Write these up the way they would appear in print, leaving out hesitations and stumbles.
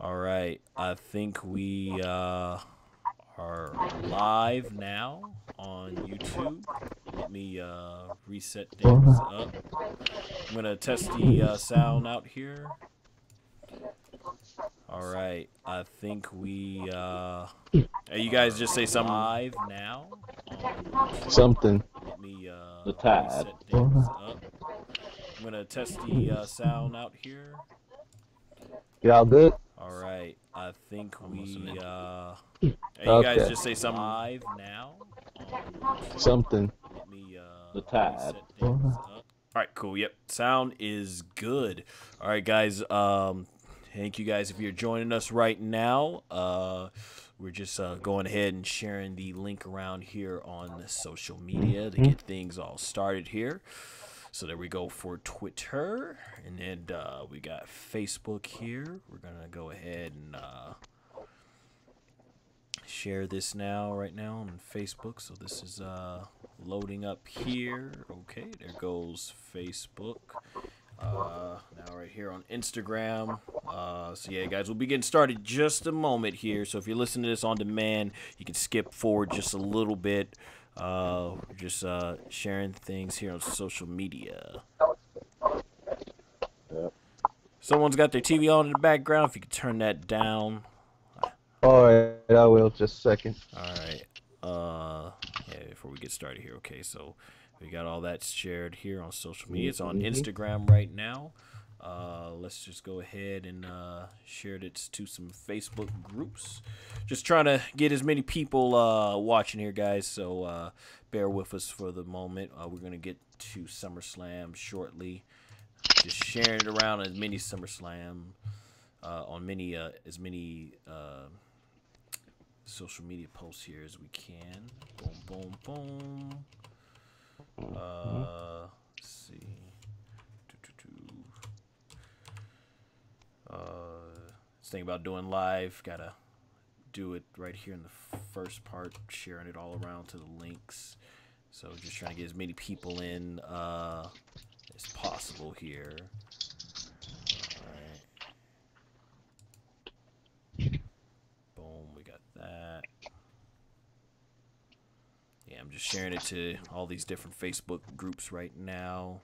All right, I think we are live now on YouTube. Let me reset things up. I'm gonna test the sound out here. All right, I think we. Hey, you guys just say something live now on YouTube. Something. Let me The tide. reset things up. I'm gonna test the sound out here. Y'all good? All right, I think we. Hey, you guys Okay. just say something live now on YouTube. Something. Let me The tide. reset things up. All right, cool. Yep, sound is good. All right, guys. Thank you guys if you're joining us right now. We're just going ahead and sharing the link around here on social media to get things all started here. So there we go for Twitter, and then we got Facebook here. We're gonna go ahead and share this right now on Facebook. So this is loading up here. Okay, there goes Facebook. Now right here on Instagram. So yeah, guys, we'll be getting started just a moment here. So if you're listening to this on demand, you can skip forward just a little bit. We're just sharing things here on social media. Yep. Someone's got their TV on in the background. If you could turn that down. Alright, I will. Just a second. All right. Yeah, before we get started here. Okay, so we got all that shared here on social media. It's on Instagram right now. Let's just go ahead and share it to some Facebook groups. Just trying to get as many people watching here, guys. So bear with us for the moment. We're gonna get to SummerSlam shortly. Just sharing it around as many SummerSlam on as many social media posts here as we can. Boom, boom, boom. Let's see. This thing about doing live, gotta do it right here in the first part, sharing it all around to the links. So just trying to get as many people in as possible here. Alright. Boom, we got that. Yeah, I'm just sharing it to all these different Facebook groups right now.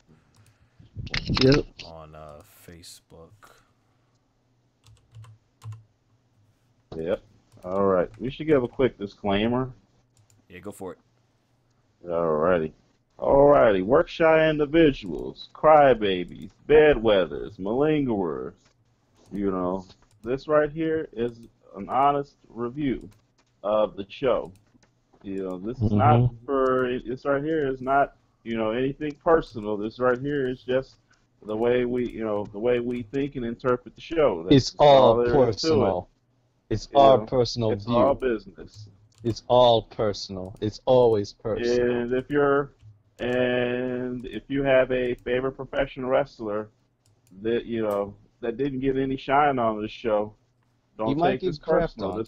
Yep. On Facebook. Yep. All right. We should give a quick disclaimer. Yeah, go for it. Alrighty. Alrighty. Work-shy individuals, crybabies, bedwetters, malingerers. You know, this right here is an honest review of the show. You know, this is not for. This right here is not, anything personal. This right here is just the way we think and interpret the show. It's all personal. It's our personal it's view. all business. It's all personal. It's always personal. And if you have a favorite professional wrestler that that didn't get any shine on this show, don't take this personal.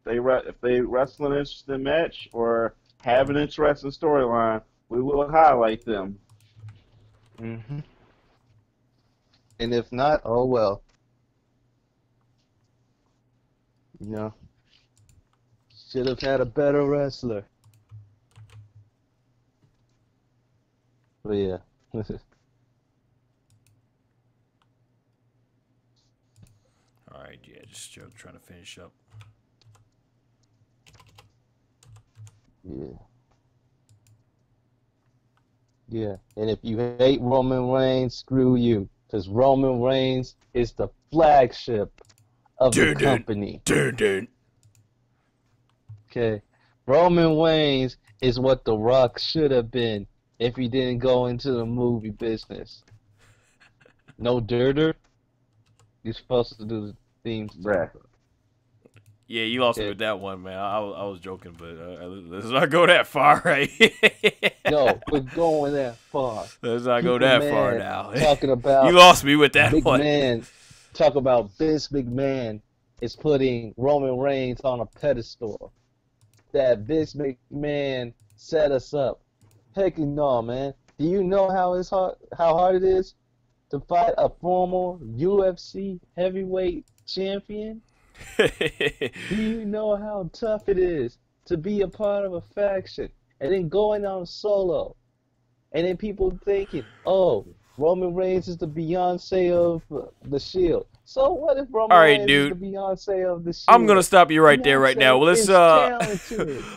If they wrestle an interesting match or have an interesting storyline, we will highlight them. And if not, oh well. Should have had a better wrestler. But yeah. Alright, yeah, just trying to finish up. Yeah. Yeah, and if you hate Roman Reigns, screw you. Because Roman Reigns is the flagship of the company. Okay. Roman Reigns is what The Rock should have been if he didn't go into the movie business. No dirter. You're supposed to do the theme song. Yeah, you lost me with that one, man. I was joking, but let's not go that far, right? No, we're going that far. Let's not go that far now. Talking about you lost me with that one. Man, talk about Vince McMahon is putting Roman Reigns on a pedestal. That Vince McMahon set us up Heck no, man. Do you know how hard it is to fight a former UFC heavyweight champion? Do you know how tough it is to be a part of a faction and then going on solo? And then people thinking, oh, Roman Reigns is the Beyonce of the Shield. So what if Roman Reigns is the Beyonce of the Shield? I'm gonna stop you right there, right now. Let's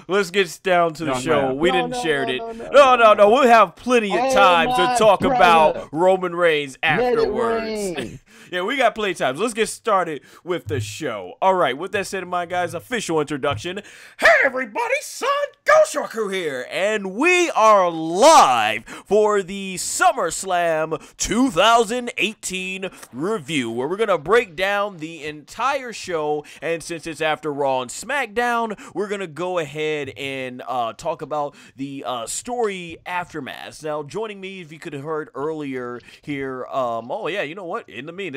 let's get down to the show. We didn't share it. No. We'll have plenty of time to talk about Roman Reigns afterwards. Yeah, we got plenty of time. Let's get started with the show. All right, with that said in mind, guys, official introduction. Hey, everybody, SONGOSHUAKU here, and we are live for the SummerSlam 2018 review, where we're going to break down the entire show, and since it's after Raw and SmackDown, we're going to go ahead and talk about the story aftermath. Now, joining me, if you could have heard earlier here, oh yeah, you know what,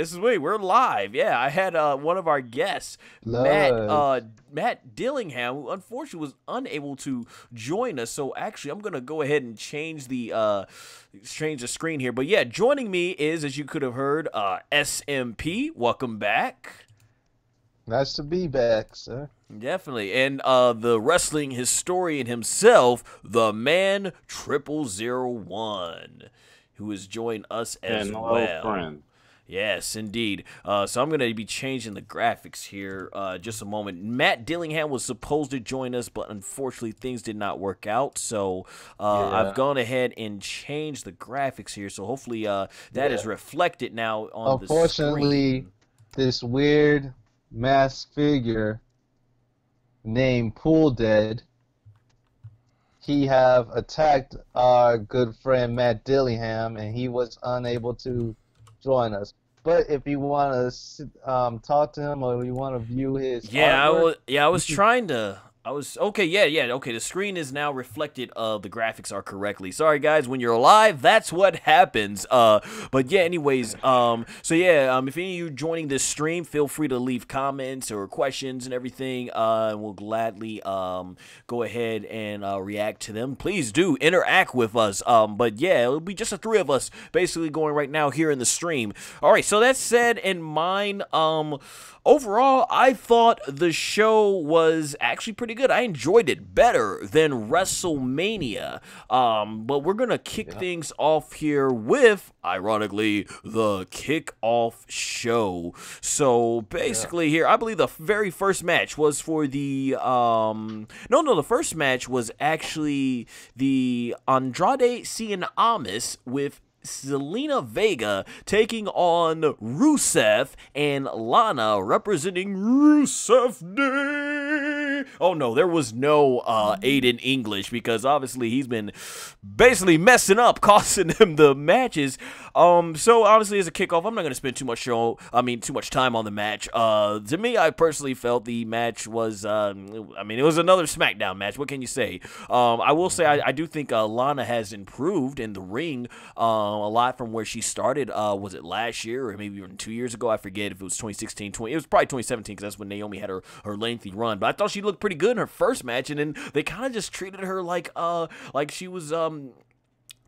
this is we're live. Yeah, I had one of our guests, Matt Dillingham, who unfortunately was unable to join us. So actually, I'm gonna go ahead and change the screen here. But yeah, joining me is, as you could have heard, SMP. Welcome back. Nice to be back, sir. Definitely. And the wrestling historian himself, the man0001, who has joined us as well. Friend. Yes, indeed. So I'm going to be changing the graphics here just a moment. Matt Dillingham was supposed to join us, but unfortunately things did not work out. So I've gone ahead and changed the graphics here. So hopefully that is reflected now on the screen. Unfortunately, this weird masked figure named Pool Dead, he have attacked our good friend Matt Dillingham, and he was unable to join us. But if you want to talk to him, or you want to view his artwork, I was trying to. Okay. The screen is now reflected. The graphics are correctly. Sorry, guys. When you're live, that's what happens. But yeah, anyways. If any of you joining this stream, feel free to leave comments or questions and everything. And we'll gladly go ahead and react to them. Please do interact with us. But yeah, it'll be just the three of us basically going right now here in the stream. All right. So that said in mind, overall, I thought the show was actually pretty good. I enjoyed it better than WrestleMania. But we're going to kick things off here with, ironically, the kickoff show. So basically here, I believe the very first match was for the, the first match was actually the Andrade Cien Almas with Zelina Vega taking on Rusev and Lana representing Rusev Day. Oh no, there was no Aiden English because obviously he's been basically messing up, costing him the matches. So obviously as a kickoff, I'm not gonna spend too much time on the match. To me, I personally felt the match was, it was another SmackDown match. What can you say? I will say I do think Lana has improved in the ring a lot from where she started. Was it last year or maybe even 2 years ago? I forget if it was 2016, it was probably 2017 because that's when Naomi had her lengthy run. But I thought she looked pretty good in her first match, and then they kind of just treated her like she was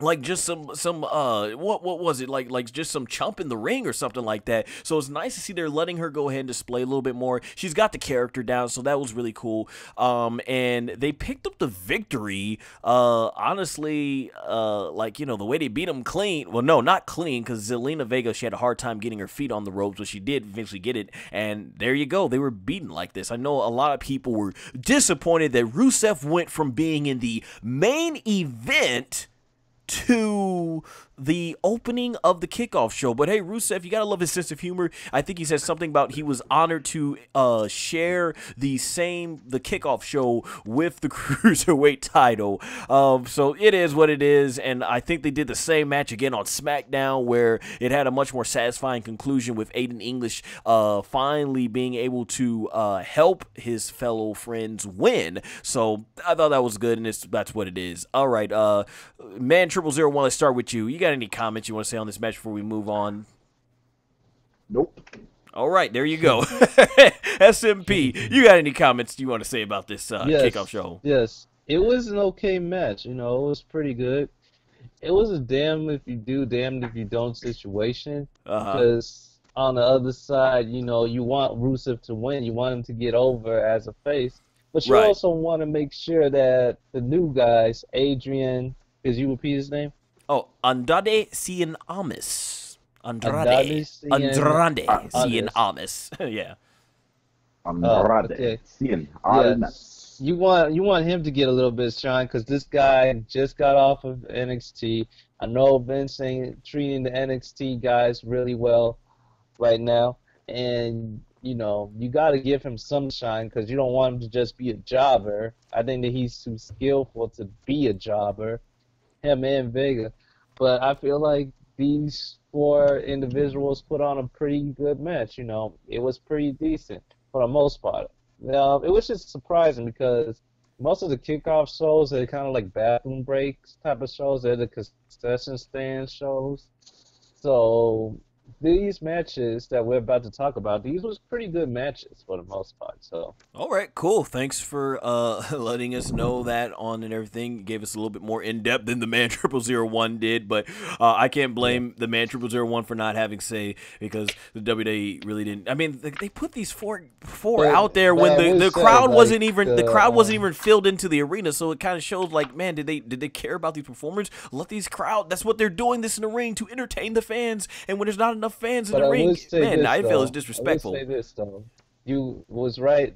like just some what was it, like just some chump in the ring or something like that. So it's nice to see they're letting her go ahead and display a little bit more. She's got the character down, so that was really cool. And they picked up the victory. Honestly, the way they beat them clean. Well, no, not clean, because Zelina Vega, she had a hard time getting her feet on the ropes, but she did eventually get it. And there you go, they were beaten like this. I know a lot of people were disappointed that Rusev went from being in the main event to the opening of the kickoff show. But hey, Rusev, you gotta love his sense of humor. I think he said something about he was honored to share the kickoff show with the Cruiserweight title. So it is what it is, and I think they did the same match again on SmackDown, where it had a much more satisfying conclusion with Aiden English finally being able to help his fellow friends win. So I thought that was good, and that's what it is. All right, man0001, let's start with you. You got any comments you want to say on this match before we move on? Nope. All right, there you go. SMP, you got any comments you want to say about this kickoff show? Yes. it was an okay match. You know, it was pretty good. It was a damn if you do, damn if you don't situation Uh-huh. because on the other side, you know, you want Rusev to win. You want him to get over as a face, but you Right. also want to make sure that the new guys, Adrian, because you repeat his name, Oh, Andrade Cien Amis. Andrade. Adonis Andrade Cien Amis. Amis. Yeah. Andrade, Okay. Cien Yeah, Almas. you want him to get a little bit of shine because this guy just got off of NXT. I know Vince ain't treating the NXT guys really well right now, and you know you got to give him some shine because you don't want him to just be a jobber. I think that he's too skillful to be a jobber, him and Vega. But I feel like these four individuals put on a pretty good match. You know, it was pretty decent for the most part. It was just surprising because most of the kickoff shows are kind of like bathroom breaks type of shows. They're the concession stand shows. So these matches that we're about to talk about, these was pretty good matches for the most part. So All right, cool. Thanks for letting us know that on and everything. You gave us a little bit more in depth than the man 0001 did, but I can't yeah. blame the man 0001 for not having say because the WWE really didn't. I mean, they put these four out there But when I would the say crowd like wasn't even filled into the arena, so it kind of shows like, man, did they care about these performers? Let these crowd. That's what they're doing this in the ring to entertain the fans, and when there's not enough fans in But the I ring, would say man, this I feel it's though. I would disrespectful. say this though. You was right.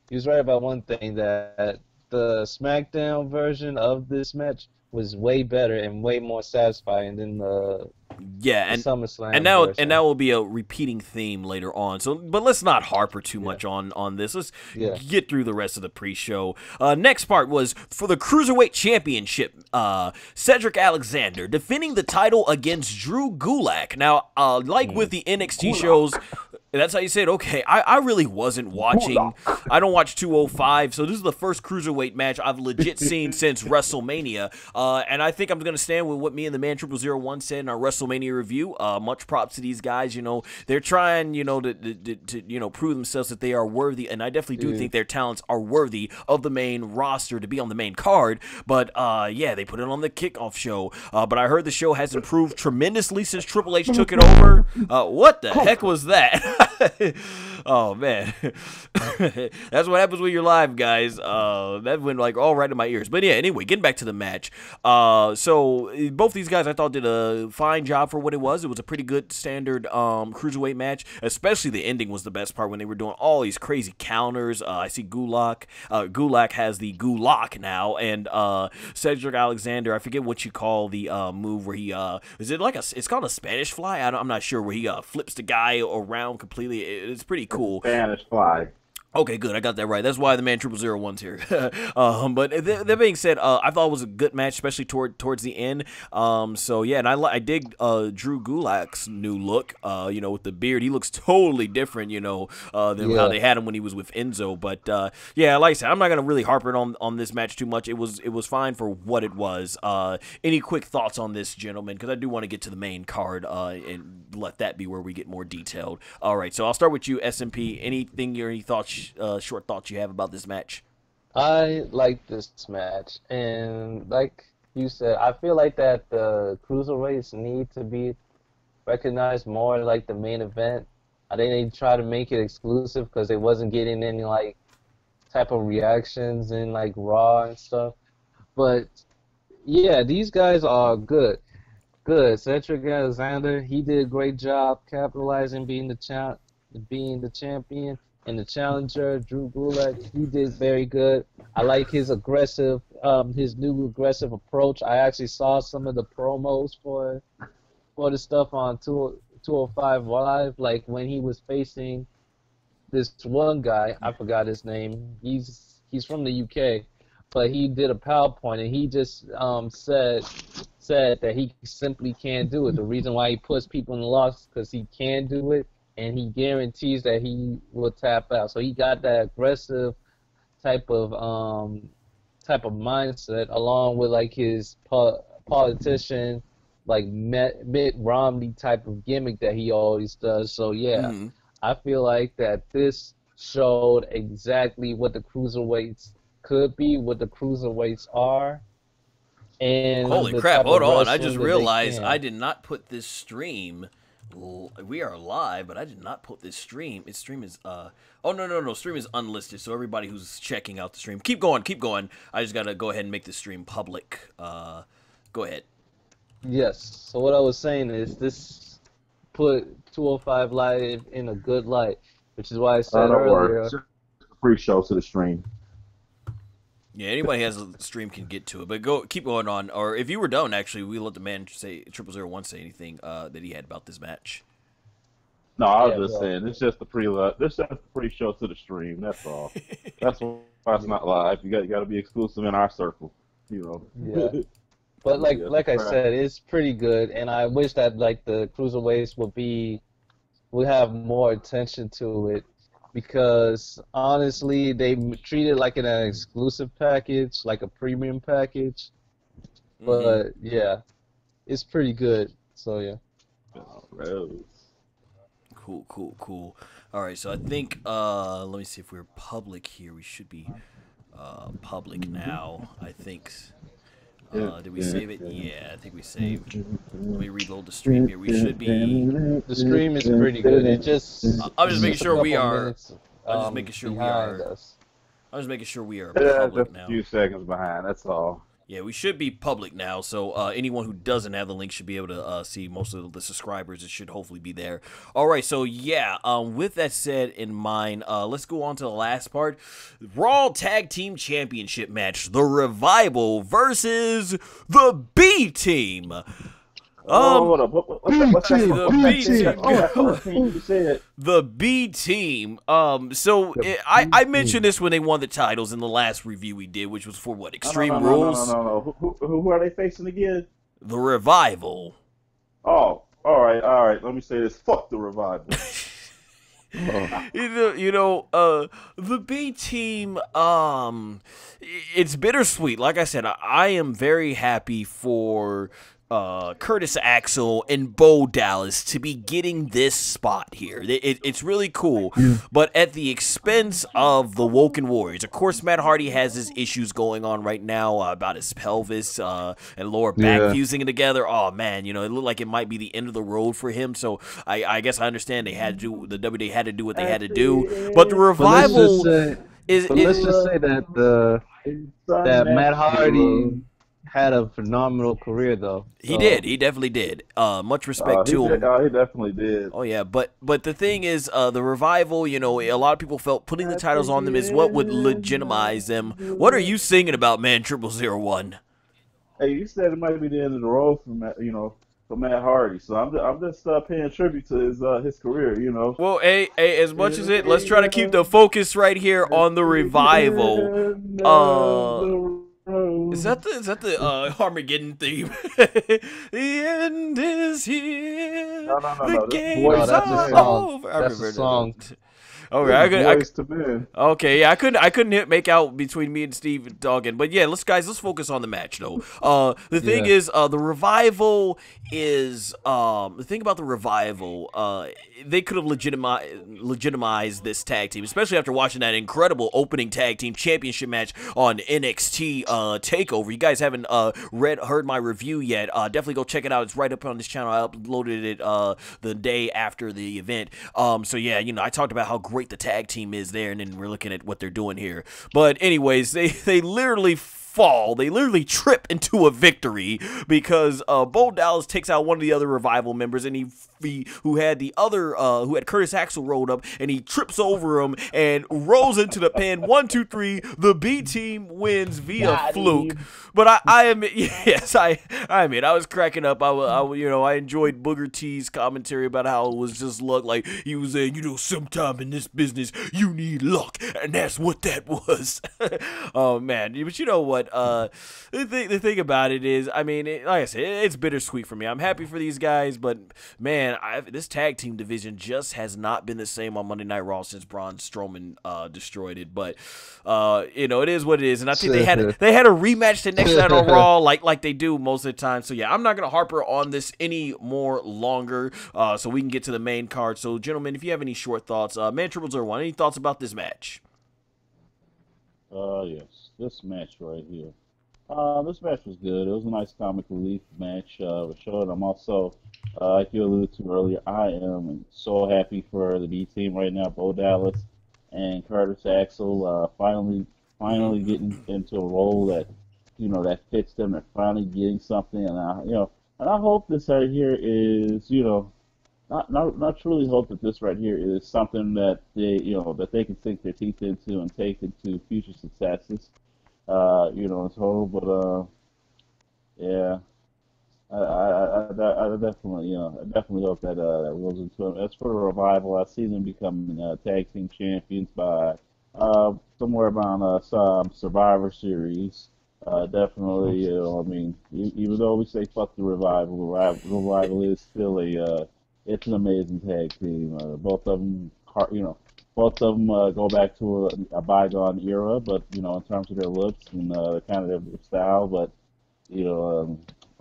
You was right about one thing that the SmackDown version of this match was way better and way more satisfying than Yeah, the and SummerSlam now and that version. will be a repeating theme later on. So, but let's not harper too Yeah, much on this. Let's yeah. get through the rest of the pre-show. Next part was for the Cruiserweight Championship. Cedric Alexander defending the title against Drew Gulak. Now, like with Mm. the NXT shows, Gulak. that's how you say it. Okay, I really wasn't watching. Gulak. I don't watch 205, so this is the first cruiserweight match I've legit seen since WrestleMania. And I think I'm gonna stand with what me and the man 0001 said in our WrestleMania review. Much props to these guys. You know, they're trying, to prove themselves that they are worthy, and I definitely do Dude. think their talents are worthy of the main roster to be on the main card. But yeah, they put it on the kickoff show. But I heard the show has improved tremendously since Triple H took it over. What the heck was that? Oh man, that's what happens when you're live, guys. That went like all right in my ears. But yeah, anyway, getting back to the match. So both these guys I thought did a fine job for what it was. It was a pretty good standard cruiserweight match. Especially the ending was the best part when they were doing all these crazy counters. I see Gulak. Gulak has the Gulak now, and Cedric Alexander. I forget what you call the move where he is it like it's called a Spanish fly. I'm not sure where he flips the guy around completely. It's pretty It's a cool. Spanish fly. Okay, good. I got that right. That's why the man 0001's here. But that being said, I thought it was a good match, especially towards the end. So yeah, and I dig Drew Gulak's new look. With the beard, he looks totally different. Than how Yeah. they had him when he was with Enzo. But yeah, like I said, I'm not gonna really harp it on this match too much. It was fine for what it was. Any quick thoughts on this, gentlemen? Because I do want to get to the main card and let that be where we get more detailed. All right, so I'll start with you, SMP. Anything or any thoughts? Short thoughts you have about this match? I like this match, and like you said, I feel like that the cruiserweights need to be recognized more like the main event. I think they try to make it exclusive because they wasn't getting any like type of reactions in like Raw and stuff. But yeah, these guys are good. Good. Cedric Alexander, he did a great job capitalizing being the champion, and the challenger, Drew Gulak, he did very good. I like his new aggressive approach. I actually saw some of the promos for the stuff on 205 Live, like when he was facing this one guy, I forgot his name. He's from the UK, but he did a PowerPoint and he just said that he simply can't do it. The reason why he puts people in the loss because he can do it, and he guarantees that he will tap out. So he got that aggressive type of type of mindset, along with like his politician, like Mitt Romney type of gimmick that he always does. So yeah, I feel like that this showed exactly what the cruiserweights could be, what the cruiserweights are, and Holy the crap, type hold of on. I wrestling just that they realized I can. did not put this stream. We are live, but I did not put this stream. Its stream is oh no, stream is unlisted. So everybody who's checking out the stream, keep going, keep going. I just gotta go ahead and make the stream public. Go ahead. Yes. So what I was saying is this put 205 Live in a good light, which is why I said Don't worry. earlier. It's just a free show to the stream. Yeah, anybody who has a stream can get to it, but keep going on. Or if you were done, actually, we let the man say 0001 say anything that he had about this match. No, I was Yeah, just bro. saying, it's just a free show to the stream. That's all. That's why it's not live. You got to be exclusive in our circle, you know. Yeah. But like Yeah, like I right. said, it's pretty good, and I wish that like the cruiserweights would have more attention to it, because honestly, they treat it like an exclusive package, like a premium package. But yeah, it's pretty good. So yeah. Cool. All right, so I think let me see if we're public here. We should be public now. I think. Did we save it? Yeah, I think we saved. Let me reload the stream here. We should be. The stream is pretty good. It just I'm just making it's a sure we couple are. minutes, I'm just making sure we behind are. us. I'm just making sure we are Yeah, public just now. a few seconds behind. That's all. Yeah, we should be public now, so anyone who doesn't have the link should be able to see most of the subscribers. It should hopefully be there. All right, so yeah, with that said in mind, let's go on to the last part. Raw Tag Team Championship match. The Revival versus the B Team. Hold up. What's that? The B Team. You said. The B Team. I mentioned this when they won the titles in the last review we did, which was for what? Extreme Rules? No. Who are they facing again? The Revival. Oh, all right. Let me say this. Fuck the Revival. The B Team, it's bittersweet. Like I said, I am very happy for Curtis Axel and Bo Dallas to be getting this spot here. It's really cool, but at the expense of the Woken Warriors. Of course, Matt Hardy has his issues going on right now about his pelvis and lower back fusing together. Oh man, it looked like it might be the end of the road for him. So I guess I understand the WWE had to do what they had to do, but the Revival let's just say that that Matt Hardy had a phenomenal career, though. He did. He definitely did. Much respect to him. He definitely did. Oh yeah, but the thing is, the Revival. A lot of people felt putting the titles on them is what would legitimize them. What are you singing about, man? 0001. Hey, you said it might be the end of the road for Matt Hardy. So I'm just paying tribute to his career. Well, hey, as much as let's try to keep the focus right here on the Revival. Is that the Armageddon theme? The end is here. No. The game's that's a song. over. That's a song. Okay, okay, yeah, I couldn't make out between me and Steve talking, but yeah, let's focus on the match though. The thing is, the Revival is the thing about the Revival. They could have legitimized this tag team, especially after watching that incredible opening tag team championship match on NXT Takeover. You guys haven't heard my review yet? Definitely go check it out. It's right up on this channel. I uploaded it the day after the event. So yeah, I talked about how great the tag team is there, and then we're looking at what they're doing here. But anyways, they literally fall. They literally trip into a victory because Bo Dallas takes out one of the other Revival members, and who had Curtis Axel rolled up, and he trips over him and rolls into the pin. 1, 2, 3. The B Team wins via fluke. But I admit, yes, I admit I was cracking up. I enjoyed Booker T's commentary about how it was just luck. Like he was saying, sometime in this business you need luck, and that's what that was. Oh man, but you know what? The thing about it is, like I said, it's bittersweet for me. I'm happy for these guys, but man, this tag team division just has not been the same on Monday Night Raw since Braun Strowman destroyed it. But it is what it is, and I think they had a rematch the next night on Raw, like they do most of the time. So yeah, I'm not gonna harper on this any more longer, so we can get to the main card. So gentlemen, if you have any short thoughts, man, 0001, any thoughts about this match? Yes. this match right here. This match was good. It was a nice comic relief match. Showed I'm also, like you alluded to earlier, I am so happy for the B team right now. Bo Dallas and Curtis Axel finally getting into a role that that fits them. They're finally getting something, and I hope this right here is not truly hope that this right here is something that they can sink their teeth into and take into future successes. As whole, but yeah, I definitely, I definitely hope that that rolls into it. As for the revival, I see them becoming tag team champions by somewhere around some Survivor Series. Definitely, I mean, even though we say fuck the revival, the revival is still it's an amazing tag team. Both of them, both of them go back to a bygone era, but in terms of their looks and kind of their style. But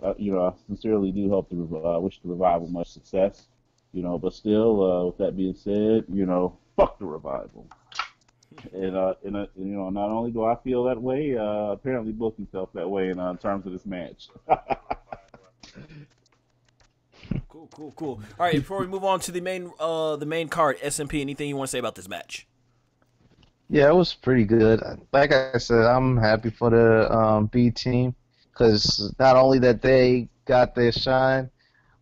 I sincerely do hope wish the revival much success. But still, with that being said, fuck the revival. And not only do I feel that way, apparently Booking felt that way in terms of this match. Cool. All right, before we move on to the main card, SMP, anything you want to say about this match? Yeah, it was pretty good. Like I said, I'm happy for the B team because not only that they got their shine,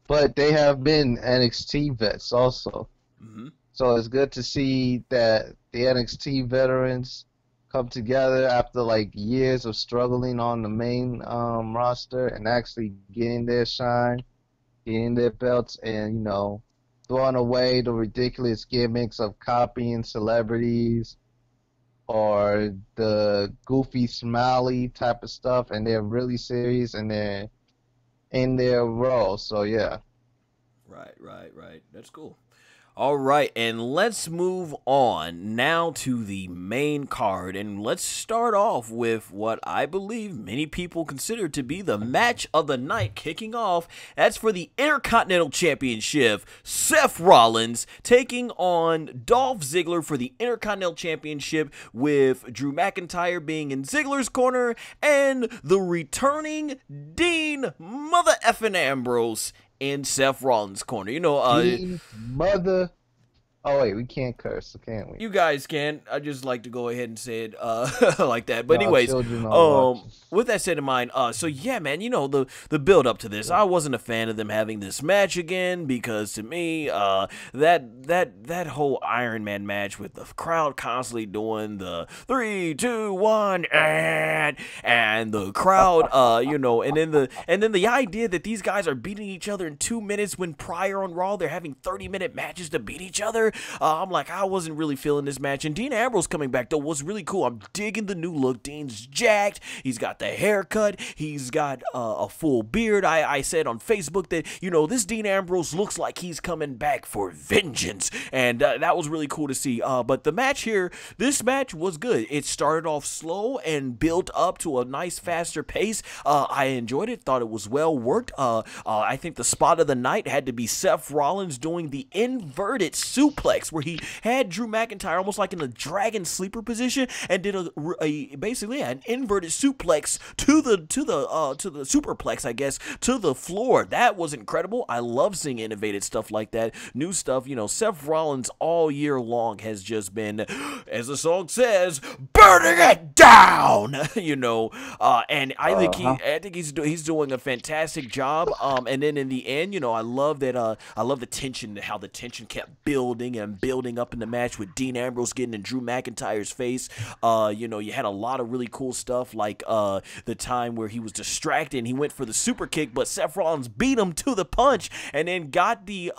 but they have been NXT vets also. Mm-hmm. So it's good to see that the NXT veterans come together after like years of struggling on the main roster and actually getting their shine, getting their belts, and throwing away the ridiculous gimmicks of copying celebrities or the goofy smiley type of stuff, and they're really serious and they're in their role. So yeah. Right. That's cool. All right, and let's move on now to the main card, and let's start off with what I believe many people consider to be the match of the night kicking off. That's for the Intercontinental Championship. Seth Rollins taking on Dolph Ziggler for the Intercontinental Championship, with Drew McIntyre being in Ziggler's corner and the returning Dean Mother Effin' Ambrose in Seth Rollins' corner. Mother. Oh wait, we can't curse, can't we? You guys can. I just like to go ahead and say it like that. But No, anyways, children with that said in mind, so yeah, man, the build up to this, I wasn't a fan of them having this match again, because to me, that whole Iron Man match with the crowd constantly doing the 3, 2, 1 and the crowd, and then the idea that these guys are beating each other in 2 minutes when prior on Raw they're having 30-minute matches to beat each other. I'm like, I wasn't really feeling this match. And Dean Ambrose coming back, though, was really cool. I'm digging the new look. Dean's jacked. He's got the haircut. He's got a full beard. I said on Facebook that, this Dean Ambrose looks like he's coming back for vengeance. And that was really cool to see. But the match here, this match was good. It started off slow and built up to a nice, faster pace. I enjoyed it. Thought it was well worked. I think the spot of the night had to be Seth Rollins doing the inverted suplex, where he had Drew McIntyre almost like in a dragon sleeper position and did basically an inverted suplex to the superplex, I guess, to the floor. That was incredible. I love seeing innovative stuff like that, new stuff. Seth Rollins all year long has just been, as the song says, burning it down. And I think he's doing a fantastic job. And then in the end, I love that. I love the tension, how the tension kept building and building up in the match with Dean Ambrose getting in Drew McIntyre's face. You had a lot of really cool stuff, like the time where he was distracted and he went for the super kick, but Seth Rollins beat him to the punch and then got the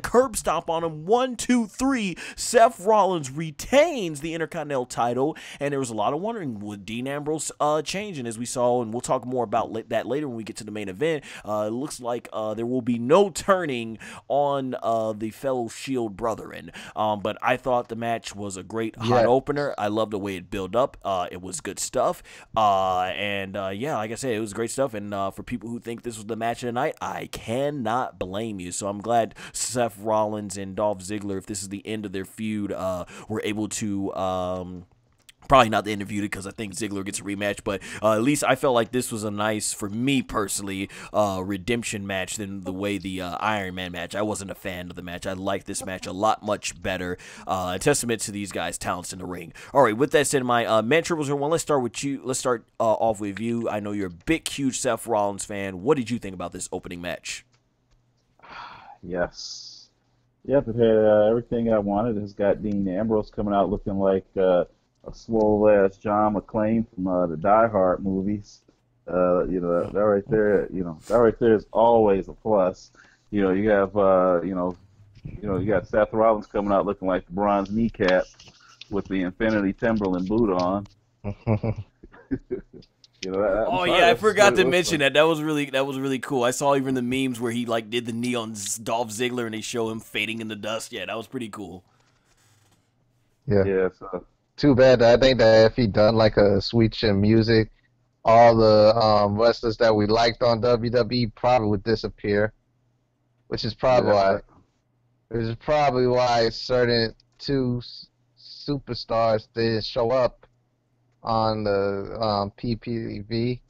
curb stomp on him. 1, 2, 3. Seth Rollins retains the Intercontinental title, and there was a lot of wondering, would Dean Ambrose change? And as we saw, and we'll talk more about that later when we get to the main event, it looks like there will be no turning on the fellow Shield brethren. But I thought the match was a great hot opener. I love the way it built up. It was good stuff. Like I said, it was great stuff. And for people who think this was the match of the night, I cannot blame you. So I'm glad Seth Rollins and Dolph Ziggler, if this is the end of their feud, were able to Probably not the interview because I think Ziggler gets a rematch, but at least I felt like this was a nice, for me personally, redemption match than the way the Iron Man match. I wasn't a fan of the match. I liked this match a lot much better. A testament to these guys' talents in the ring. All right, with that said, my man Triple 01, let's start with you. Let's start off with you. I know you're a big, huge Seth Rollins fan. What did you think about this opening match? Yes. Yep, it had everything I wanted. It's got Dean Ambrose coming out looking like a swole-ass John McClane from the Die Hard movies. That right there, that right there is always a plus. You have, you got Seth Rollins coming out looking like the bronze kneecap with the Infinity Timberland boot on. Oh yeah, I forgot to mention that. That was really cool. I saw even the memes where he like did the knee on Dolph Ziggler and they show him fading in the dust. Yeah, that was pretty cool. Yeah. Yeah. So. Too bad. I think that if he done like a switch in music, all the wrestlers that we liked on WWE probably would disappear, which is probably why certain two superstars didn't show up on the PPV,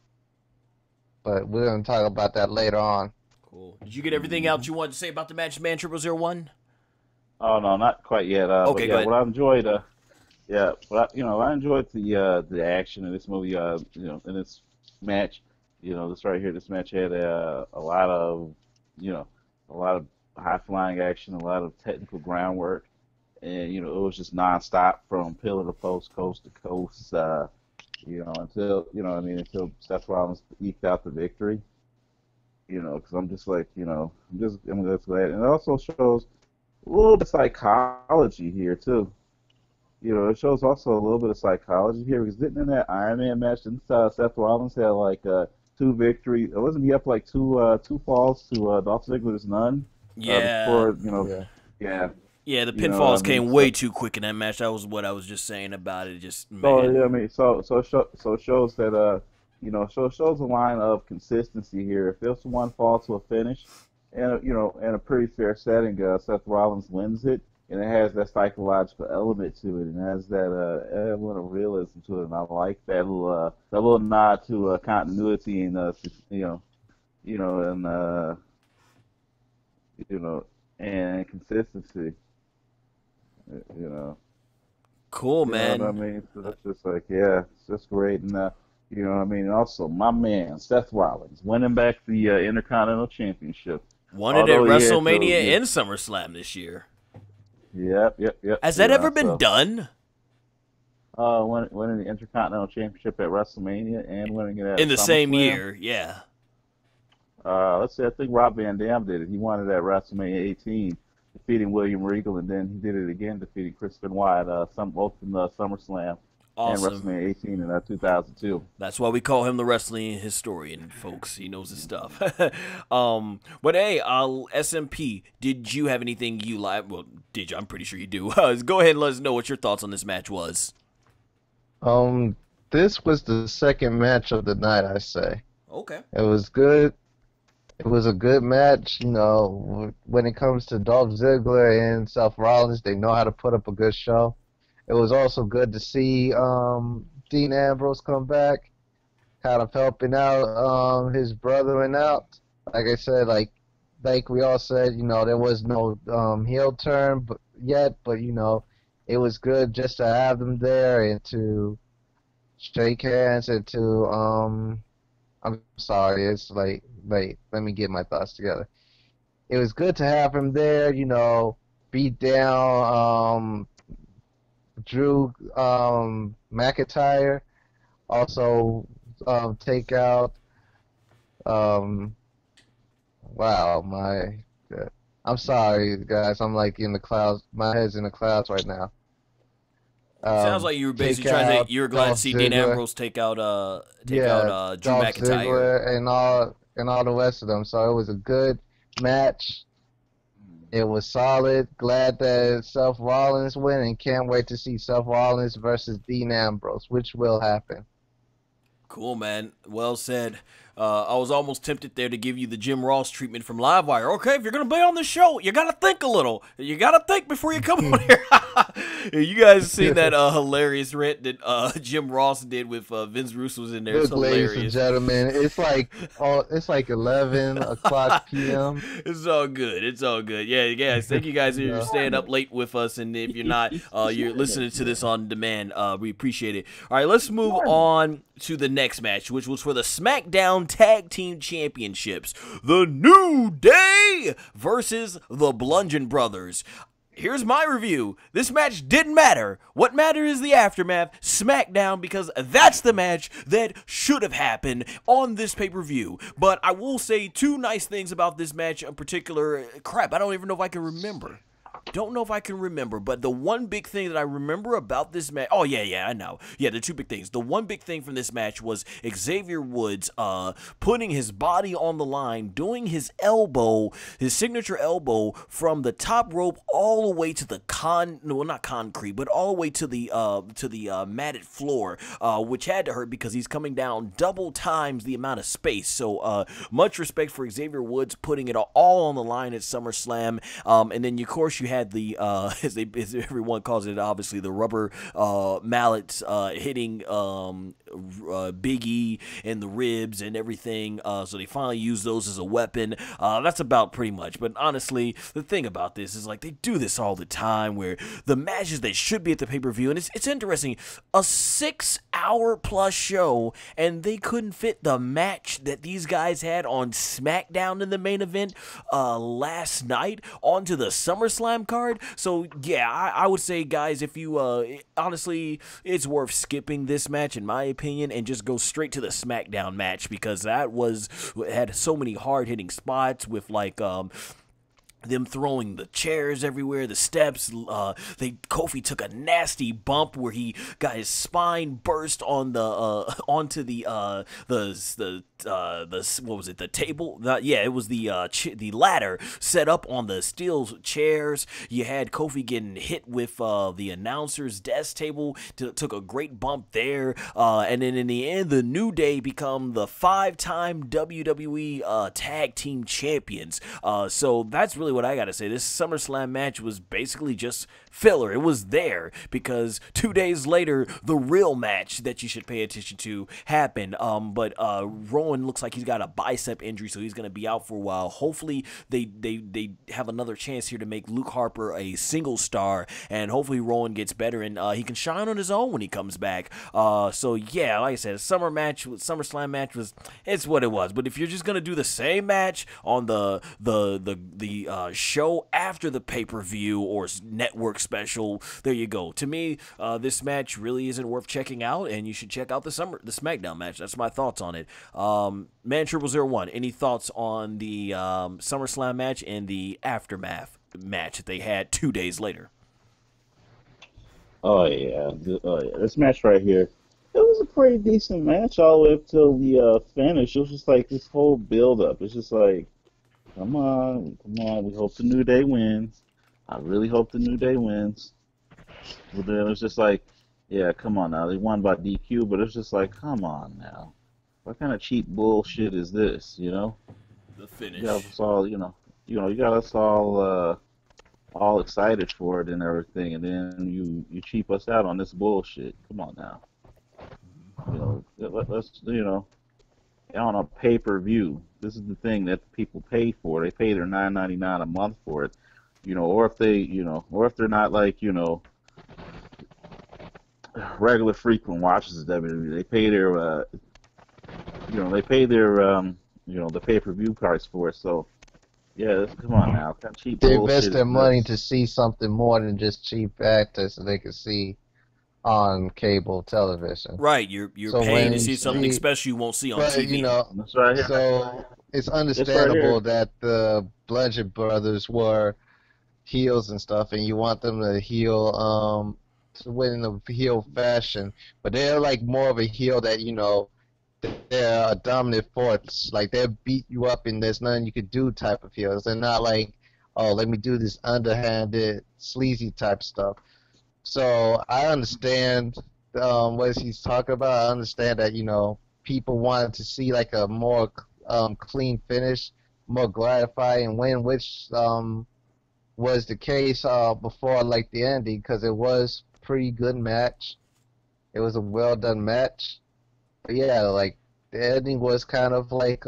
but we're gonna talk about that later on. Cool. Did you get everything else you wanted to say about the match, man? 0001? Oh no, not quite yet. Okay, but yeah, what I enjoyed, I enjoyed the action in this movie. In this match, this right here, this match had a lot of high flying action, a lot of technical groundwork. And it was just nonstop from pillar to post, coast to coast. Until Seth Rollins eked out the victory. Because I'm just like, I'm just glad. And it also shows a little bit of psychology here too. It shows also a little bit of psychology here because didn't in that Iron Man match, didn't Seth Rollins had like 2 victories? Wasn't he up like two falls to Dolph Ziggler's none? Yeah. Yeah. Yeah, the pinfalls came way too quick in that match. That was what I was just saying about it. Just man. So it shows that shows a line of consistency here. If there's one fall to a finish, and in a pretty fair setting, Seth Rollins wins it, and it has that psychological element to it, and has that element of realism to it, and I like that little nod to continuity and and consistency. Cool, man. You know what I mean? So that's just like, yeah, it's just great. And, And also, my man, Seth Rollins, winning back the Intercontinental Championship. Won it at WrestleMania and SummerSlam this year. Yep. Has that ever been done? Winning the Intercontinental Championship at WrestleMania and winning it at in the SummerSlam. same year, yeah. Let's see, I think Rob Van Dam did it. He won it at WrestleMania 18. Defeating William Regal, and then he did it again, defeating Chris Benoit, both in the SummerSlam and WrestleMania 18 in 2002. That's why we call him the wrestling historian, folks. He knows his stuff. But hey, SMP, did you have anything you like? Well, did you? I'm pretty sure you do. Go ahead and let us know what your thoughts on this match was. This was the second match of the night, I say. Okay. It was good. It was a good match, when it comes to Dolph Ziggler and Seth Rollins, they know how to put up a good show. It was also good to see Dean Ambrose come back, kind of helping out his brethren out. Like I said, like we all said, there was no heel turn yet, but it was good just to have them there and to shake hands and to I'm sorry, it's like, wait, let me get my thoughts together. It was good to have him there, beat down Drew McIntyre, also take out wow, I'm sorry guys, I'm like in the clouds, my head's in the clouds right now. Sounds like you were basically trying to. You were glad to see Dean Ambrose take out Drew McIntyre Ziggler and all the rest of them. So it was a good match. It was solid. Glad that Seth Rollins win, and can't wait to see Seth Rollins versus Dean Ambrose, which will happen. Cool, man. Well said. I was almost tempted there to give you the Jim Ross treatment from Livewire. Okay, if you're going to be on the show, you got to think a little. You got to think before you come on here. You guys seen that hilarious rant that Jim Ross did with Vince Russo's in there? It's Look, ladies and hilarious. gentlemen, it's like 11 o'clock p.m. It's all good. It's all good. Yeah, guys. Thank you guys for staying up late with us, and if you're not, you're listening to this on demand. We appreciate it. All right, let's move on to the next match, which was for the SmackDown Tag Team Championships. The New Day versus the Bludgeon Brothers. Here's my review. This match didn't matter. What mattered is the aftermath, SmackDown, because that's the match that should have happened on this pay-per-view. But I will say two nice things about this match in particular. Crap, I don't even know if I can remember. Don't know if I can remember, but the one big thing that I remember about this match, oh yeah, I know. Yeah, the two big things. The one big thing from this match was Xavier Woods putting his body on the line, doing his elbow, his signature elbow from the top rope all the way to the not concrete, but all the way to the matted floor, which had to hurt because he's coming down double times the amount of space. So much respect for Xavier Woods putting it all on the line at SummerSlam, and then of course you had the as everyone calls it, obviously the rubber mallets hitting Big E in the ribs and everything, so they finally used those as a weapon. That's about pretty much. But honestly, the thing about this is, like, they do this all the time where the matches that should be at the pay-per-view, and it's interesting, a 6-hour plus show, and they couldn't fit the match that these guys had on SmackDown in the main event last night onto the SummerSlam card. So yeah, I would say, guys, if you honestly, it's worth skipping this match in my opinion and just go straight to the SmackDown match, because that had so many hard-hitting spots with, like, them throwing the chairs everywhere, the steps. Kofi took a nasty bump where he got his spine burst on the onto the what was it? The table? It was the ladder set up on the steel chairs. You had Kofi getting hit with the announcer's desk table. Took a great bump there, and then in the end, the New Day become the 5-time WWE Tag Team Champions. So that's really what I gotta say. This SummerSlam match was basically just filler. It was there because 2 days later, the real match that you should pay attention to happened. But Rowan looks like he's got a bicep injury, so he's gonna be out for a while. Hopefully, they have another chance here to make Luke Harper a single star, and hopefully Rowan gets better and he can shine on his own when he comes back. So yeah, like I said, a SummerSlam match it's what it was. But if you're just gonna do the same match on the show after the pay-per-view or network special, there you go. To me, this match really isn't worth checking out, and you should check out the SmackDown match. That's my thoughts on it. Man0001, any thoughts on the SummerSlam match and the aftermath match that they had 2 days later? Oh yeah, this match right here, it was a pretty decent match all the way up till the finish. It was just like this whole build-up. It's just like, come on. We hope the New Day wins. I really hope the New Day wins. But then it was just like, yeah, come on now. They won by DQ, but it's just like, come on now. What kind of cheap bullshit is this? You know? The finish. You got us all, you got us all excited for it and everything, and then you cheap us out on this bullshit. Come on now. Let's on a pay-per-view. This is the thing that people pay for. They pay their $9.99 a month for it, or if they're not like, regular frequent watchers of WWE. They pay their, the pay-per-view price for it. So, yeah, come on now. Kind of cheap They bullshit invest their is money this. to see something more than just cheap actors so they can see on cable television. Right, you're So paying to when see something she, special you won't see on but TV. That's right here. so it's This right understandable here. that the Bludgeon Brothers were heels and stuff, and you want them to heal, to win in a heel fashion, but they're like more of a heel that they're a dominant force. Like, they'll beat you up and there's nothing you could do type of heels. They're not like, oh, let me do this underhanded, sleazy type stuff. So I understand what he's talking about. I understand that people wanted to see like a more clean finish, more gratifying win, which was the case before like the ending, because it was pretty good match. It was a well done match. But yeah, like the ending was kind of like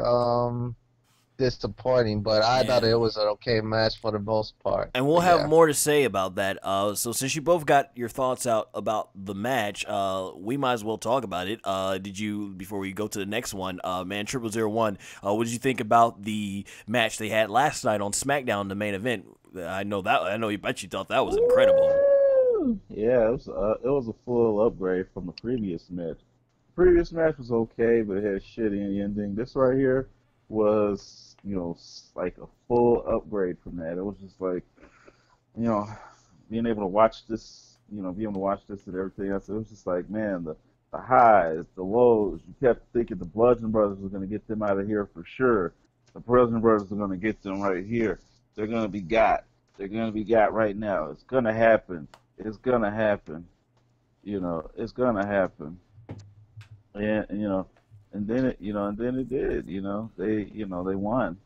disappointing, but I thought Yeah. it was an okay match for the most part. And we'll But have yeah. more to say about that. So since you both got your thoughts out about the match, we might as well talk about it. Did you, before we go to the next one, man, 0001, what did you think about the match they had last night on SmackDown, the main event? I know you bet you thought that was incredible. Woo! Yeah, it was a full upgrade from the previous match. Previous match was okay, but it had a shitty ending. This right here was, like a full upgrade from that. It was just like, you know, being able to watch this, being able to watch this and everything else. It was just like, man, the highs, the lows. You kept thinking the Bludgeon Brothers were going to get them out of here for sure. The Bludgeon Brothers are going to get them right here. They're going to be got. They're going to be got right now. It's going to happen. It's going to happen. It's going to happen. And and then it did. They won.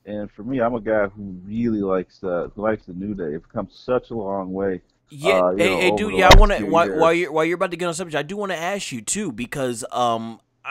And for me, I'm a guy who really likes the New Day. It's come such a long way. Yeah, hey, Over dude. the Yeah, I last want to few while years. you're about to get on subject, I do want to ask you too because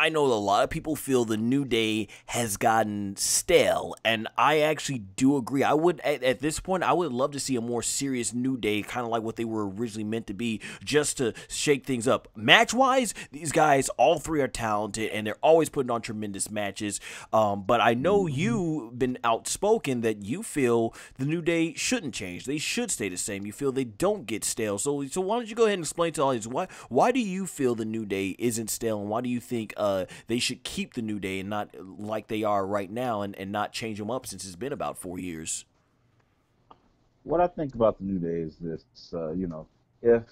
I know a lot of people feel the New Day has gotten stale, and I actually do agree. I would at this point, I would love to see a more serious New Day, kind of like what they were originally meant to be, just to shake things up. Match wise, these guys, all three are talented, and they're always putting on tremendous matches. But I know Hmm. you've been outspoken that you feel the New Day shouldn't change. They should stay the same. You feel they don't get stale. So why don't you go ahead and explain to all these why do you feel the New Day isn't stale, and why do you think they should keep the New Day and not like they are right now, and not change them up since it's been about 4 years? What I think about the New Day is this: if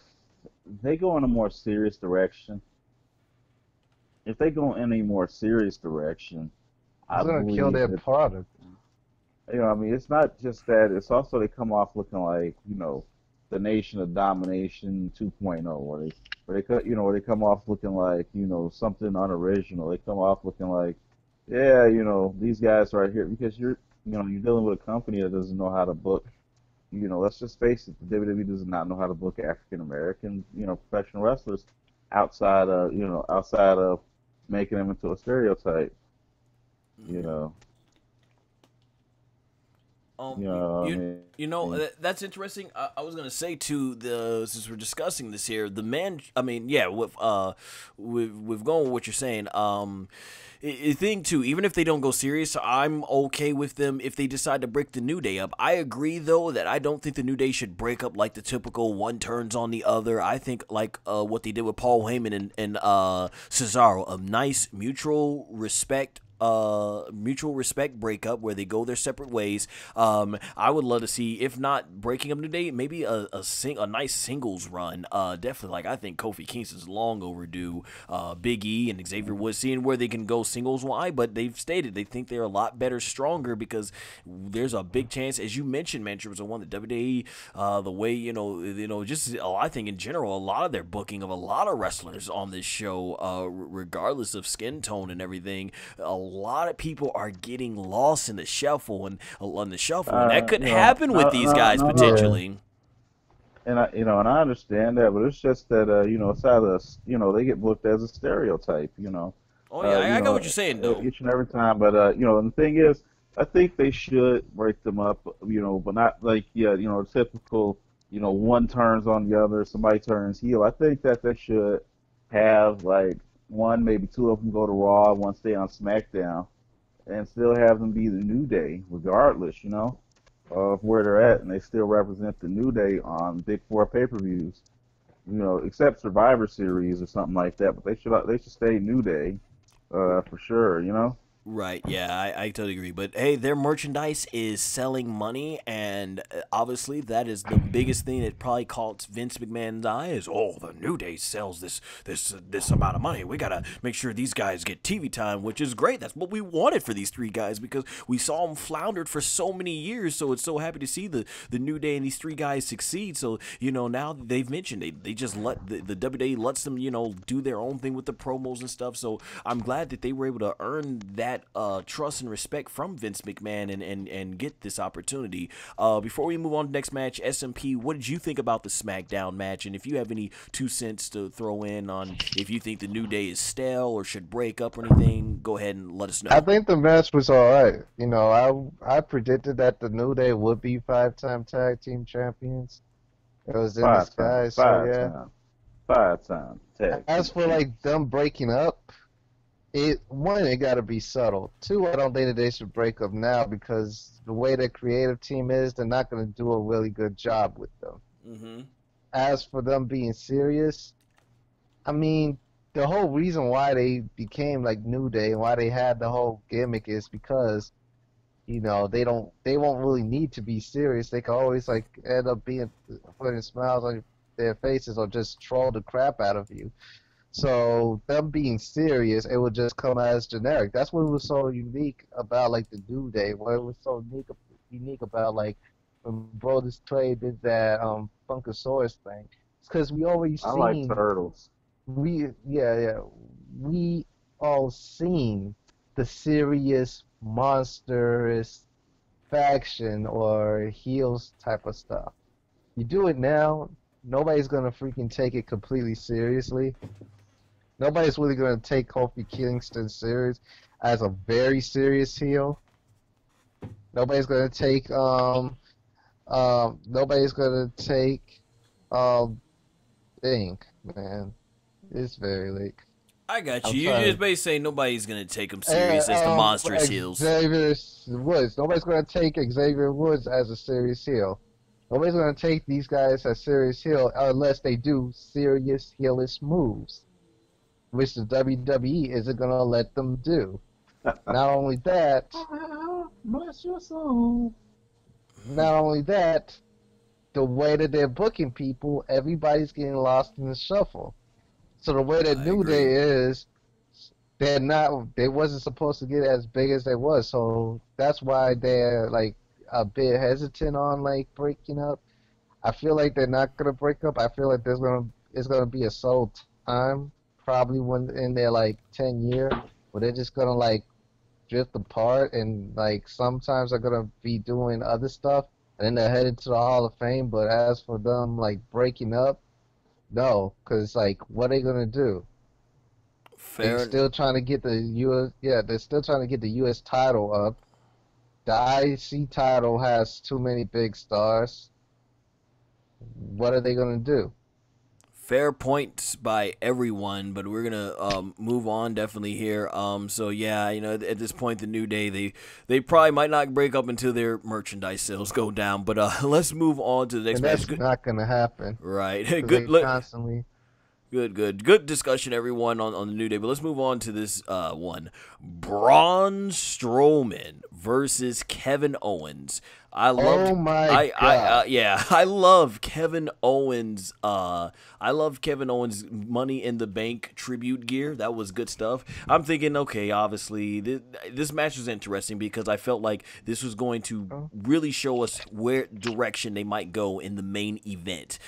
they go in a more serious direction, if they go in a more serious direction, It's I gonna kill believe their that product. I mean, it's not just that. It's also they come off looking like, the Nation of Domination 2.0, where they come off looking like, something unoriginal. They come off looking like, yeah, these guys right here, because you're dealing with a company that doesn't know how to book. Let's just face it, the WWE does not know how to book African American, professional wrestlers outside of making them into a stereotype. You know, Um, you you, know, I you mean, you know that's interesting. I was gonna say too, the since we're discussing this here, the man. I mean, yeah, with going with what you're saying. I think too, even if they don't go serious, I'm okay with them if they decide to break the New Day up. I agree though that I don't think the New Day should break up like the typical one turns on the other. I think like what they did with Paul Heyman and Cesaro, a nice mutual respect breakup where they go their separate ways. I would love to see, if not breaking up New Day, maybe a nice singles run. Definitely, like I think Kofi Kingston's long overdue. Big E and Xavier Woods, seeing where they can go singles wide, but they've stated they think they're a lot better, stronger, because there's a big chance, as you mentioned, man, was one the WWE, the way just I think in general, a lot of their booking of a lot of wrestlers on this show, regardless of skin tone and everything, a lot of people are getting lost in the shuffle and that could happen with no, these no, guys no, no. Yeah. potentially. And I understand that, but it's just that, it's out of, they get booked as a stereotype, Oh yeah, I got what you're saying though. each and every time. But, and the thing is, I think they should break them up, but not like, yeah, typical, one turns on the other, somebody turns heel. I think that they should have like one, maybe two of them go to Raw, one stay on SmackDown, and still have them be the New Day, regardless, of where they're at, and they still represent the New Day on Big Four pay-per-views, except Survivor Series or something like that. But they should stay New Day, for sure. Right, yeah, I totally agree. But hey, their merchandise is selling money, and obviously that is the biggest thing that probably caught Vince McMahon's eye is, oh, the New Day sells this amount of money. We gotta make sure these guys get TV time, which is great. That's what we wanted for these three guys because we saw them floundered for so many years. So it's so happy to see the New Day and these three guys succeed. So now they've mentioned they just let the WWE lets them do their own thing with the promos and stuff. So I'm glad that they were able to earn that that trust and respect from Vince McMahon and get this opportunity. Before we move on to the next match, SMP, what did you think about the SmackDown match? And if you have any 2 cents to throw in on if you think the New Day is stale or should break up or anything, go ahead and let us know. I think the match was all right. You know, I predicted that the New Day would be 5-time tag team champions. It was in the sky, so yeah. 5-time tag. As for like them breaking up, it got to be subtle. 2, I don't think that they should break up now because the way the creative team is, they're not going to do a really good job with them. Mm-hmm. As for them being serious, I mean, the whole reason why they became like New Day and why they had the whole gimmick is because, you know, they won't really need to be serious. They can always like end up putting smiles on their faces or just troll the crap out of you. So them being serious, it would just come as generic. That's what was so unique about like the New Day. What it was so unique about like when Brodus Clay did that Funkasaurus thing. It's because we always seen. I like turtles. We all seen the serious monstrous faction or heels type of stuff. You do it now, nobody's gonna freaking take it completely seriously. Nobody's really gonna take Kofi Kingston serious as a very serious heel. Nobody's gonna take thing, man. It's very late. I got you. You just basically say nobody's going to take him serious as the monstrous heels. Xavier Woods. Nobody's going to take Xavier Woods as a serious heel. Nobody's going to take these guys as serious heel unless they do serious heelish moves, which the WWE isn't going to let them do. Not only that, bless your soul. Not only that, the way that they're booking people, everybody's getting lost in the shuffle. So the way that New Day is, they wasn't supposed to get as big as they was. So that's why they're like a bit hesitant on like breaking up. I feel like they're not gonna break up. I feel like it's gonna be a slow time, probably when in their like 10 year, where they're just gonna like drift apart and like sometimes they're gonna be doing other stuff and then they're headed to the Hall of Fame. But as for them like breaking up, no, because like, what are they gonna do? They're still trying to get the U.S. Yeah, they're still trying to get the U.S. title up. The IC title has too many big stars. What are they gonna do? Fair points by everyone, but we're gonna move on definitely here. So yeah, you know, at this point, the New Day they probably might not break up until their merchandise sales go down. But let's move on to the next match. That's not gonna happen. Right. Good. Constantly. Good discussion, everyone, on the New Day. But let's move on to this one. Braun Strowman versus Kevin Owens. I love Kevin Owens. I love Kevin Owens' Money in the Bank tribute gear. That was good stuff. I'm thinking, okay, obviously this match was interesting because I felt like this was going to really show us where direction they might go in the main event.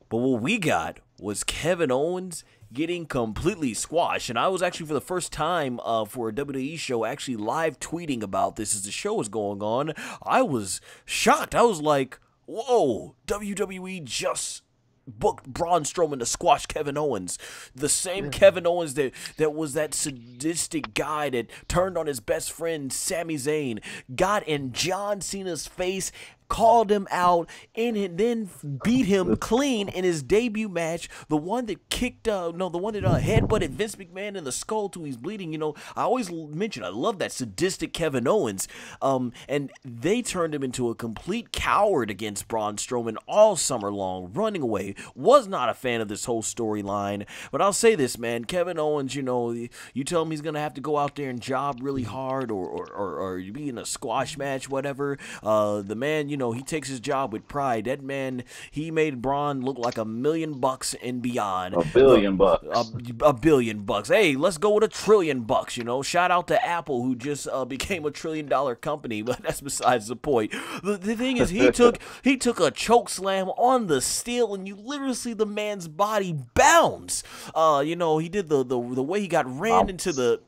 But what we got was Kevin Owens getting completely squashed. And I was actually, for the first time for a WWE show, actually live tweeting about this as the show was going on. I was shocked. I was like, whoa, WWE just booked Braun Strowman to squash Kevin Owens. The same Kevin Owens that was that sadistic guy that turned on his best friend Sami Zayn, got in John Cena's face, called him out, and then beat him clean in his debut match. The one that headbutted Vince McMahon in the skull till he's bleeding. You know, I always mention I love that sadistic Kevin Owens. And they turned him into a complete coward against Braun Strowman all summer long, running away. Was not a fan of this whole storyline. But I'll say this, man, Kevin Owens, you know, you tell him he's gonna have to go out there and job really hard or be in a squash match, whatever. The man, you know, he takes his job with pride. That man, he made Braun look like $1 million and beyond. $1 billion. $1 billion. Hey, let's go with $1 trillion. You know, shout out to Apple, who just became $1 trillion company. But that's besides the point. The thing is, he took a choke slam on the steel, and you literally see the man's body bounce. You know, he did the way he got rammed into the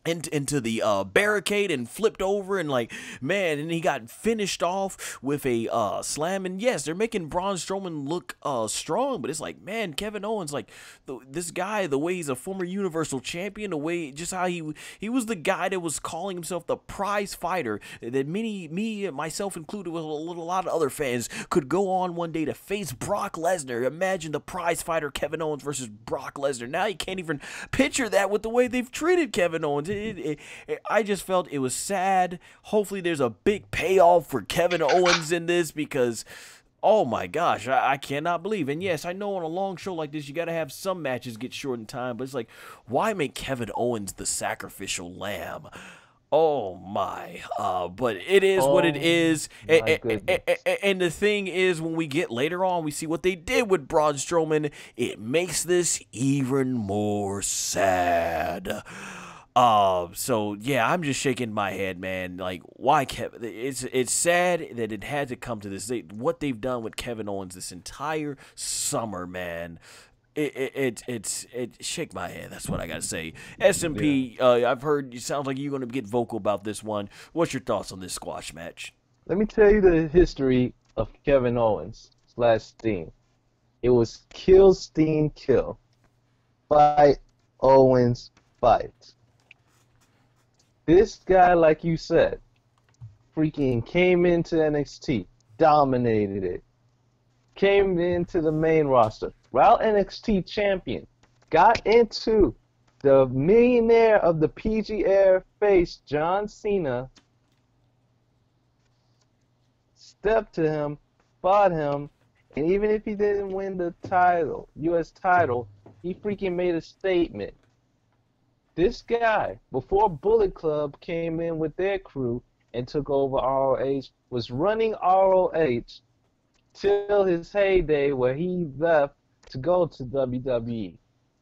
into the barricade and flipped over, and like, man, and he got finished off with a slam. And yes, they're making Braun Strowman look strong, but it's like, man, Kevin Owens, like, this guy, the way he's a former Universal Champion, the way just how he was the guy that was calling himself the prize fighter, that me myself included with a lot of other fans could go on one day to face Brock Lesnar. Imagine the prize fighter Kevin Owens versus Brock Lesnar. Now you can't even picture that with the way they've treated Kevin Owens. I just felt it was sad. Hopefully there's a big payoff for Kevin Owens in this, because oh my gosh, I cannot believe. And yes, I know on a long show like this, you got to have some matches get short in time, but it's like, why make Kevin Owens the sacrificial lamb? Oh my, but it is what it is. And the thing is, when we get later on, we see what they did with Braun Strowman. It makes this even more sad. So yeah, I'm just shaking my head, man. Like, why Kevin? It's sad that it had to come to this. What they've done with Kevin Owens this entire summer, man. It shake my head. That's what I gotta say. SMP, I've heard you sounds like you're gonna get vocal about this one. What's your thoughts on this squash match? Let me tell you the history of Kevin Owens / Steen. It was kill, Steen, kill. Fight, Owens, fight. This guy, like you said, freaking came into NXT, dominated it. Came into the main roster, Raw NXT champion, got into the millionaire of the PG Air face, John Cena, stepped to him, fought him, and even if he didn't win the title, U.S. title, he freaking made a statement. This guy, before Bullet Club came in with their crew and took over ROH, was running ROH till his heyday where he left to go to WWE.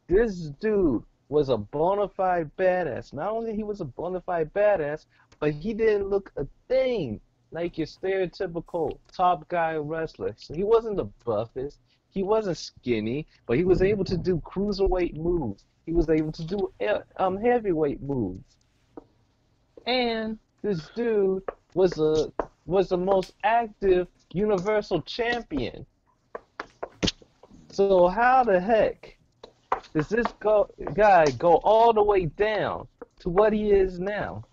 This dude was a bona fide badass. Not only he was a bona fide badass, but he didn't look a thing like your stereotypical top guy wrestler. So he wasn't the buffest, he wasn't skinny, but he was able to do cruiserweight moves. He was able to do heavyweight moves. And this dude was the most active Universal Champion. So how the heck does this guy go all the way down to what he is now?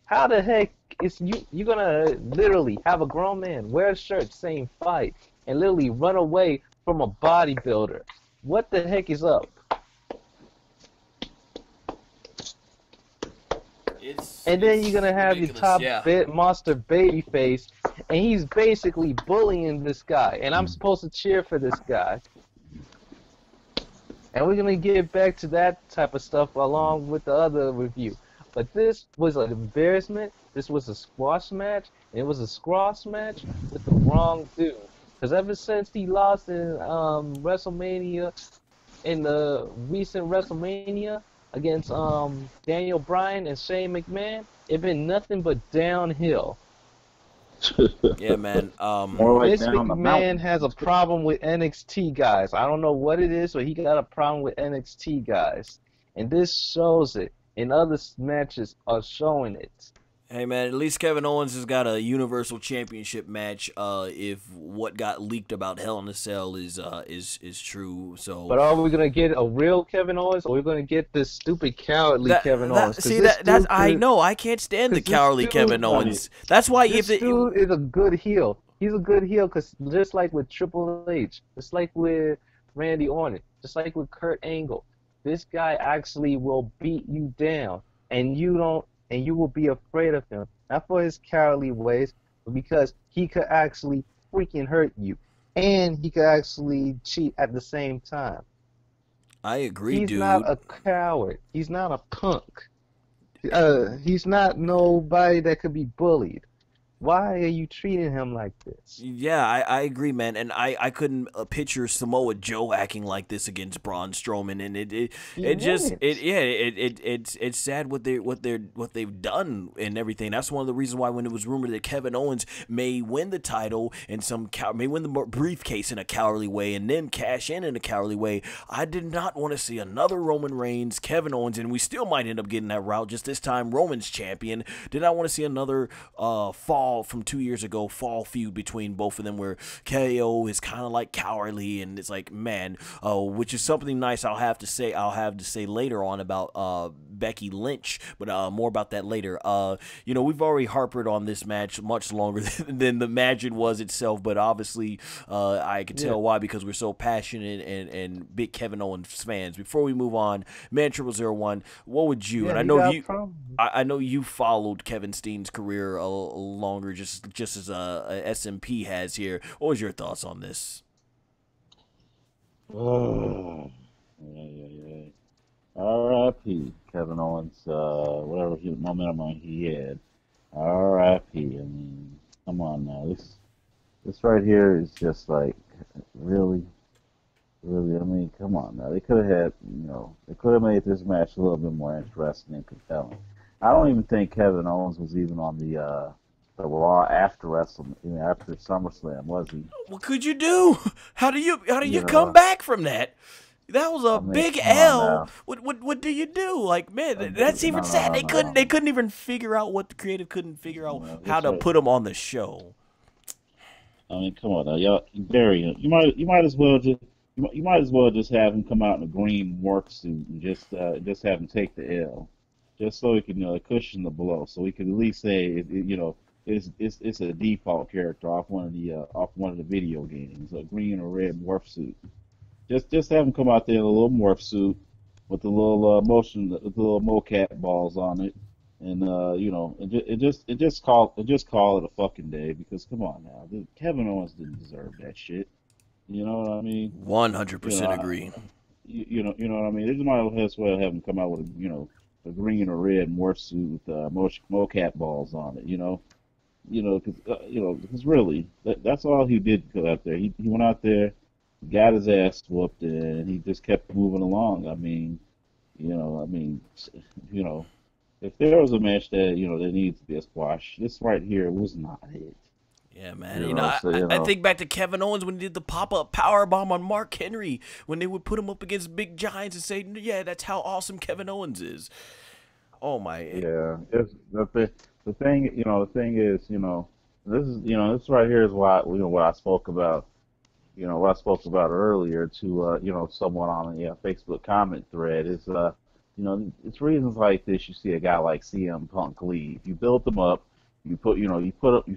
How the heck is you gonna literally have a grown man wear a shirt saying fight and literally run away from a bodybuilder? What the heck is up? And then you're gonna have your top monster babyface, and he's basically bullying this guy, and I'm supposed to cheer for this guy. And we're gonna get back to that type of stuff along with the other review. But this was an embarrassment. This was a squash match, and it was a squash match with the wrong dude. Because ever since he lost in WrestleMania, in the recent WrestleMania, against Daniel Bryan and Shane McMahon, it's been nothing but downhill. Yeah, man. Vince McMahon has a problem with NXT guys. I don't know what it is, but he got a problem with NXT guys. And this shows it. And other matches are showing it. Hey, man, at least Kevin Owens has got a Universal Championship match. If what got leaked about Hell in a Cell is true, so. But are we gonna get a real Kevin Owens, or are we gonna get this stupid cowardly Kevin Owens? See, that's I know I can't stand the cowardly Kevin Owens. That's why this dude is a good heel. He's a good heel because just like with Triple H, just like with Randy Orton, just like with Kurt Angle, this guy actually will beat you down, and you will be afraid of him. Not for his cowardly ways, but because he could actually freaking hurt you. And he could actually cheat at the same time. I agree, dude. He's not a coward. He's not a punk. He's not nobody that could be bullied. Why are you treating him like this? Yeah, I agree, man, and I couldn't picture Samoa Joe acting like this against Braun Strowman, and He it just wouldn't. it's sad what they've done and everything. That's one of the reasons why when it was rumored that Kevin Owens may win the title in may win the briefcase in a cowardly way and then cash in a cowardly way, I did not want to see another Roman Reigns, Kevin Owens, and we still might end up getting that route. Just this time, Roman's champion. Did not want to see another fall from 2 years ago, fall feud between both of them where KO is kind of like cowardly, and it's like, man, which is something nice I'll have to say later on about Becky Lynch, but more about that later. We've already harped on this match much longer than the match it was itself, but obviously I can tell why, because we're so passionate and big Kevin Owens fans. Before we move on, man 0001, what would you, Yeah, and he got problems. I know you followed Kevin Steen's career longer, just as SMP has here. What was your thoughts on this? Oh, yeah. R.I.P. Kevin Owens, whatever momentum he had. R.I.P. I mean, come on now. This right here is just like, really, really. I mean, come on now. They could have had, they could have made this match a little bit more interesting and compelling. I don't even think Kevin Owens was even on the Raw after after SummerSlam, was he? What could you do? How do you You come know, back from that? That was a I mean, big come on L. now. What do you do? Like, man, that's even No, no, sad. no, They no. couldn't even figure out what the creative couldn't figure out how This to right. put him on the show. I mean, come on now, y'all. Barry, you might as well just have him come out in a green work suit and just have him take the L, just so he can cushion the blow, so we can at least say it's a default character off one of the video games, a green or red morph suit. Just have him come out there in a little morph suit with the little with the little mocap balls on it, and and just call it a fucking day, because come on now, Kevin Owens didn't deserve that shit. You know what I mean? You know, 100% I, agree. you know what I mean? They just might as well have him come out with a green or red morph suit with mocap balls on it. Because really, that's all he did go out there. He went out there, got his ass whooped, and he just kept moving along. I mean, you know, if there was a match that needs to be a squash, this right here was not it. Yeah, man. You know, so I think back to Kevin Owens when he did the pop-up power bomb on Mark Henry, when they would put him up against big giants and say, "Yeah, that's how awesome Kevin Owens is." Oh my. yeah. It's the thing is, this right here is why what I spoke about. What I spoke about earlier to someone on the Facebook comment thread is it's reasons like this you see a guy like CM Punk leave. You build them up, you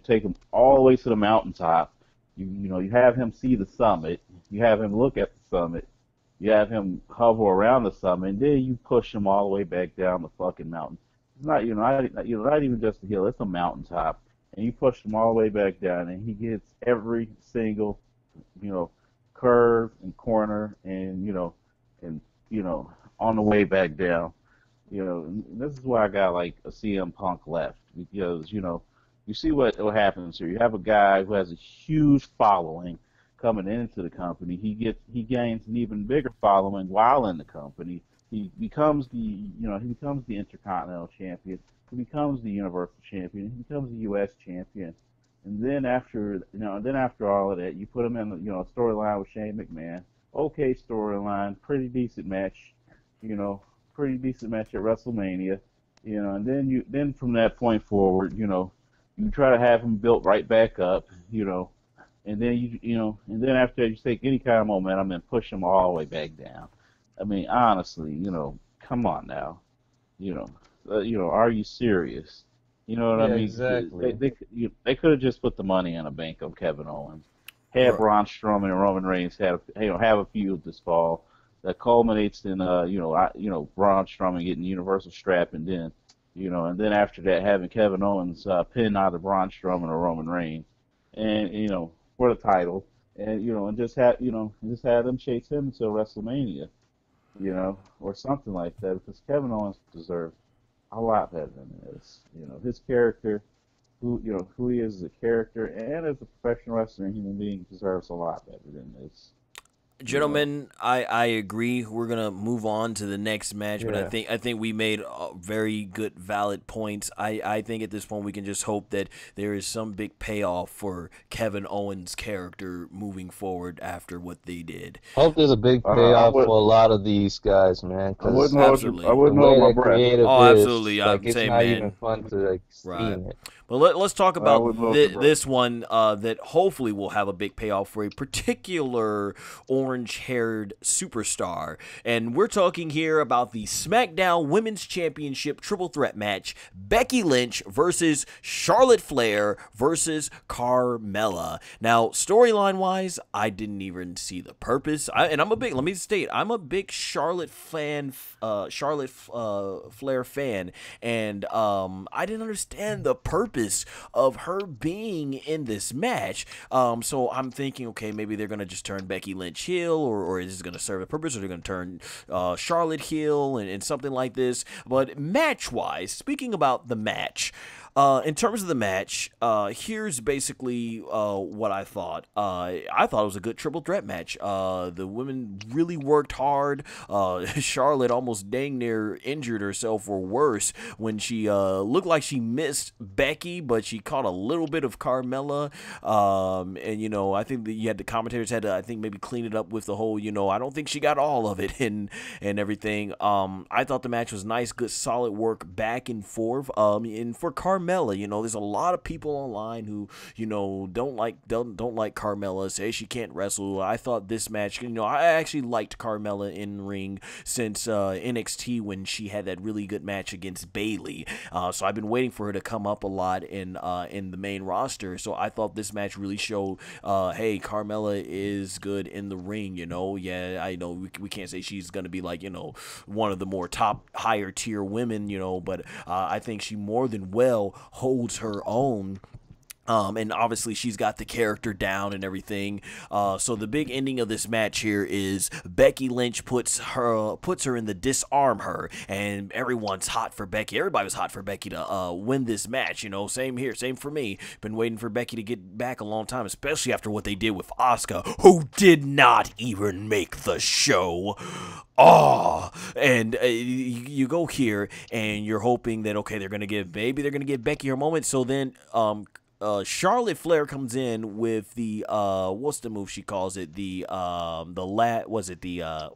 take him all the way to the mountaintop. You have him see the summit, you have him look at the summit, you have him hover around the summit, and then you push him all the way back down the fucking mountain. It's not not even just a hill, it's a mountaintop, and you push him all the way back down, and he gets every single you know, curve and corner, and on the way back down. And this is why I got like a CM Punk left, because you see what happens here. You have a guy who has a huge following coming into the company. He gains an even bigger following while in the company. He becomes the Intercontinental Champion. He becomes the Universal Champion. He becomes the U.S. Champion. And then after all of that, you put him in a storyline with Shane McMahon. Okay, storyline, pretty decent match, you know, pretty decent match at WrestleMania, and then from that point forward, you try to have him built right back up, and then and then after you take any kind of momentum and push him all the way back down. I mean, honestly, come on now, you know, are you serious? You know what I Yeah, mean? They exactly. they they could have just put the money in a bank on Kevin Owens, had Braun Strowman and Roman Reigns have a feud this fall that culminates in Braun Strowman getting the Universal strap, and then after that having Kevin Owens pin either Braun Strowman or Roman Reigns, and for the title, and just have them chase him until WrestleMania, or something like that, because Kevin Owens deserves a lot better than this. His character, who he is as a character and as a professional wrestler and human being deserves a lot better than this. Gentlemen, I agree. We're gonna move on to the next match, but Yeah. I think we made very good, valid points. I think at this point we can just hope that there is some big payoff for Kevin Owens' character moving forward after what they did. Hope there's a big I payoff would. for a lot of these guys, man. I Because wouldn't hold you. Absolutely. I the wouldn't way hold my that breath. creative Oh, is, absolutely. like, I'm it's saying, not man. even fun to like Right. seeing it. But let's talk I about would love to, bro. this one that hopefully will have a big payoff for a particular orange-haired superstar. And we're talking here about the SmackDown Women's Championship Triple Threat match, Becky Lynch versus Charlotte Flair versus Carmella. Now, storyline-wise, I didn't even see the purpose. Let me state, I'm a big Charlotte Flair fan, and I didn't understand the purpose of her being in this match. So I'm thinking, okay, maybe they're gonna just turn Becky Lynch heel, or is this gonna serve a purpose, or they're gonna turn Charlotte heel and something like this. But match-wise, speaking about the match, in terms of the match, here's basically what I thought. I thought it was a good triple threat match. The women really worked hard. Charlotte almost dang near injured herself or worse when she looked like she missed Becky, but she caught a little bit of Carmella. And, you know, I think that the commentators had to, I think, maybe clean it up with the whole, you know, I don't think she got all of it and everything. I thought the match was nice, good, solid work back and forth. And for Carmella, you know, there's a lot of people online who, you know, don't like Carmella, say she can't wrestle. I thought this match, you know, I actually liked Carmella in ring since NXT when she had that really good match against Bayley. So I've been waiting for her to come up a lot in the main roster. So I thought this match really showed, hey, Carmella is good in the ring. You know, yeah, I know we can't say she's gonna be like, you know, one of the more top higher tier women, you know, but I think she more than well holds her own. And obviously she's got the character down and everything. So the big ending of this match here is Becky Lynch puts her in the disarm her, and everyone's hot for Becky. Everybody was hot for Becky to win this match. You know, same here, same for me. Been waiting for Becky to get back a long time, especially after what they did with Asuka, who did not even make the show. Oh, and you go here and you're hoping that, okay, they're gonna give Becky her moment. So then Charlotte Flair comes in with the what's the move she calls it,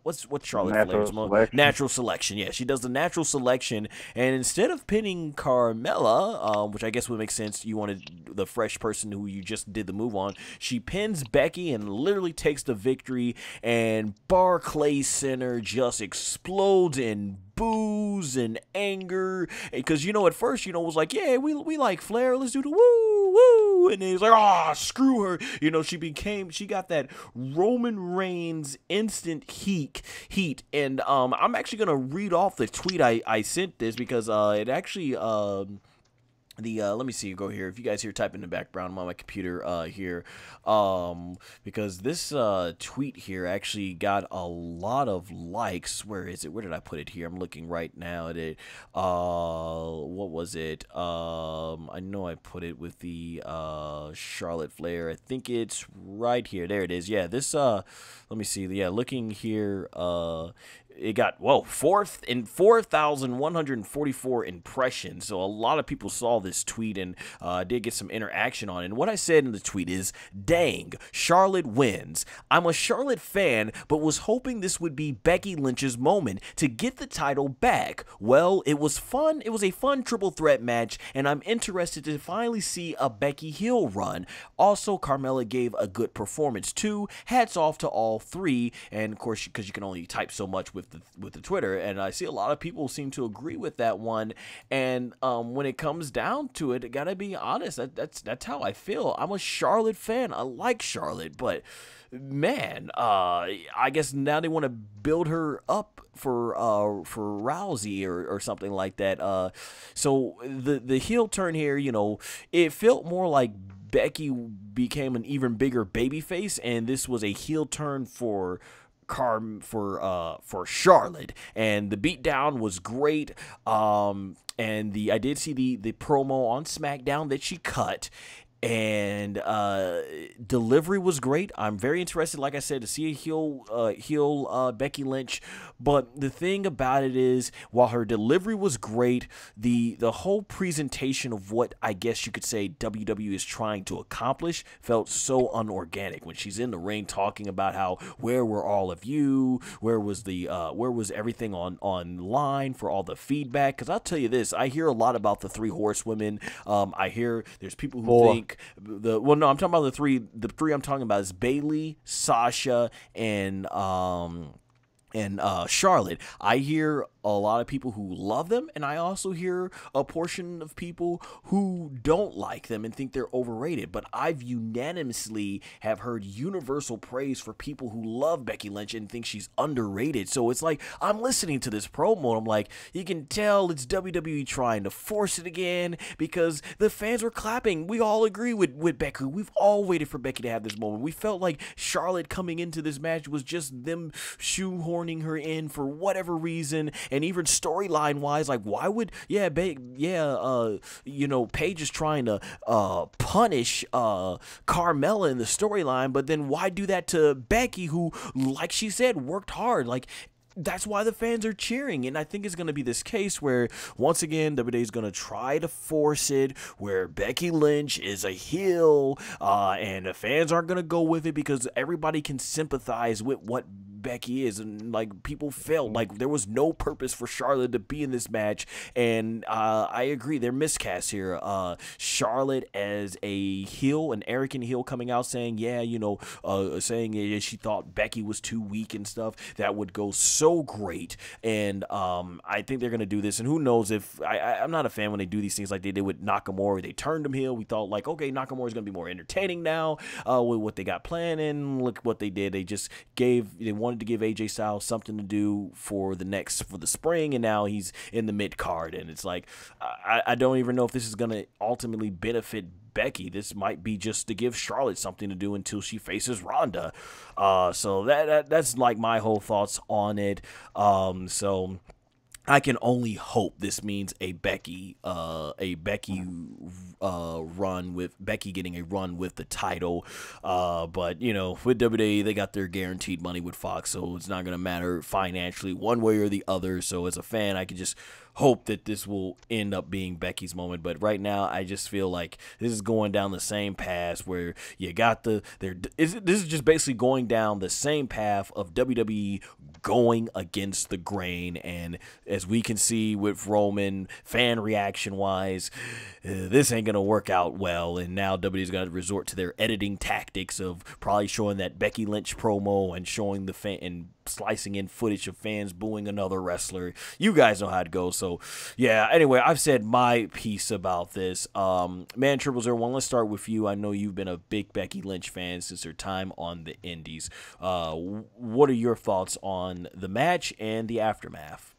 what's Charlotte Flair's move? Natural selection. Yeah, she does the natural selection, and instead of pinning Carmella, which I guess would make sense, you wanted the fresh person who you just did the move on, she pins Becky and literally takes the victory, and Barclays Center just explodes in boos and anger, because, you know, at first, you know, it was like, yeah, we like Flair, let's do the woo, and he's like, oh, screw her, you know, she got that Roman Reigns instant heat, and I'm actually gonna read off the tweet I sent this, because it actually let me see, go here. If you guys hear typing in the background, I'm on my computer here, because this tweet here actually got a lot of likes. Where is it? Where did I put it here? I'm looking right now at it. What was it? I know I put it with the Charlotte Flair. I think it's right here. There it is. Yeah, this let me see. Yeah, looking here, it got 4,144 impressions. So a lot of people saw this tweet and did get some interaction on it. And what I said in the tweet is, dang, Charlotte wins. I'm a Charlotte fan, but was hoping this would be Becky Lynch's moment to get the title back. Well, it was fun. It was a fun triple threat match, and I'm interested to finally see a Becky heel run. Also, Carmella gave a good performance too. Hats off to all three. And of course, because you can only type so much with the Twitter, and I see a lot of people seem to agree with that one. And when it comes down to it, I gotta be honest, that's how I feel. I'm a Charlotte fan. I like Charlotte, but man, I guess now they want to build her up for Rousey or something like that. So the heel turn here, you know, it felt more like Becky became an even bigger babyface, and this was a heel turn for for Charlotte, and the beatdown was great. And I did see the promo on SmackDown that she cut, and delivery was great. I'm very interested, like I said, to see a heel Becky Lynch. But the thing about it is, while her delivery was great, the whole presentation of what I guess you could say WWE is trying to accomplish felt so unorganic. When she's in the ring talking about how, where were all of you? Where was everything online for all the feedback? Because I'll tell you this, I hear a lot about the three horsewomen. I hear there's people who think I'm talking about the three. The three I'm talking about is Bayley, Sasha, and Charlotte. I hear a lot of people who love them, and I also hear a portion of people who don't like them and think they're overrated. But I've unanimously have heard universal praise for people who love Becky Lynch and think she's underrated. So it's like, I'm listening to this promo and I'm like, you can tell it's WWE trying to force it again, because the fans were clapping. We all agree with Becky. We've all waited for Becky to have this moment. We felt like Charlotte coming into this match was just them shoehorning her in for whatever reason. And even storyline wise, like, why would Paige is trying to punish Carmella in the storyline, but then why do that to Becky, who, like she said, worked hard? Like, that's why the fans are cheering. And I think it's going to be this case where, once again, WWE is going to try to force it, where Becky Lynch is a heel, and the fans aren't going to go with it because everybody can sympathize with what Becky is, and like, people felt like there was no purpose for Charlotte to be in this match. And I agree, they're miscast here. Charlotte as a heel, an arrogant heel, coming out saying saying she thought Becky was too weak and stuff, that would go so great. And I think they're gonna do this, and who knows if I'm not a fan when they do these things like they did with Nakamura. They turned him heel. We thought, like, okay, Nakamura's gonna be more entertaining now with what they got planned, and look what they did. They wanted to give AJ Styles something to do for the spring, and now he's in the mid card, and it's like, I don't even know if this is gonna ultimately benefit Becky. This might be just to give Charlotte something to do until she faces Ronda. So that's like my whole thoughts on it. So I can only hope this means a Becky run, with Becky getting a run with the title. But with WWE, they got their guaranteed money with Fox, so it's not gonna matter financially one way or the other. So as a fan, I can just hope that this will end up being Becky's moment. But right now, I just feel like this is going down the same path where you got this is just basically going down the same path of WWE going against the grain. And as we can see with Roman, fan reaction wise, this ain't gonna work out well. And now WWE's got to resort to their editing tactics of probably showing that Becky Lynch promo and showing the fan and slicing in footage of fans booing another wrestler. You guys know how it goes. So yeah, anyway, I've said my piece about this. Man, 0001, let's start with you. I know you've been a big Becky Lynch fan since her time on the Indies. What are your thoughts on the match and the aftermath?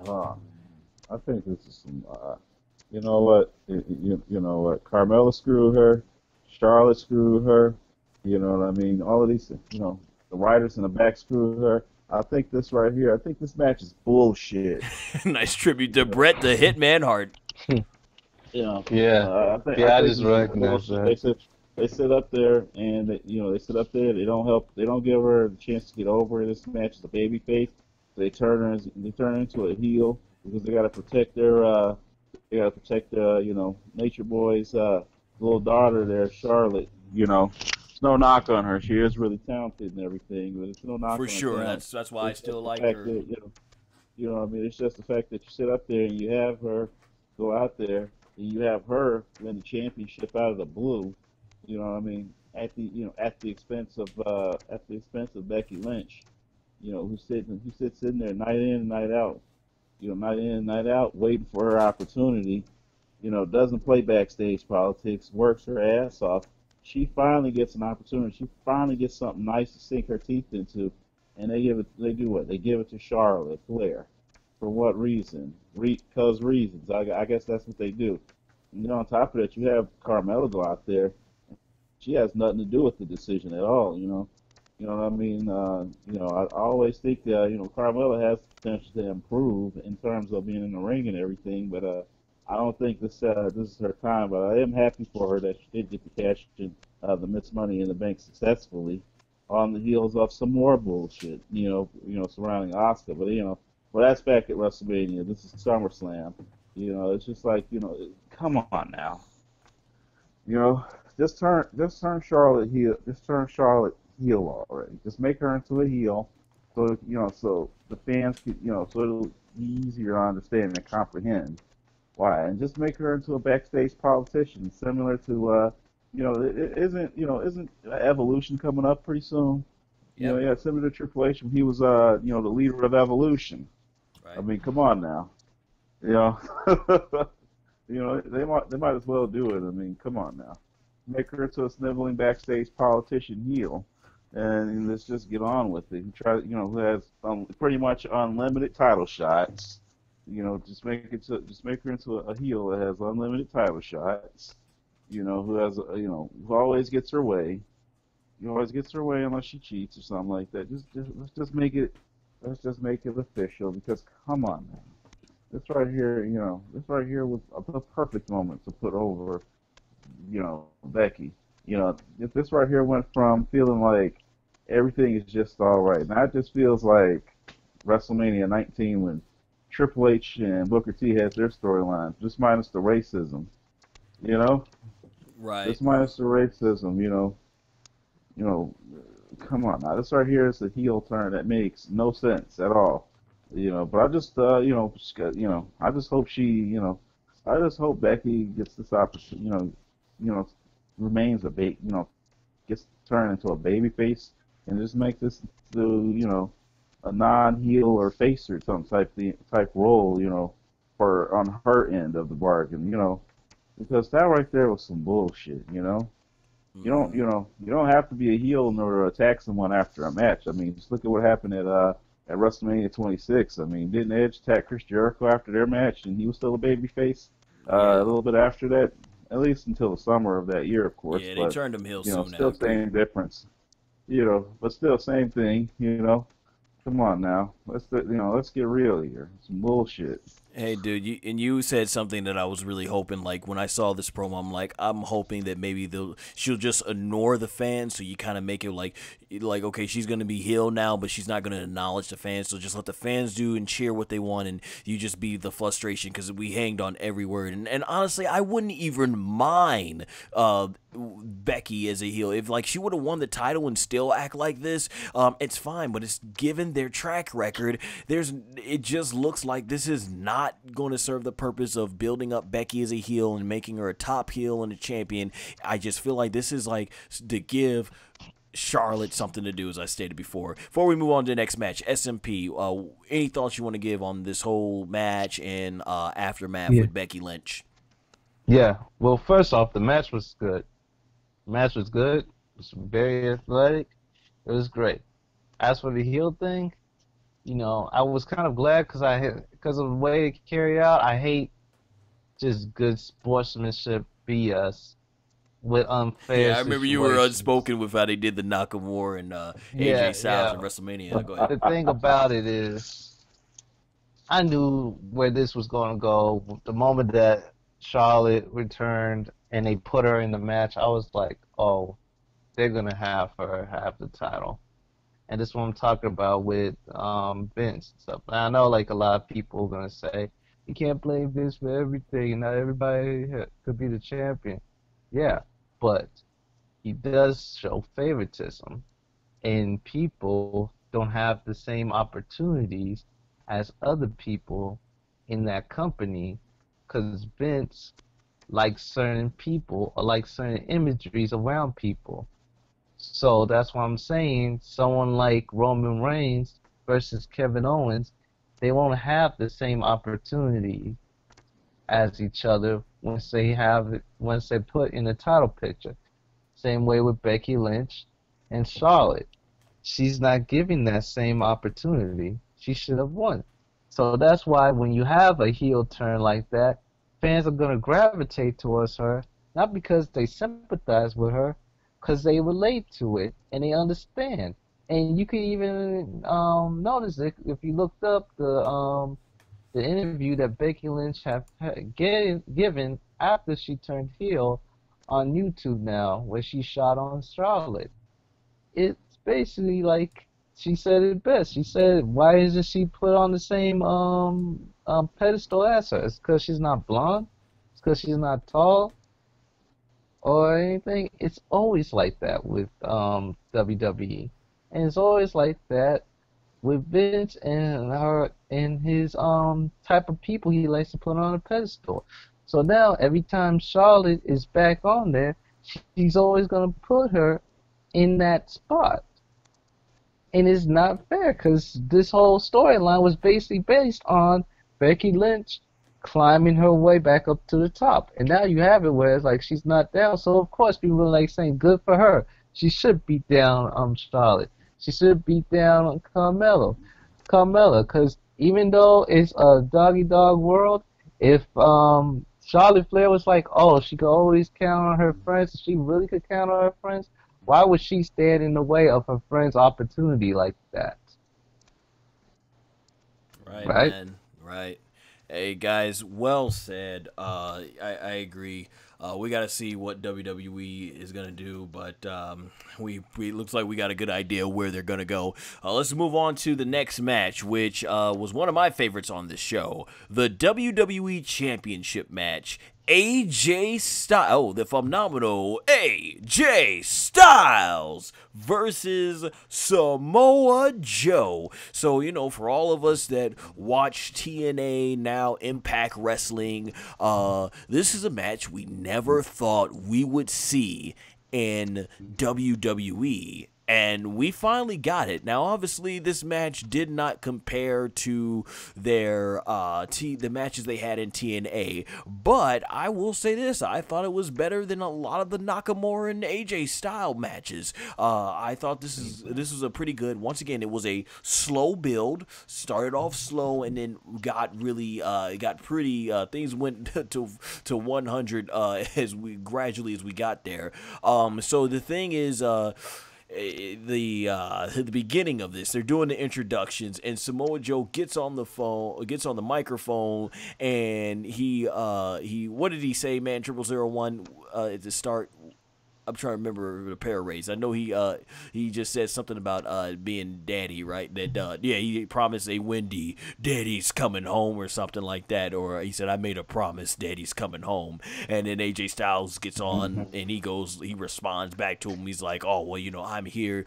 I think this is some, you know what, Carmella screwed her, Charlotte screwed her, you know what I mean, all of these, the writers in the back screwed her. I think this match is bullshit. Nice tribute to Bret the Hitman Hart. I just recognize that. They sit up there and they don't give her the chance to get over this match as a babyface. They turn her into a heel because they gotta protect their Nature Boy's little daughter there, Charlotte. It's no knock on her. She is really talented and everything, but it's no knock on her. For sure, that's why I still like her. You know what I mean? It's just the fact that you sit up there and you have her go out there and you have her win the championship out of the blue. You know what I mean? At the expense of Becky Lynch. Who sits in there night in and night out. Night in and night out, waiting for her opportunity. Doesn't play backstage politics, works her ass off. She finally gets an opportunity. She finally gets something nice to sink her teeth into, and they do what? They give it to Charlotte Flair. For what reason? Because reasons. I guess that's what they do. On top of that, you have Carmella go out there. She has nothing to do with the decision at all. You know what I mean? I always think Carmella has the potential to improve in terms of being in the ring and everything, but I don't think this is her time. But I am happy for her that she did get to cash in the Miss Money in the Bank successfully on the heels of some more bullshit, surrounding Asuka. But well, that's back at WrestleMania. This is SummerSlam. It's just like, come on now. You know, just turn Charlotte heel. Just turn Charlotte heel already. Just make her into a heel, so the fans can, so it'll be easier to understand and comprehend why, and just make her into a backstage politician, similar to, isn't Evolution coming up pretty soon? Yep. Yeah, similar to Triple H when he was, the leader of Evolution. I Right. mean, come on now, you know. They might as well do it. I mean, come on now. Make her into a sniveling backstage politician heel, and let's just get on with it. And try, who has pretty much unlimited title shots. Just make her into a heel that has unlimited title shots. Who has, who always gets her way. Who always gets her way unless she cheats or something like that. Let's just make it official because come on, man. This right here was the perfect moment to put over, Becky. If this right here went from feeling like everything is just all right, now it just feels like WrestleMania 19 when Triple H and Booker T has their storylines, just minus the racism, you know, Right. just minus the racism, you know, come on now, this right here is a heel turn that makes no sense at all. But I just, I just hope I just hope Becky gets this opportunity, you know, remains gets turned into a baby face and just make this a non-heel or face or some type role, for on her end of the bargain, because that right there was some bullshit, Hmm. you don't have to be a heel in order to attack someone after a match. I mean, just look at what happened at WrestleMania 26. I mean, didn't Edge attack Chris Jericho after their match, and he was still a babyface a Yeah. little bit after that, at least until the summer of that year, of course. Yeah. They But turned him heel soon still after. same difference. But still same thing. Come on now, let's get real here. Some bullshit. Hey, dude, you said something that I was really hoping. Like when I saw this promo, I'm hoping that maybe she'll just ignore the fans, so you kind of make it like okay, she's gonna be healed now, but she's not gonna acknowledge the fans. So just let the fans do and cheer what they want, and you just be the frustration because we hanged on every word. And honestly, I wouldn't even mind Becky as a heel if like she would have won the title and still act like this. It's fine, but it's given their track record. It just looks like this is not going to serve the purpose of building up Becky as a heel and making her a top heel and a champion. I just feel like this is like to give Charlotte something to do, as I stated before. Before we move on to the next match, SMP, any thoughts you want to give on this whole match and aftermath Yeah. with Becky Lynch? Yeah. Well, first off, the match was good. The match was good. It was very athletic. It was great. As for the heel thing, I was kind of glad because of the way it carried out. I hate just good sportsmanship BS with unfair Yeah, I remember you were situations. unspoken with how they did the Nakamura and AJ Yeah, Styles in yeah. WrestleMania. But Go ahead. the thing about it is, I knew where this was going to go. The moment that Charlotte returned and they put her in the match, I was like, oh, they're going to have her have the title. And this is what I'm talking about with Vince and stuff. And I know like a lot of people are gonna say you can't blame Vince for everything, and not everybody could be the champion. Yeah, but he does show favoritism, and people don't have the same opportunities as other people in that company, because Vince likes certain people or likes certain imageries around people. So that's why I'm saying someone like Roman Reigns versus Kevin Owens, they won't have the same opportunity as each other once they put in the title picture. Same way with Becky Lynch and Charlotte. She's not giving that same opportunity. She should have won. So that's why when you have a heel turn like that, fans are gonna gravitate towards her, not because they sympathize with her, because they relate to it and they understand. And you can even notice it if you looked up the interview that Becky Lynch given after she turned heel on YouTube now, where she shot on Charlotte. It's basically like she said it best. She said, "Why isn't she put on the same pedestal as her? It's because she's not blonde. It's because she's not tall or anything." It's always like that with WWE, and it's always like that with Vince and his type of people he likes to put on a pedestal. So now every time Charlotte is back on there, he's always gonna put her in that spot. And it's not fair because this whole storyline was basically based on Becky Lynch climbing her way back up to the top. And now you have it where it's like she's not down, so of course people are like saying good for her. She should beat down Charlotte. She should beat down Carmella, because even though it's a doggy dog world, if Charlotte Flair was like, oh, she could always count on her friends, she really could count on her friends, why would she stand in the way of her friend's opportunity like that? Right, Right? man. Right. Hey guys, well said. I agree. We got to see what WWE is gonna do, but we looks like we got a good idea where they're gonna go. Let's move on to the next match, which was one of my favorites on this show, the WWE Championship match. AJ Styles, the phenomenal AJ Styles versus Samoa Joe. So, you know, for all of us that watch TNA, now Impact Wrestling, this is a match we never thought we would see in WWE. And we finally got it. Now, obviously, this match did not compare to their the matches they had in TNA. But I will say this: I thought it was better than a lot of the Nakamura and AJ style matches. I thought this was a pretty good. Once again, it was a slow build. Started off slow and then got really got pretty. Things went to 100 as we got there. So the thing is. The beginning of this, they're doing the introductions, and Samoa Joe gets on the microphone, and he what did he say, man? 0001 at the start. I'm trying to remember the paraphrase. I know he just said something about being daddy, right? That yeah, he promised a Wendy, daddy's coming home or something like that, or he said I made a promise, daddy's coming home. And then AJ Styles gets on and he responds back to him. He's like, oh well, you know, I'm here,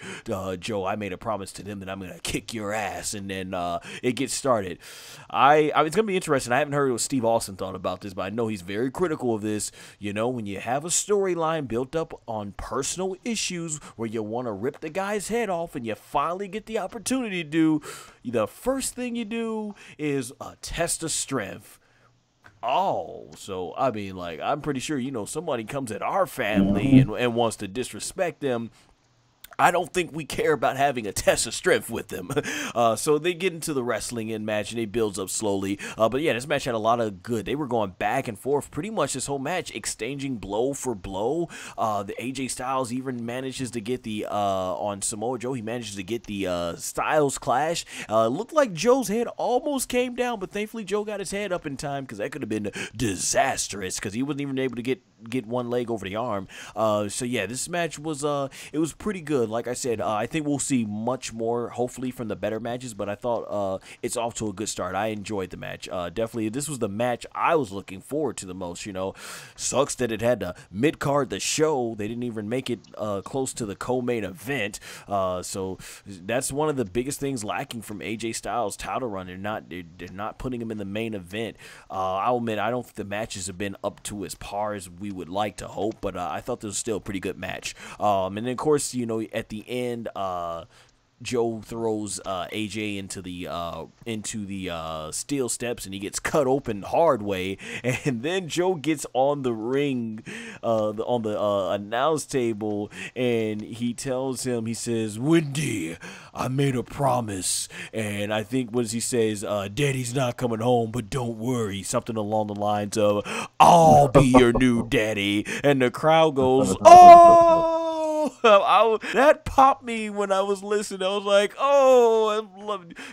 Joe. I made a promise to them that I'm gonna kick your ass, and then it gets started. It's gonna be interesting. I haven't heard what Steve Austin thought about this, but I know he's very critical of this. You know, when you have a storyline built up on personal issues where you want to rip the guy's head off and you finally get the opportunity to do, the first thing you do is a test of strength. Oh, so I mean, like, I'm pretty sure, you know, somebody comes at our family and wants to disrespect them. I don't think we care about having a test of strength with them. So they get into the wrestling in match, and it builds up slowly. But yeah, this match had a lot of good. They were going back and forth pretty much this whole match, exchanging blow for blow. The AJ Styles even manages to get the, on Samoa Joe, he manages to get the Styles Clash. Looked like Joe's head almost came down, but thankfully Joe got his head up in time, because that could have been disastrous, because he wasn't even able to get one leg over the arm. So yeah, this match was, it was pretty good. Like I said, I think we'll see much more, hopefully, from the better matches, but I thought it's off to a good start. I enjoyed the match. Definitely, this was the match I was looking forward to the most, you know. Sucks that it had to mid-card the show. They didn't even make it close to the co-main event. So that's one of the biggest things lacking from AJ Styles' title run. They're not putting him in the main event. I'll admit, I don't think the matches have been up to as par as we would like to hope, but I thought this was still a pretty good match. And then, of course, you know, at the end, Joe throws AJ into the steel steps, and he gets cut open hard way. And then Joe gets on the ring, on the announce table, and he tells him, he says, "Wendy, I made a promise." And I think what he says, "Daddy's not coming home, but don't worry," something along the lines of, "I'll be your new daddy." And the crowd goes, "Oh!" That popped me when I was listening. I was like, oh,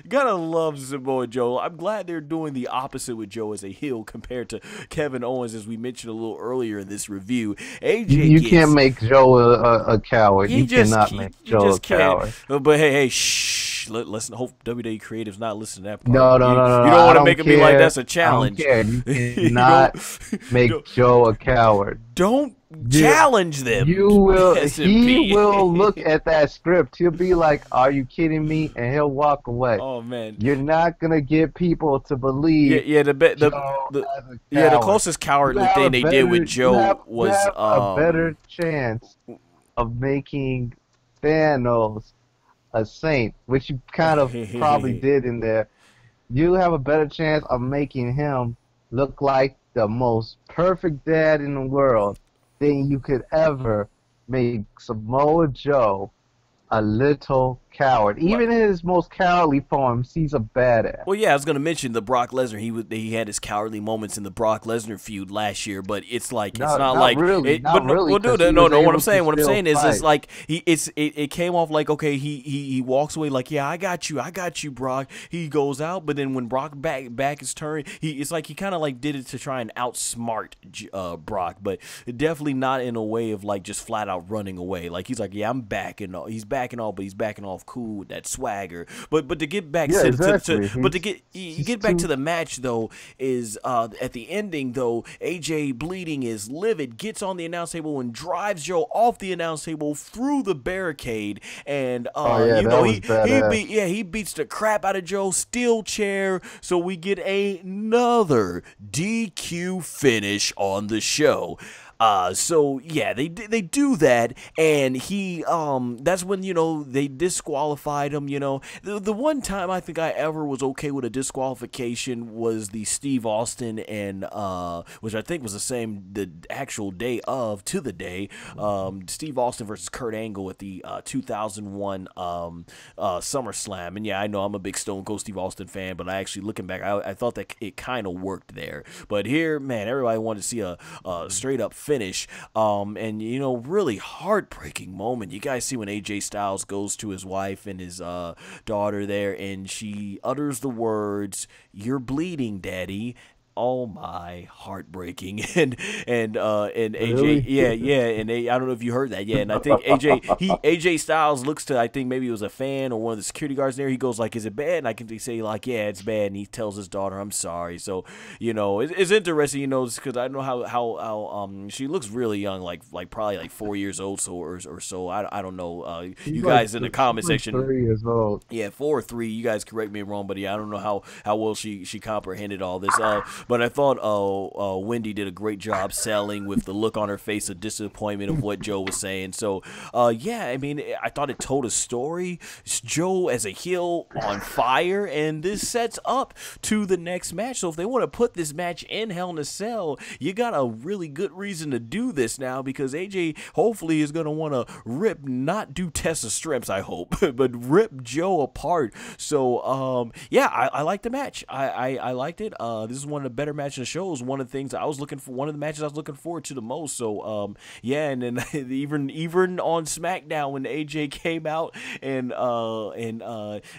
gotta love Samoa Joe. I'm glad they're doing the opposite with Joe as a heel compared to Kevin Owens, as we mentioned a little earlier in this review. AJ You can't make Joe a coward. You cannot make Joe a coward. But hey, shh. Listen, hope WWE Creative's not listening to that part. No. You don't want to make it be like that's a challenge. I don't care. You cannot make Joe a coward. Don't challenge them. You will. SMP. He will look at that script. He'll be like, "Are you kidding me?" And he'll walk away. Oh man, you're not gonna get people to believe. The closest cowardly thing they did with Joe was a better chance of making Thanos a saint, which you kind of probably did in there. You have a better chance of making him look like the most perfect dad in the world than you could ever make Samoa Joe a little coward. Even in his most cowardly forms, he's a badass. Well, yeah, I was gonna mention the Brock Lesnar. He had his cowardly moments in the Brock Lesnar feud last year, but it's like What I'm saying is it's like it came off like, okay, he walks away like, yeah, I got you, Brock. He goes out, but then when Brock back his turn, it's like he kind of like did it to try and outsmart Brock, but definitely not in a way of like just flat out running away. Like he's like, yeah, I'm back and all. He's backing off, but he's backing off cool with that swagger. But to get back to the match though is at the ending though, AJ bleeding is livid, gets on the announce table and drives Joe off the announce table through the barricade, and he beats the crap out of Joe, steel chair, so we get another DQ finish on the show. So yeah, they do that, and he that's when they disqualified him. The one time I think I ever was okay with a disqualification was the Steve Austin and which I think was the actual day of Steve Austin versus Kurt Angle at the 2001 SummerSlam. And yeah, I know I'm a big Stone Cold Steve Austin fan, but I actually, looking back, I thought that it kind of worked there. But here, man, everybody wanted to see a straight up finish, and really heartbreaking moment. You guys see when AJ Styles goes to his wife and his daughter there, and she utters the words, "You're bleeding, Daddy." Oh my, heartbreaking. and AJ, really? and I don't know if you heard that, and I think AJ Styles looks to, I think maybe it was a fan or one of the security guards there. He goes like, "Is it bad?" And I can say like, "Yeah, it's bad." And he tells his daughter, "I'm sorry." So it's interesting, because I know how she looks really young, like probably like 4 years old, or so. I don't know. You guys in the comment section, 3 years old. Yeah, 4 or 3. You guys correct me if I'm wrong, but yeah, I don't know how well she comprehended all this. But I thought Wendy did a great job selling with the look on her face of disappointment of what Joe was saying. So, yeah, I mean, I thought it told a story. It's Joe as a heel on fire, and this sets up to the next match. So if they want to put this match in Hell in a Cell, you got a really good reason to do this now, because AJ hopefully is going to want to not do Tessa Strips, I hope, but rip Joe apart. So, yeah, I liked the match. I liked it. This is one of the better matches of the show. Is one of the things I was looking for. One of the matches I was looking forward to the most. So, yeah, and then even on SmackDown when AJ came out and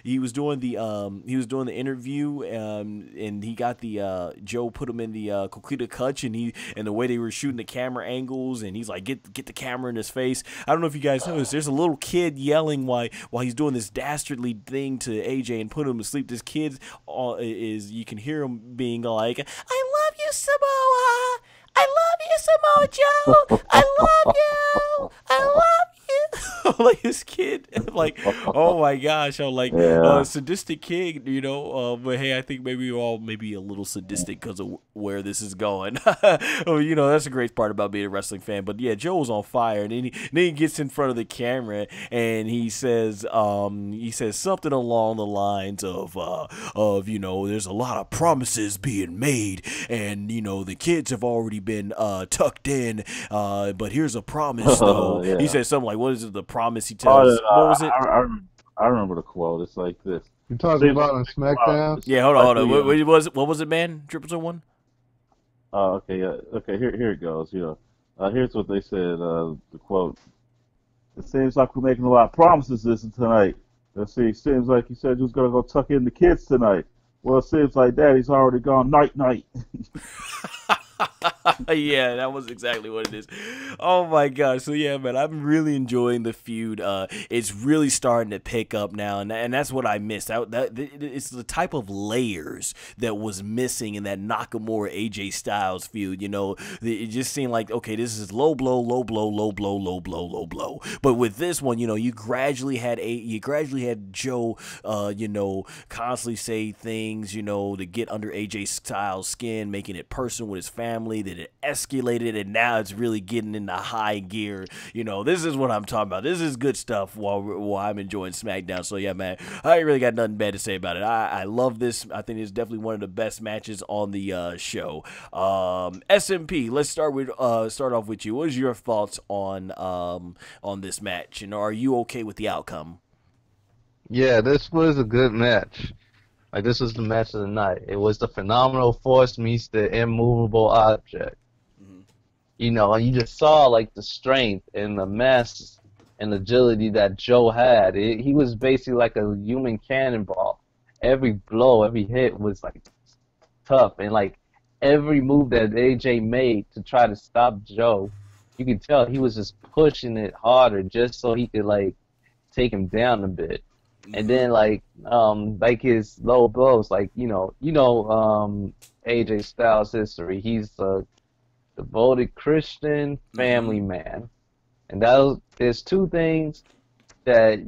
he was doing the interview, and he got the Joe put him in the Coquita Clutch, and the way they were shooting the camera angles, and he's like, get the camera in his face. I don't know if you guys noticed, there's a little kid yelling while he's doing this dastardly thing to AJ and put him to sleep. This kid you can hear him being like, "I love you, Samoa. I love you, Samoa Joe. I love you. I love you." Like this kid, like, oh my gosh, I'm like, sadistic kid, but hey, I think maybe we're all maybe a little sadistic because of where this is going. That's a great part about being a wrestling fan. But yeah, Joe was on fire, and then he gets in front of the camera and he says something along the lines of there's a lot of promises being made, and the kids have already been tucked in, but here's a promise though. Yeah. He said something like, what is it, the promise he tells? What was it? I remember the quote. It's like this. You talking about on SmackDown? Yeah, hold on. What was it, man? 001? Okay, yeah. Okay, here it goes. Here's what they said. The quote. It seems like we're making a lot of promises this tonight. Let's see. It seems like you said you was gonna go tuck in the kids tonight. Well, it seems like Daddy's already gone night night. Yeah, that was exactly what it is. Oh my gosh. So yeah, man, I'm really enjoying the feud. It's really starting to pick up now, and that's what I missed. It's the type of layers that was missing in that Nakamura AJ Styles feud. You know, it just seemed like, okay, this is low blow, low blow, low blow, low blow, low blow. But with this one, you know, you gradually had Joe, you know, constantly say things, you know, to get under AJ Styles' skin, making it personal with his family. That it escalated, and now it's really getting into high gear. You know, this is what I'm talking about. This is good stuff while I'm enjoying SmackDown. So yeah, man, I ain't really got nothing bad to say about it. I love this. I think it's definitely one of the best matches on the show. SMP, let's start off with you. What is your thoughts on this match? And are you okay with the outcome? Yeah, this was a good match. Like, this was the match of the night. It was the phenomenal force meets the immovable object. Mm-hmm. You know, and you just saw, like, the strength and the mass and agility that Joe had. He was basically like a human cannonball. Every blow, every hit was, like, tough. And, like, every move that AJ made to try to stop Joe, you could tell he was just pushing it harder just so he could, like, take him down a bit. And then like his low blows, like AJ Styles' history. He's a devoted Christian family man, and there's two things that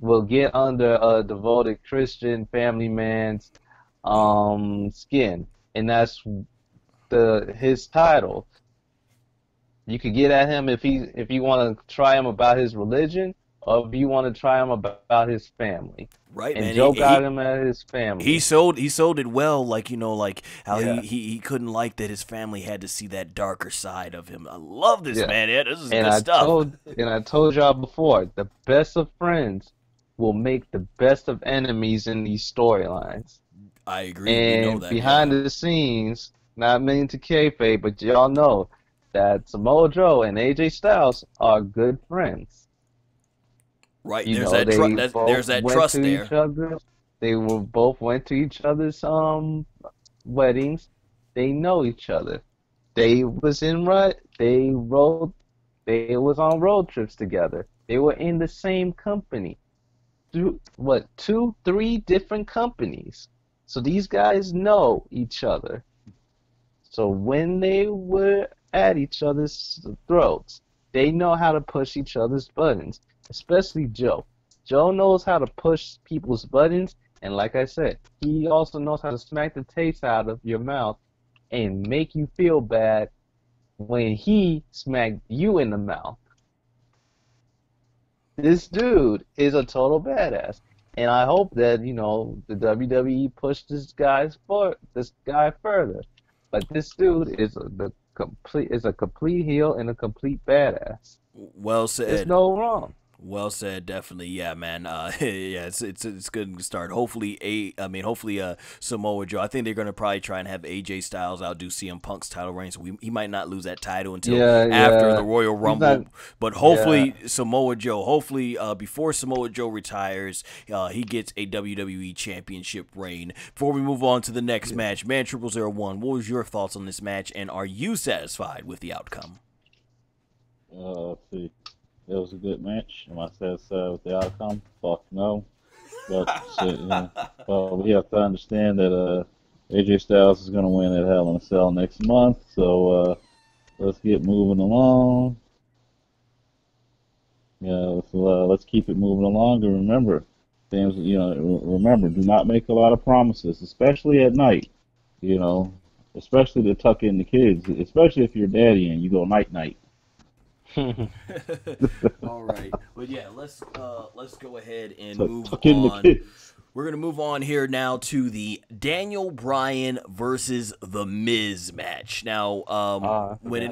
will get under a devoted Christian family man's skin, and that's his title. You could get at him if you want to try him about his religion, or if you want to try him about his family. Right, and man. Joe got him at his family. He sold it well, like, you know, like how Yeah. he couldn't like that his family had to see that darker side of him. I love this, Yeah. man. Yeah, this is And good stuff. I told y'all before, the best of friends will make the best of enemies in these storylines. I agree. We And know that, behind the scenes, not meaning to kayfabe, but y'all know that Samoa Joe and AJ Styles are good friends. right. You There's know, that trust there. They both went to each other's weddings. They know each other. They was on road trips together. They were in the same company. 3 different companies. So these guys know each other. So when they were at each other's throats, they know how to push each other's buttons. Especially Joe. Joe knows how to push people's buttons, and like I said, he also knows how to smack the taste out of your mouth and make you feel bad when he smacked you in the mouth. This dude is a total badass, and I hope that, you know, the WWE pushed this guy further. But this dude is a complete heel and a complete badass. Well said. There's no wrong. Well said, definitely, yeah, man. Yeah, it's good to start. Hopefully, Samoa Joe. I think they're gonna probably try and have AJ Styles outdo CM Punk's title reign, so he might not lose that title until after the Royal Rumble. But hopefully, Samoa Joe. Hopefully, before Samoa Joe retires, he gets a WWE Championship reign. Before we move on to the next match, Man0001. What was your thoughts on this match, and are you satisfied with the outcome? Let's see. It was a good match. Am I satisfied with the outcome? Fuck no. But shit, you know, well, we have to understand that AJ Styles is going to win at Hell in a Cell next month. So let's get moving along. Yeah, let's keep it moving along. And remember, things. Remember, do not make a lot of promises, especially at night. You know, especially to tuck in the kids, especially if you're daddy and you go night night. All right, but yeah, let's go ahead and So move tuck in the on. kids. We're going to move on here now to the Daniel Bryan versus The Miz match. Now, when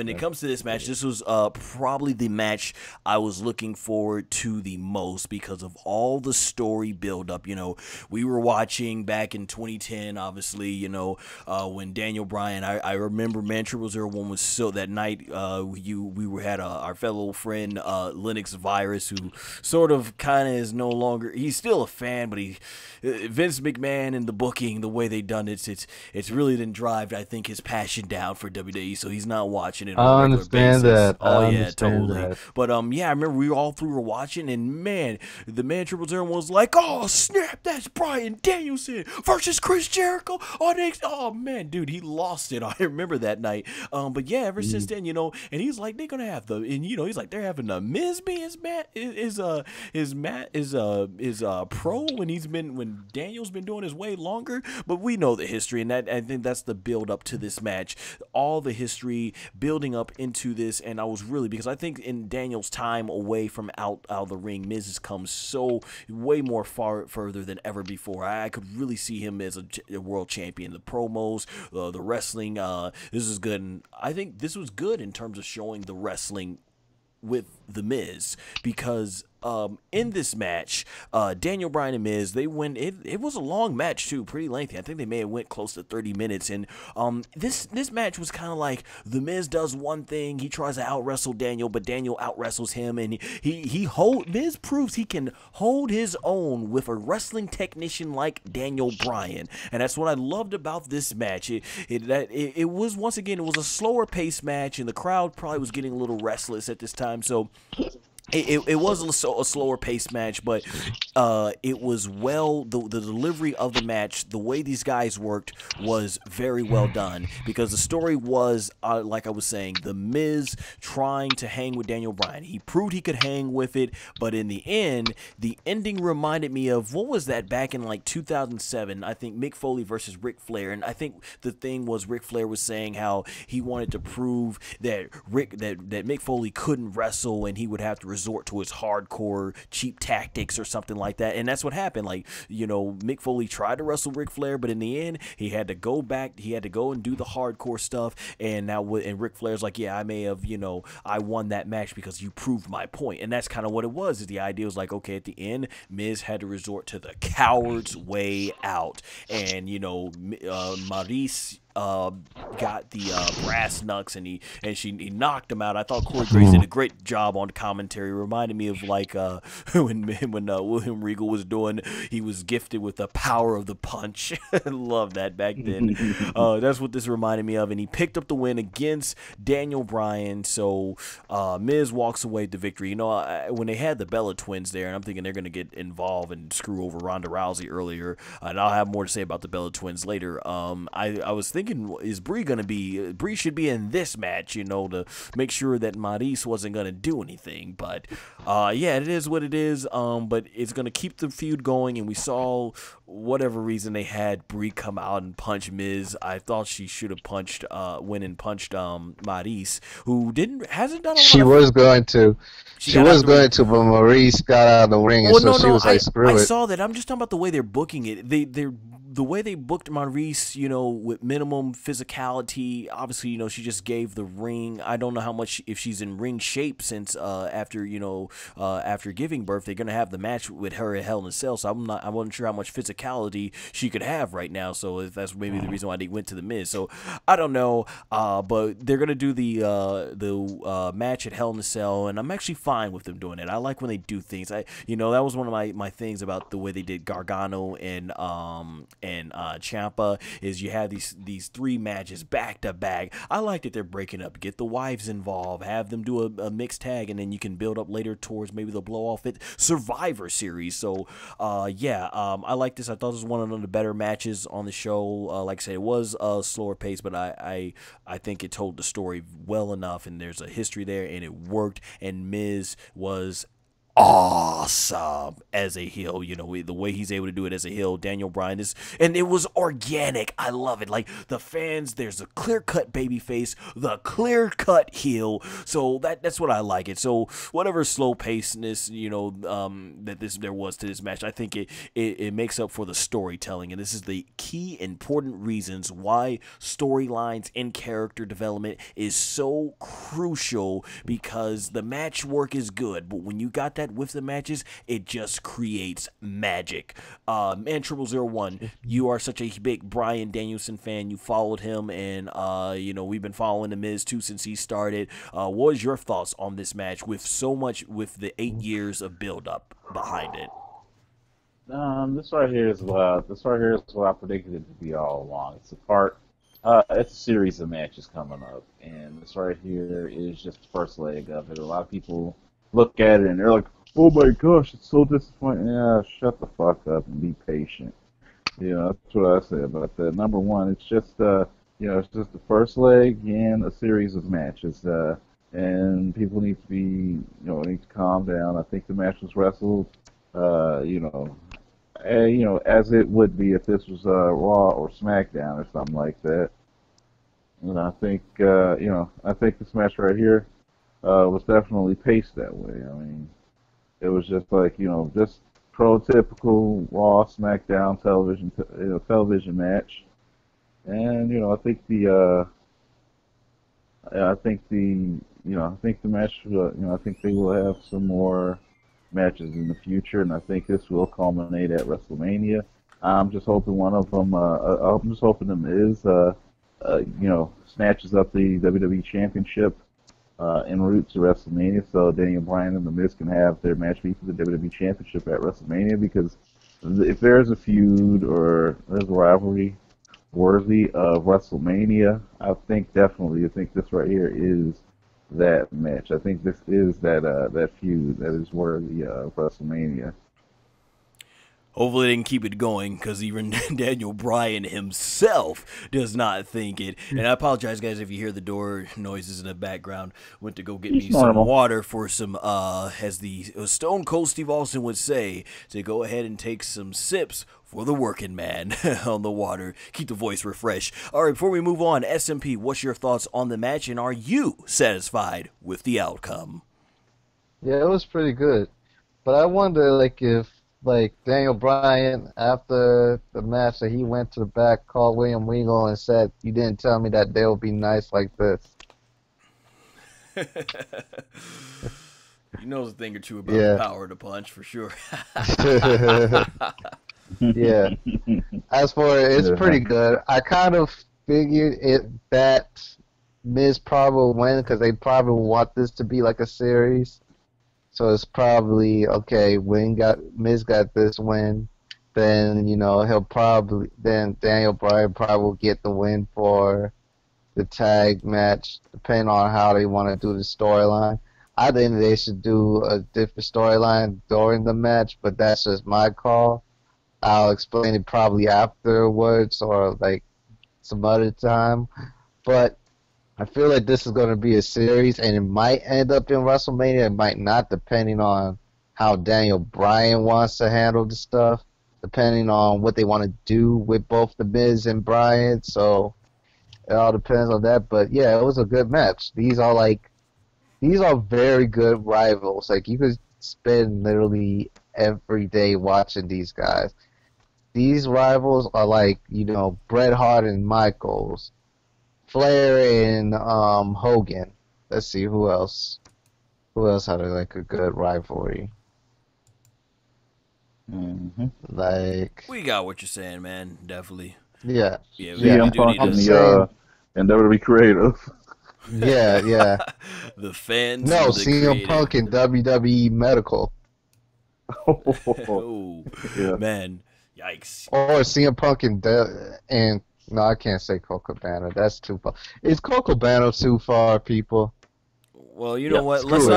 it comes to this match, this was probably the match I was looking forward to the most because of all the story buildup. You know, we were watching back in 2010, obviously, you know, when Daniel Bryan, I remember Man0001 was so that night we had our fellow friend Linux Virus, who sort of kind of is no longer, he's still a fan, but Vince McMahon and the booking, the way they done it, it's really didn't drive, I think, his passion down for WWE, so he's not watching it on a regular basis. That. Oh yeah, totally. That. But yeah, I remember we all three were watching, and man, the Man0001 was like, "Oh snap, that's Bryan Danielson versus Chris Jericho." Oh man, dude, he lost it. I remember that night. But yeah, ever since then, you know, and he's like, they're gonna have he's like, they're having the Miz be his pro when Daniel's been doing his way longer. But we know the history, and that, I think that's the build up to this match, all the history building up into this. And I was really, because I think in Daniel's time away from out of the ring, Miz has come so way more further than ever before. I could really see him as a world champion. The promos, the wrestling, this is good, and I think this was good in terms of showing the wrestling with the Miz, because in this match, Daniel Bryan and Miz, they went. It was a long match too, pretty lengthy. I think they may have went close to 30 minutes. And this match was kind of like the Miz does one thing, he tries to out wrestle Daniel, but Daniel out wrestles him, and Miz proves he can hold his own with a wrestling technician like Daniel Bryan, and that's what I loved about this match. It was, once again, it was a slower paced match, and the crowd probably was getting a little restless at this time, so. It was a slower paced match, but it was the delivery of the match, the way these guys worked was very well done, because the story was, like I was saying, the Miz trying to hang with Daniel Bryan. He proved he could hang with it, but in the end, the ending reminded me of, what was that, back in like 2007, I think Mick Foley versus Ric Flair, and I think the thing was Ric Flair was saying how he wanted to prove that Mick Foley couldn't wrestle, and he would have to resort to his hardcore cheap tactics or something like that. And that's what happened. Like, you know, Mick Foley tried to wrestle Ric Flair, but in the end he had to go back, he had to go and do the hardcore stuff. And Ric Flair's like, yeah, I may have, you know, I won that match because you proved my point. And that's kind of what it was, is the idea was like, okay, at the end Miz had to resort to the coward's way out, and you know, Maurice got the brass knucks, and he knocked him out. I thought Corey Graves did a great job on commentary. It reminded me of like when William Regal was doing, he was gifted with the power of the punch. I love that back then. That's what this reminded me of, and he picked up the win against Daniel Bryan. So Miz walks away with the victory. You know, when they had the Bella Twins there, and I'm thinking they're going to get involved and screw over Ronda Rousey earlier, and I'll have more to say about the Bella Twins later. I was thinking, is Brie going to be, Brie should be in this match, you know, to make sure that Maurice wasn't going to do anything. But yeah, it is what it is. But it's going to keep the feud going, and we saw, whatever reason, they had Brie come out and punch Miz. I thought she should have went and punched Maurice, who hasn't done a lot. She was going to, but Maurice got out of the ring, and she was like, screw it. I saw that. I'm just talking about the way they're booking it. The way they booked Maurice, you know, with minimum physicality. Obviously, you know, she just gave the ring. I don't know how much, if she's in ring shape, since after giving birth, they're gonna have the match with her at Hell in a Cell. So I wasn't sure how much physicality she could have right now. So if that's maybe the reason why they went to the Miz. So I don't know. But they're gonna do the match at Hell in a Cell, and I'm actually fine with them doing it. I like when they do things. That was one of my things about the way they did Gargano and Ciampa, is you have these three matches back to back. I like that they're breaking up, get the wives involved, have them do a mixed tag, and then you can build up later towards maybe the blow off it Survivor Series. So yeah, I like this. I thought this was one of the better matches on the show. Like I said, it was a slower pace, but I think it told the story well enough, and there's a history there, and it worked, and Miz was awesome as a heel. You know, the way he's able to do it as a heel, Daniel Bryan is, and it was organic. I love it. Like the fans, there's a clear-cut baby face, the clear-cut heel. So that's what I like it. So whatever slow pacedness, you know, that there was to this match, I think it makes up for the storytelling, and this is the key important reasons why storylines and character development is so crucial, because the match work is good, but when you got that with the matches, it just creates magic. Man0001, you are such a big Bryan Danielson fan. You followed him, and you know, we've been following the Miz too since he started. What was your thoughts on this match with the 8 years of build up behind it? This right here is what I predicted it to be all along. It's a series of matches coming up, and this right here is just the first leg of it. A lot of people look at it and they're like, "Oh my gosh, it's so disappointing." Yeah, shut the fuck up and be patient. You know, that's what I say about that. Number one, it's just it's just the first leg in a series of matches, and people need to calm down. I think the match was wrestled, as it would be if this was Raw or SmackDown or something like that. And I think this match right here was definitely paced that way. I mean, it was just like, just prototypical Raw SmackDown television match. And I think the match. I think they will have some more matches in the future, and I think this will culminate at WrestleMania. I'm just hoping one of them. I'm just hoping the Miz, snatches up the WWE Championship en route to WrestleMania, so Daniel Bryan and the Miz can have their match be for the WWE Championship at WrestleMania. Because if there's a feud or there's a rivalry worthy of WrestleMania, I think this right here is that match. I think this is that feud that is worthy of WrestleMania. Hopefully they can keep it going, because even Daniel Bryan himself does not think it. And I apologize, guys, if you hear the door noises in the background. Went to go get me some water for some, as the Stone Cold Steve Austin would say, to go ahead and take some sips for the working man on the water. Keep the voice refreshed. All right, before we move on, SMP, what's your thoughts on the match, and are you satisfied with the outcome? Yeah, it was pretty good. But I wonder, if Daniel Bryan, after the match, that he went to the back, called William Regal, and said, "You didn't tell me that they'll be nice like this." He knows a thing or two about the power of the punch, for sure. Yeah. As for it, it's pretty good. I kind of figured that Miz probably will win, because they probably want this to be like a series. So it's probably, okay, Miz got this win, then, then Daniel Bryan probably will get the win for the tag match, depending on how they want to do the storyline. I think they should do a different storyline during the match, but that's just my call. I'll explain it probably afterwards or, some other time. But I feel like this is going to be a series, and it might end up in WrestleMania. It might not, depending on how Daniel Bryan wants to handle the stuff, depending on what they want to do with both the Miz and Bryan. So it all depends on that. But yeah, it was a good match. These are very good rivals. You could spend literally every day watching these guys. These rivals are Bret Hart and Michaels, Flair and Hogan. Let's see, who else? Who else had a good rivalry? Mm-hmm. We got what you're saying, man. Definitely. Yeah. CM Punk and WWE Creative. Yeah. The fans. No, CM Punk and WWE Medical. Oh, yeah. Man. Yikes. Or CM Punk and no, I can't say Colt Cabana. That's too far. Is Colt Cabana too far, people? Well, you know what? Let's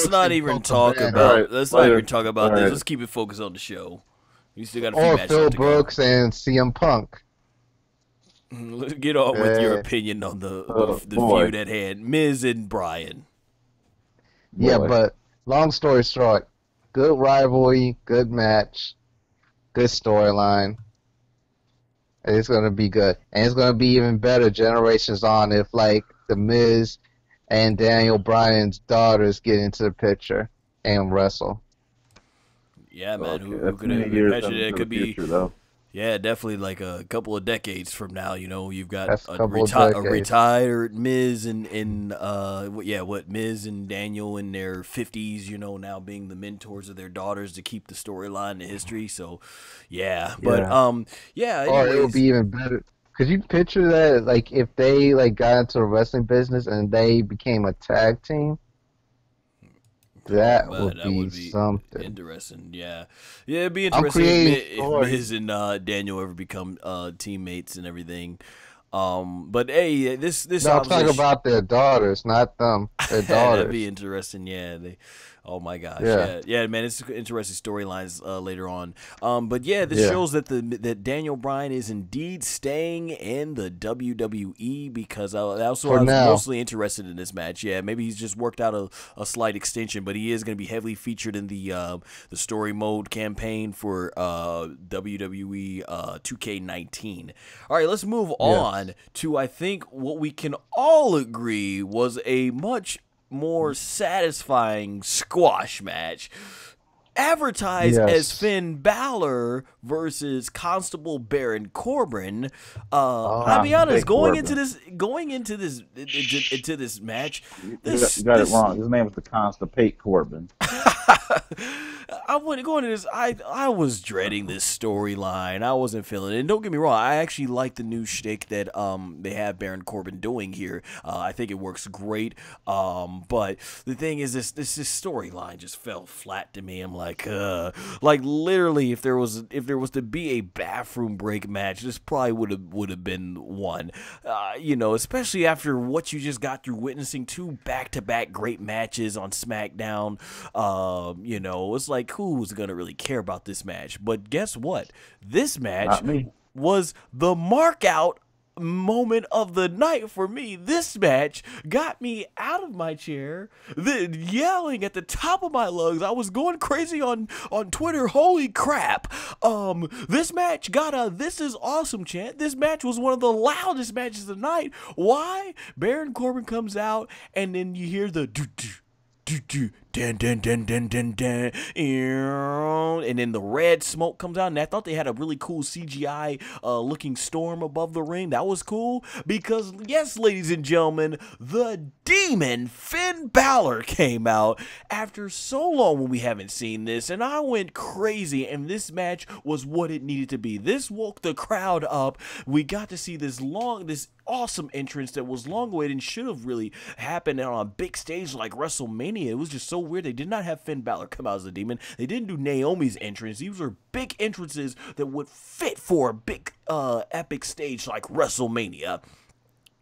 not even talk about this. Let's keep it focused on the show. We still got a few matches Phil to Brooks and CM Punk. Let's get on with your opinion on the feud at hand, Miz and Bryan. Yeah, but long story short, good rivalry, good match, good storyline. It's gonna be good, and it's gonna be even better generations on if like the Miz and Daniel Bryan's daughters get into the picture and wrestle. Yeah, man. Okay, Who that's could many years imagine it into the could be? future, though. Yeah, definitely like a couple of decades from now. You know, you've got That's a couple of a decades. retired Miz what Miz and Daniel in their 50s. You know, now being the mentors of their daughters to keep the storyline, the history. So, yeah, but Yeah. yeah. Or it would Anyways, be even better. Could you picture that? Like if they like got into the wrestling business and they became a tag team, oh that man, would that be would be something. interesting. Yeah, yeah, it'd be I'm interesting creating If Miz stories. and Daniel ever become teammates and everything. But hey, this No, I'm obviously talking about their daughters, not them. Their that'd be daughters. interesting. Yeah, oh my gosh, Yeah. yeah, man, it's interesting storylines later on. But yeah, this Yeah. shows that Daniel Bryan is indeed staying in the WWE because that's why For I was now. mostly interested in this match. Yeah, maybe he's just worked out a slight extension, but he is going to be heavily featured in the story mode campaign for WWE 2K19. All right, let's move on Yes. to I think what we can all agree was a much more satisfying squash match advertised as Yes. Finn Balor versus Constable Baron Corbin. I'll be Oh. honest, Constantine Corbin. into this match, You got it wrong. His name is the Constipate Corbin. I wouldn't go into this. I was dreading this storyline. I wasn't feeling it. And don't get me wrong, I actually like the new shtick that they have Baron Corbin doing here. I think it works great. But the thing is, this storyline just fell flat to me. I'm like literally, if there was to be a bathroom break match, this probably would have been one. You know, especially after what you just got through witnessing two back-to-back great matches on SmackDown. You know, it's like who's gonna really care about this match? But guess what? This match Not me. was the mark out moment of the night for me. This match got me out of my chair, yelling at the top of my lungs. I was going crazy on Twitter. Holy crap. This match got a "this is awesome" chant. This match was one of the loudest matches of the night. Why? Baron Corbin comes out and then you hear the dun, dun, dun, dun, dun, dun, and then the red smoke comes out, and I thought they had a really cool CGI looking storm above the ring. That was cool because, yes, ladies and gentlemen, the demon Finn Balor came out after so long when we haven't seen this, and I went crazy, and this match was what it needed to be. This woke the crowd up. We got to see this awesome entrance that was long awaited and should have really happened on a big stage like WrestleMania. It was just so weird. They did not have Finn Balor come out as a demon. They didn't do Naomi's entrance. These were big entrances that would fit for a big epic stage like WrestleMania.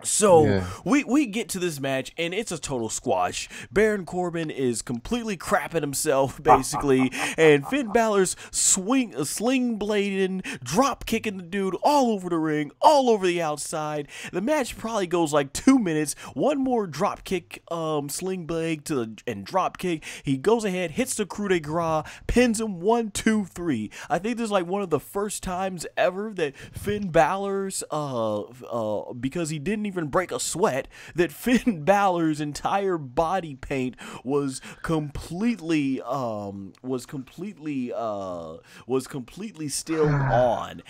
So Yeah. we get to this match and it's a total squash. Baron Corbin is completely crapping himself basically, and Finn Balor's sling blading, drop kicking the dude all over the ring, all over the outside. The match probably goes like 2 minutes. One more drop kick, sling blade and drop kick. He goes ahead, hits the coup de grace, pins him 1, 2, 3. I think this is like one of the first times ever that Finn Balor's because he didn't even break a sweat, that Finn Balor's entire body paint was completely still on.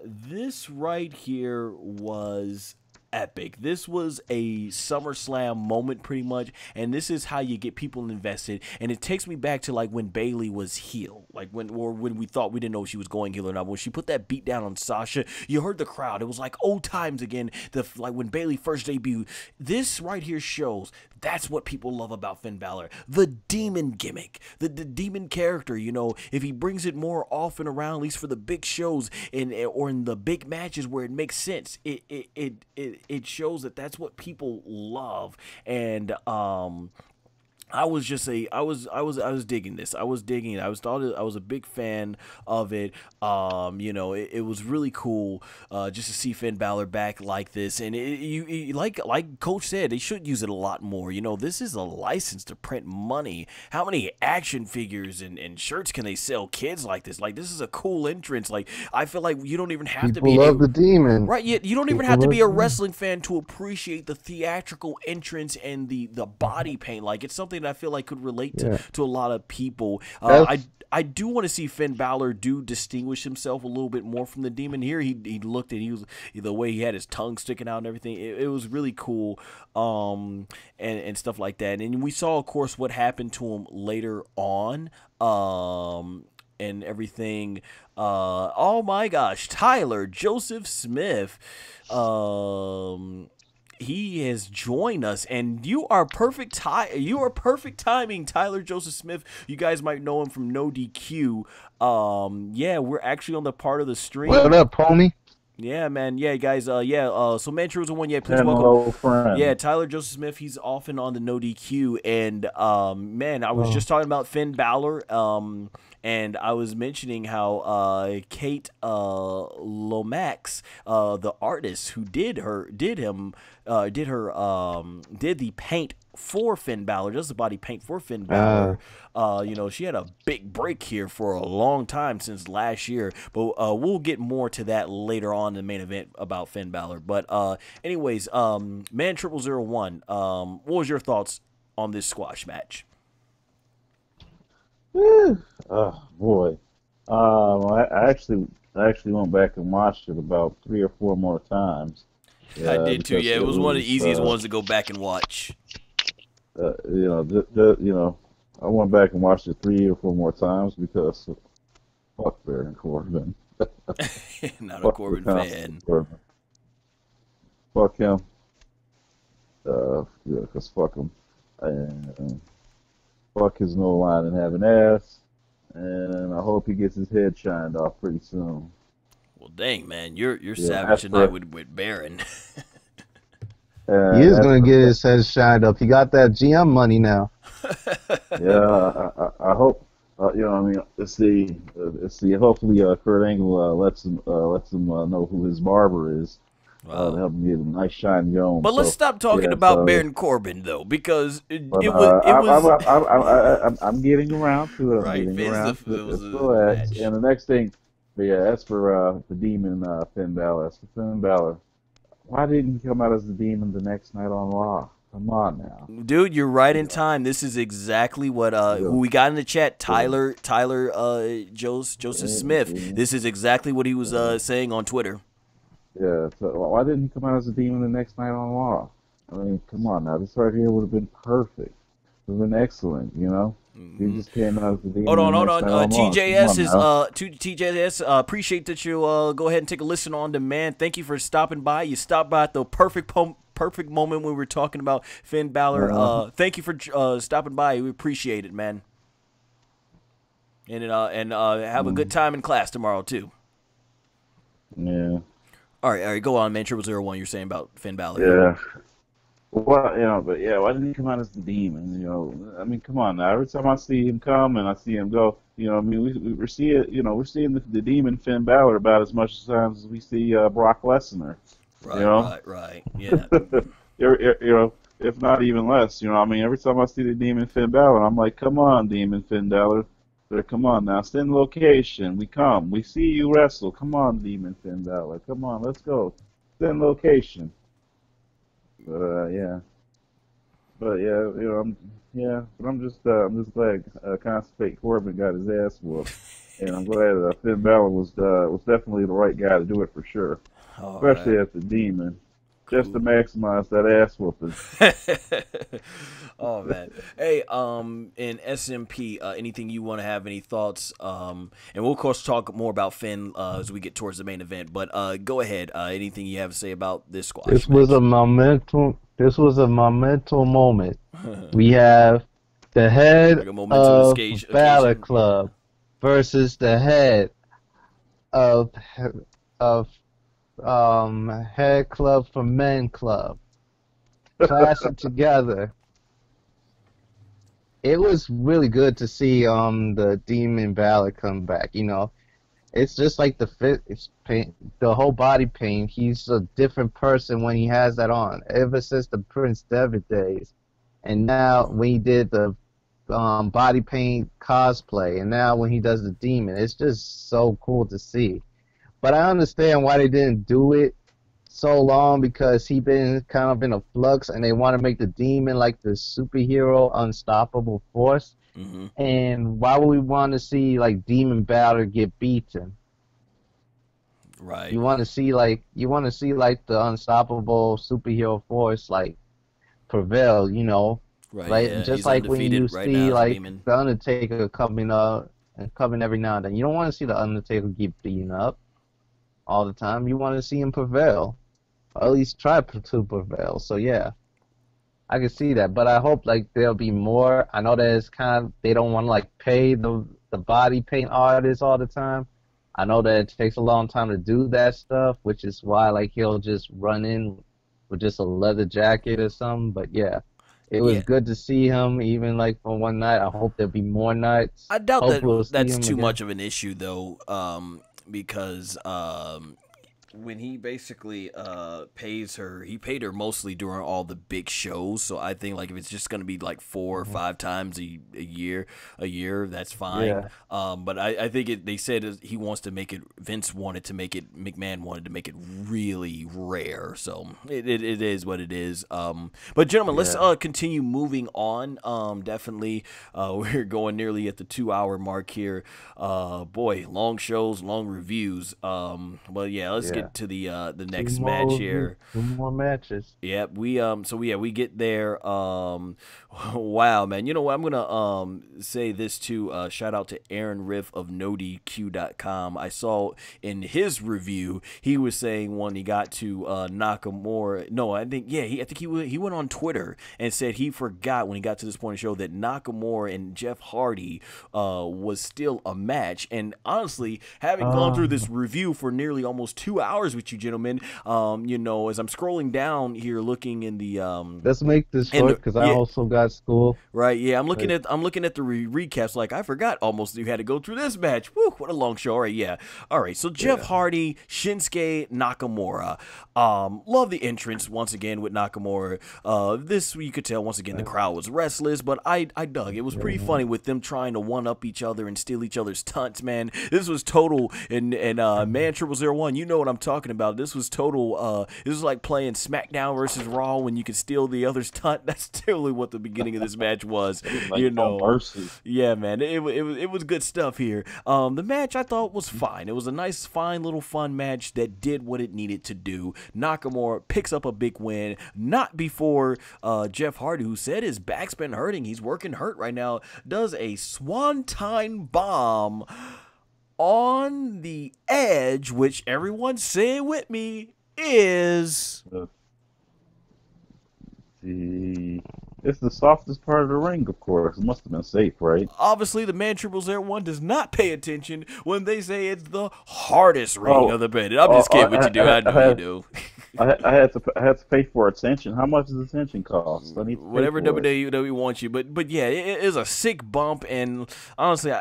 This right here was epic. This was a SummerSlam moment pretty much, and this is how you get people invested. And it takes me back to like when Bayley was heel, like when we thought we didn't know if she was going heel or not. When she put that beat down on Sasha, you heard the crowd. It was like old times again. Like when Bayley first debuted. This right here shows that's what people love about Finn Balor. The demon gimmick, the demon character. You know, if he brings it more often around, at least for the big shows or in the big matches where it makes sense, it shows that that's what people love. And I was just I was digging this. I was digging it. I was a big fan of it. It was really cool just to see Finn Balor back like this. And like Coach said, they should use it a lot more. This is a license to print money. How many action figures and shirts can they sell kids like this? Like, this is a cool entrance. Like, I feel like you don't even have to be People love the Demon. right. You don't even People have to love be a the Demon. wrestling fan to appreciate the theatrical entrance and the body paint. Like, it's something that I feel like could relate Yeah. to a lot of people. That's I do want to see Finn Balor do distinguish himself a little bit more from the Demon here. He looked and he was the way he had his tongue sticking out and everything. It was really cool, and stuff like that. And we saw, of course, what happened to him later on, and everything. Oh my gosh, Tyler Joseph Smith. He has joined us, and you are perfect. You are perfect timing, Tyler Joseph Smith. You guys might know him from No DQ. Yeah, we're actually on the part of the stream. what up, homie? Yeah, man. Yeah, guys. So Man True's the one. Yeah, please And welcome. hello, friend. Yeah, Tyler Joseph Smith. He's often on the No DQ, and man, I was just talking about Finn Balor. And I was mentioning how Kate Lomax, the artist who did the paint for Finn Balor, just the body paint for Finn Balor. She had a big break here for a long time since last year, but we'll get more to that later on in the main event about Finn Balor. But anyways, Man 0001, what was your thoughts on this squash match? Oh boy. I actually went back and watched it about 3 or 4 more times. I did too. Because Yeah, it was one of the easiest ones to go back and watch. I went back and watched it 3 or 4 more times because fuck Baron Corbin. Not a Corbin fan. Corbin. Fuck him. Because fuck him. And fuck his no line and have an ass. And I hope he gets his head shined off pretty soon. Well, dang, man, you're savage tonight with Baron. He is gonna get his head shined up. He got that GM money now. Yeah, I hope. Let's see. Hopefully, Kurt Angle lets him know who his barber is. Wow. To help him get a nice shine going. But let's stop talking about Baron Corbin though, because it was. I'm getting around to it. Right, I'm getting around to it. was Let's a go ahead. match. And the next thing, that's for the Demon Finn Balor. That's for Finn Balor. Why didn't he come out as the Demon the next night on Raw? Come on now, dude. You're right in time. This is exactly what who we got in the chat. Tyler Joseph Smith. This is exactly what he was saying on Twitter. Yeah, so why didn't he come out as a Demon the next night on Raw? I mean, come on now. This right here would have been perfect. It would have been excellent, He just came out as a Demon. Hold on. TJS, appreciate that you go ahead and take a listen on demand. Thank you for stopping by. You stopped by at the perfect moment when we were talking about Finn Balor. Thank you for stopping by. We appreciate it, man. And have a good time in class tomorrow too. Yeah. All right, go on, man. 0001, you're saying about Finn Balor. Yeah. Well, but yeah, why didn't he come out as the Demon? I mean, come on now. Every time I see him come and I see him go, we're seeing the Demon Finn Balor about as much times as we see Brock Lesnar. Right. Yeah. If not even less. Every time I see the Demon Finn Balor, I'm like, come on, Demon Finn Balor. Come on now, send location. We come. We see you wrestle. Come on, Demon Finn Balor. Come on, let's go. Send location. But I'm just glad Constipate Corbin got his ass whooped, and I'm glad Finn Balor was definitely the right guy to do it for sure, especially as the Demon. Just to maximize that ass whooping. Oh man. Hey, in SMP, anything you want to have any thoughts? And we'll of course talk more about Finn as we get towards the main event. But go ahead. Anything you have to say about this squash? This was a monumental moment. We have the head of Balor Club versus the head of Head Club for Men Club clashing together it was really good to see the Demon Balor come back. You know, it's just like it's paint, the whole body paint. He's a different person when he has that on. Ever since the Prince Devitt days, and now when he did the body paint cosplay, and now when he does the demon, it's just so cool to see. But I understand why they didn't do it so long because he been kind of in a flux, and they want to make the demon like the superhero, unstoppable force. Mm-hmm. And why would we want to see like Demon Balor get beaten? Right. You want to see like the unstoppable superhero force like prevail, you know? Right. Like Yeah, just he's like when undefeated you right see now as a like demon. the Undertaker coming up and coming every now and then. You don't want to see the Undertaker get beaten up all the time. You want to see him prevail, or at least try to prevail. So yeah, I can see that. But I hope like there'll be more. I know that it's kind of they don't want to like pay the body paint artists all the time. I know that it takes a long time to do that stuff, which is why like he'll just run in with just a leather jacket or something. But yeah, it was Yeah. good to see him even like for one night. I hope there'll be more nights. I doubt Hope that we'll see that's him too again. much of an issue though, because when he basically pays her, he paid her mostly during all the big shows. So I think like if it's just gonna be like 4 or 5 times a year, that's fine. Yeah. But I think they said he wants to make it. Vince wanted to make it. McMahon wanted to make it really rare. So it is what it is. But gentlemen, let's Yeah. continue moving on. Definitely, we're going nearly at the 2-hour mark here. Boy, long shows, long reviews. But yeah, let's Yeah. get to the next match here. 2 more matches. Yeah, we get there. Wow, man. You know what? I'm gonna say this too. Shout out to Aaron Riff of NoDQ.com. I saw in his review he was saying when he got to Nakamura. No, I think he went on Twitter and said he forgot when he got to this point of the show that Nakamura and Jeff Hardy was still a match. And honestly, having gone through this review for nearly almost 2 hours with you gentlemen, you know, as I'm scrolling down here looking in the Let's make this short because I also got school. right, yeah, I'm looking at the recaps. Like I forgot almost you had to go through this match. Woo, what a long show. All right, yeah. All right, so Jeff Hardy, Shinsuke Nakamura. Love the entrance once again with Nakamura. This you could tell once again the crowd was restless, but I dug. It was pretty funny with them trying to one up each other and steal each other's stunts. Man, this was total and man0001. You know what I'm talking about. This was total. This was like playing SmackDown versus Raw when you could steal the other's stunt. That's totally what the beginning of this match was. Like, you know, mercy. yeah, man, it was good stuff here. The match I thought was fine. It was a nice, fine little fun match that did what it needed to do. Nakamura picks up a big win, not before Jeff Hardy, who said his back's been hurting, he's working hurt right now, does a swanton bomb on the Edge, which everyone say with me is It's the softest part of the ring, of course. It must have been safe, right? obviously the man0001 does not pay attention when they say it's the hardest ring of the bed. I'm just kidding with you, dude. I know you do. I had to pay for attention. How much does attention cost? I need to pay Whatever for it. WWE wants you, but yeah, it is a sick bump, and honestly,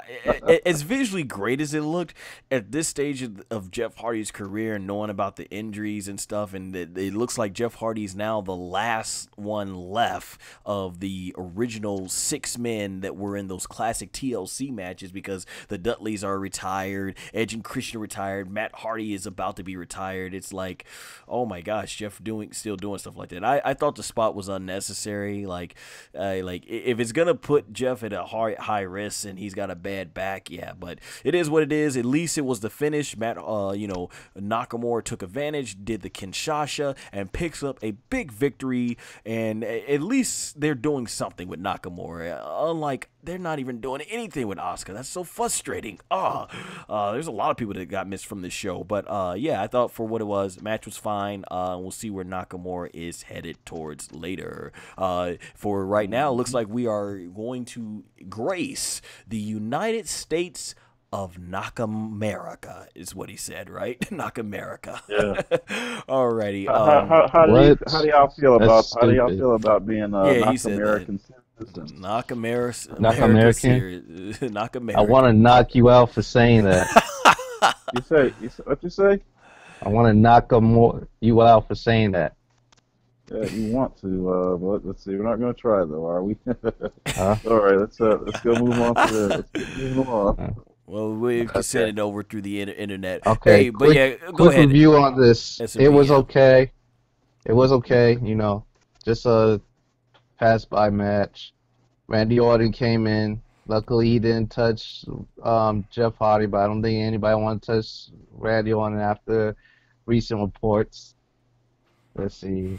as visually great as it looked at this stage of Jeff Hardy's career, and knowing about the injuries and stuff, and it looks like Jeff Hardy's now the last one left of the original 6 men that were in those classic TLC matches, because the Dudleys are retired, Edge and Christian are retired, Matt Hardy is about to be retired. It's like, oh my gosh, Jeff still doing stuff like that. I thought the spot was unnecessary. Like if it's gonna put Jeff at a high risk and he's got a bad back, yeah. But it is what it is. At least it was the finish. Nakamura took advantage, did the Kinshasa, and picks up a big victory. And at least they're doing something with Nakamura. Unlike they're not even doing anything with Asuka. That's so frustrating. There's a lot of people that got missed from this show. But yeah, I thought for what it was, match was fine. We'll see where Nakamura is headed towards later. For right now, it looks like we are going to grace the United States of Nakamerica, is what he said, right? Nakamerica. Yeah. Alrighty. How do y'all feel about That's stupid. being Yeah, he said American? Listen, Knock America Knock American. serious. Knock America. I want to knock you out for saying that. what you say? I want to knock you out for saying that. Yeah, you want to, but let's see. We're not going to try though, are we? Huh? All right, let's go move on to this. Let's keep moving on. Well, we can send it over through the internet. Okay, Hey, but yeah, go quick ahead. review on this. SMP, It was yeah. okay. It was okay, you know. Just a pass-by match. Randy Orton came in. Luckily, he didn't touch Jeff Hardy, but I don't think anybody want to touch Randy Orton after recent reports. Let's see.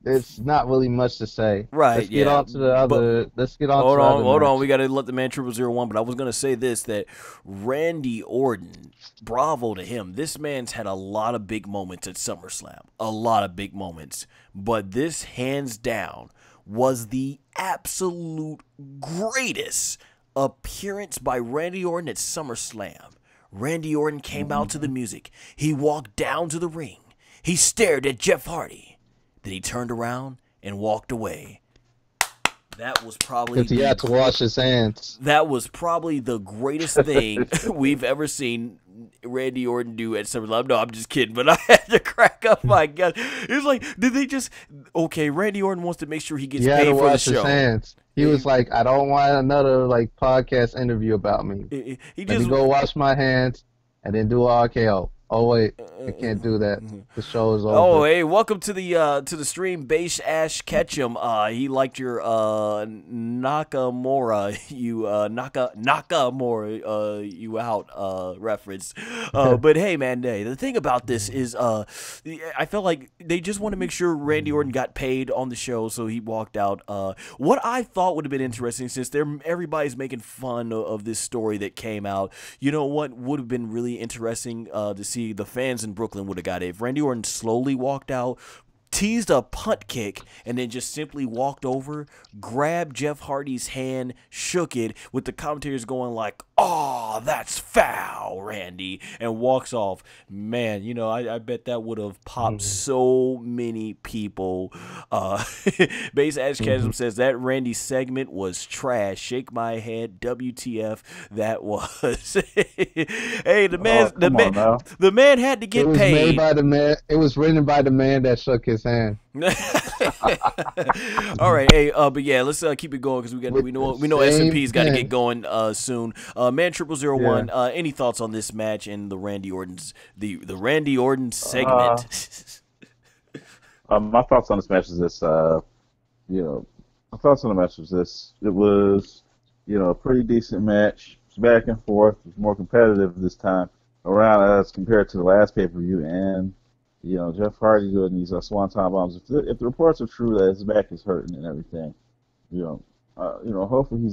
It's not really much to say. Right, Let's get yeah. on to the other. Let's get on Hold to the on, other hold on. match. We got to let the man 0001. But I was gonna say this: that Randy Orton, bravo to him. This man's had a lot of big moments at SummerSlam, a lot of big moments. But this, hands down, was the absolute greatest appearance by Randy Orton at SummerSlam. Randy Orton came out to the music. He walked down to the ring. He stared at Jeff Hardy. Then he turned around and walked away. That was probably Because he had to wash his hands. That was probably the greatest thing we've ever seen Randy Orton do at SummerSlam. No, I'm just kidding, but I had to crack up. My God, it's like, did they just? Okay, Randy Orton wants to make sure he gets He had paid to for the wash his show. hands. He was like, I don't want another like podcast interview about me. He Let me just go wash my hands and then do an RKO. Oh wait, I can't do that. The show is over. Oh, hey, welcome to the stream, Base Ash Ketchum. He liked your Nakamura, Nakamura, you out reference. But hey, man, the thing about this is, I felt like they just want to make sure Randy Orton got paid on the show, so he walked out. What I thought would have been interesting, since everybody's making fun of this story that came out, you know what would have been really interesting to see. The fans in Brooklyn would have got it if Randy Orton slowly walked out, teased a punt kick, and then just simply walked over, grabbed Jeff Hardy's hand, shook it, with the commentators going like, "Oh, that's foul, Randy," and walks off. Man, you know, I bet that would have popped so many people. Base Ash Chasm says that Randy segment was trash. Shake my head. WTF that was. Hey, the man had to get paid. Made by the man. It was written by the man that shook his hand. All right, hey, but yeah, let's keep it going because we know SMP's got to get going soon. Man 0001, any thoughts on this match and the Randy Orton's the Randy Orton segment? My thoughts on this match is this. My thoughts on the match was this. It was, a pretty decent match. It was back and forth. It was more competitive this time around as compared to the last pay-per-view. And, Jeff Hardy doing these swanton bombs. If the reports are true that his back is hurting and everything, hopefully he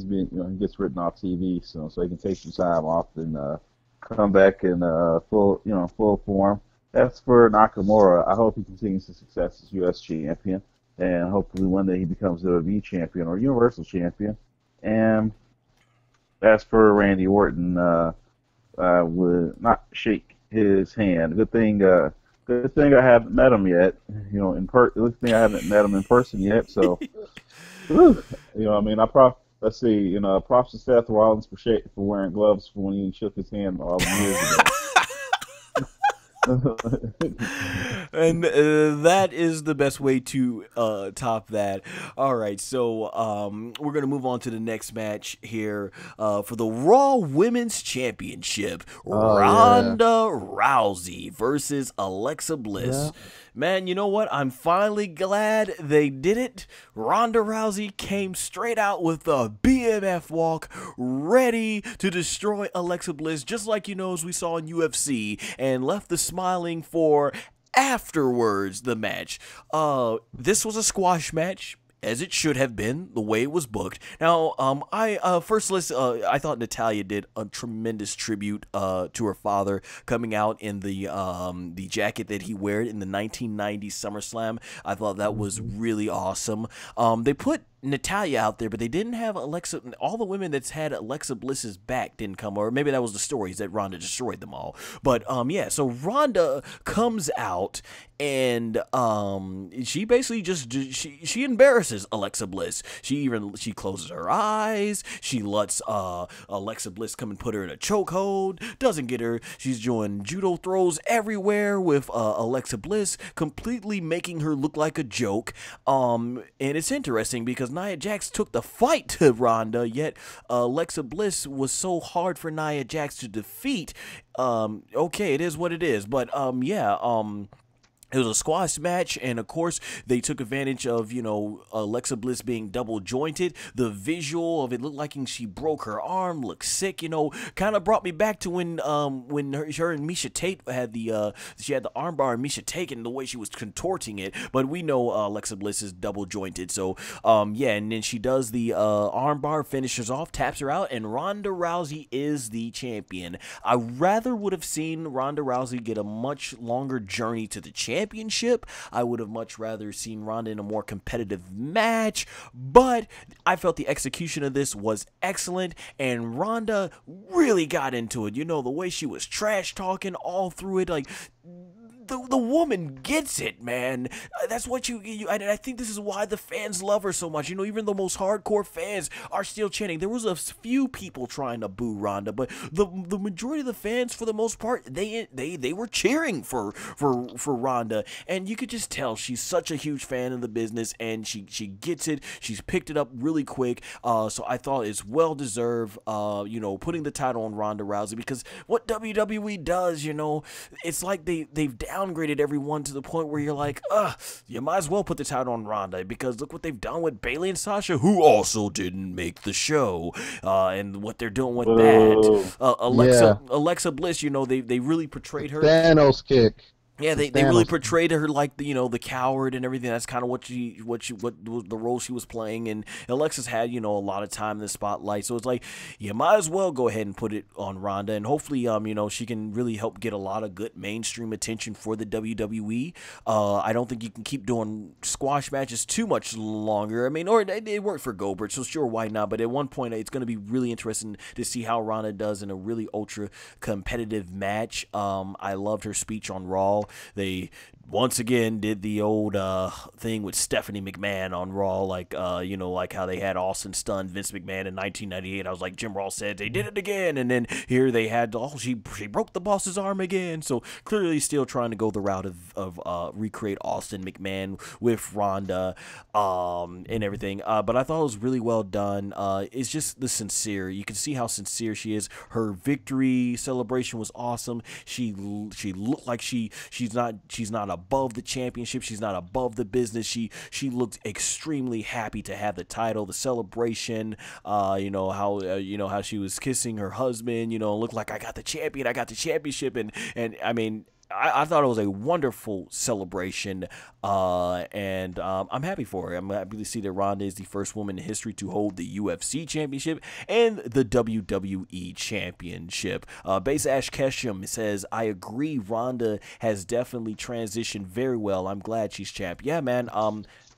gets written off TV soon so he can take some time off and come back in full form. As for Nakamura, I hope he continues his success as U.S. champion, and hopefully one day he becomes WWE champion or Universal champion. And as for Randy Orton, I would not shake his hand. Good thing I haven't met him yet. Good thing I haven't met him in person yet. So, let's see. Props to Seth Rollins for wearing gloves for when he shook his hand all the years ago. And that is the best way to top that. All right, so we're going to move on to the next match here for the Raw Women's Championship. Ronda Rousey versus Alexa Bliss. Yeah. Man, you know what? I'm finally glad they did it. Ronda Rousey came straight out with a BMF walk, ready to destroy Alexa Bliss, just like as we saw in UFC, and left the smiling for afterwards the match. This was a squash match, as it should have been, the way it was booked. Now, I thought Natalya did a tremendous tribute to her father, coming out in the jacket that he wore in the 1990 SummerSlam. I thought that was really awesome. They put Natalia out there, but they didn't have Alexa. All the women that's had Alexa Bliss's back didn't come, or maybe that was the stories that Ronda destroyed them all. But yeah, so Ronda comes out and she basically just she embarrasses Alexa Bliss. She closes her eyes. She lets Alexa Bliss come and put her in a chokehold. Doesn't get her. She's doing judo throws everywhere with Alexa Bliss, completely making her look like a joke. And it's interesting because Nia Jax took the fight to Ronda, yet Alexa Bliss was so hard for Nia Jax to defeat. Okay, it is what it is, but it was a squash match, and of course, they took advantage of, Alexa Bliss being double jointed. The visual of it looked like she broke her arm, looked sick, kind of brought me back to when her and Misha Tate had she had the armbar and Misha Tate and the way she was contorting it. But we know Alexa Bliss is double jointed, so yeah, and then she does the armbar, finishes off, taps her out, and Ronda Rousey is the champion. I rather would have seen Ronda Rousey get a much longer journey to the championship. I would have much rather seen Ronda in a more competitive match, but I felt the execution of this was excellent, and Ronda really got into it. The way she was trash talking all through it, like, the woman gets it, man. That's what and I think this is why the fans love her so much. Even the most hardcore fans are still chanting. There was a few people trying to boo Ronda, but the majority of the fans, for the most part, they were cheering for Ronda, and you could just tell she's such a huge fan of the business, and she gets it. She's picked it up really quick. So I thought it's well deserved. Putting the title on Ronda Rousey, because what WWE does, it's like they've downgraded everyone to the point where you're like, you might as well put the title on Ronda, because look what they've done with Bayley and Sasha, who also didn't make the show, and what they're doing with that. Alexa Bliss, they really portrayed her. Thanos kick. Yeah, they really portrayed her like the coward and everything. That's kind of what the role she was playing. And Alexa's had a lot of time in the spotlight, so it's like you might as well go ahead and put it on Ronda, and hopefully she can really help get a lot of good mainstream attention for the WWE. I don't think you can keep doing squash matches too much longer. I mean, or it worked for Goldberg, so sure, why not? But at one point, it's going to be really interesting to see how Ronda does in a really ultra competitive match. I loved her speech on Raw. They once again did the old thing with Stephanie McMahon on Raw, like like how they had Austin stun Vince McMahon in 1998. I was like, Jim Ross said they did it again, and then here they had she broke the boss's arm again. So clearly still trying to go the route of recreate Austin McMahon with Ronda and everything. But I thought it was really well done. It's just the sincere. You can see how sincere she is. Her victory celebration was awesome. She looked like she's not above the championship. She's not above the business. She looked extremely happy to have the title, the celebration. How she was kissing her husband. Looked like I got the championship, and I mean, I thought it was a wonderful celebration, and I'm happy for her. I'm happy to see that Ronda is the first woman in history to hold the UFC championship and the WWE championship. Base Ash Ketchum says, I agree, Ronda has definitely transitioned very well. I'm glad she's champ. Yeah, man.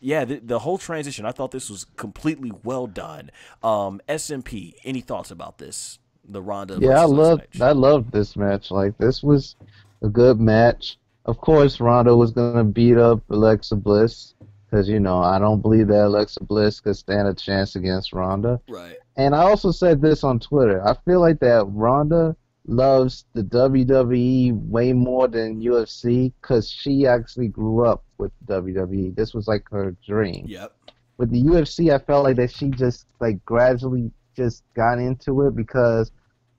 Yeah, the whole transition, I thought this was completely well done. SMP, any thoughts about this? The Ronda versus match? I loved this match. Like, this was a good match. Of course, Ronda was gonna beat up Alexa Bliss because I don't believe that Alexa Bliss could stand a chance against Ronda. Right. And I also said this on Twitter. I feel like that Ronda loves the WWE way more than UFC because she actually grew up with WWE. This was like her dream. Yep. With the UFC, I felt like that she just gradually just got into it because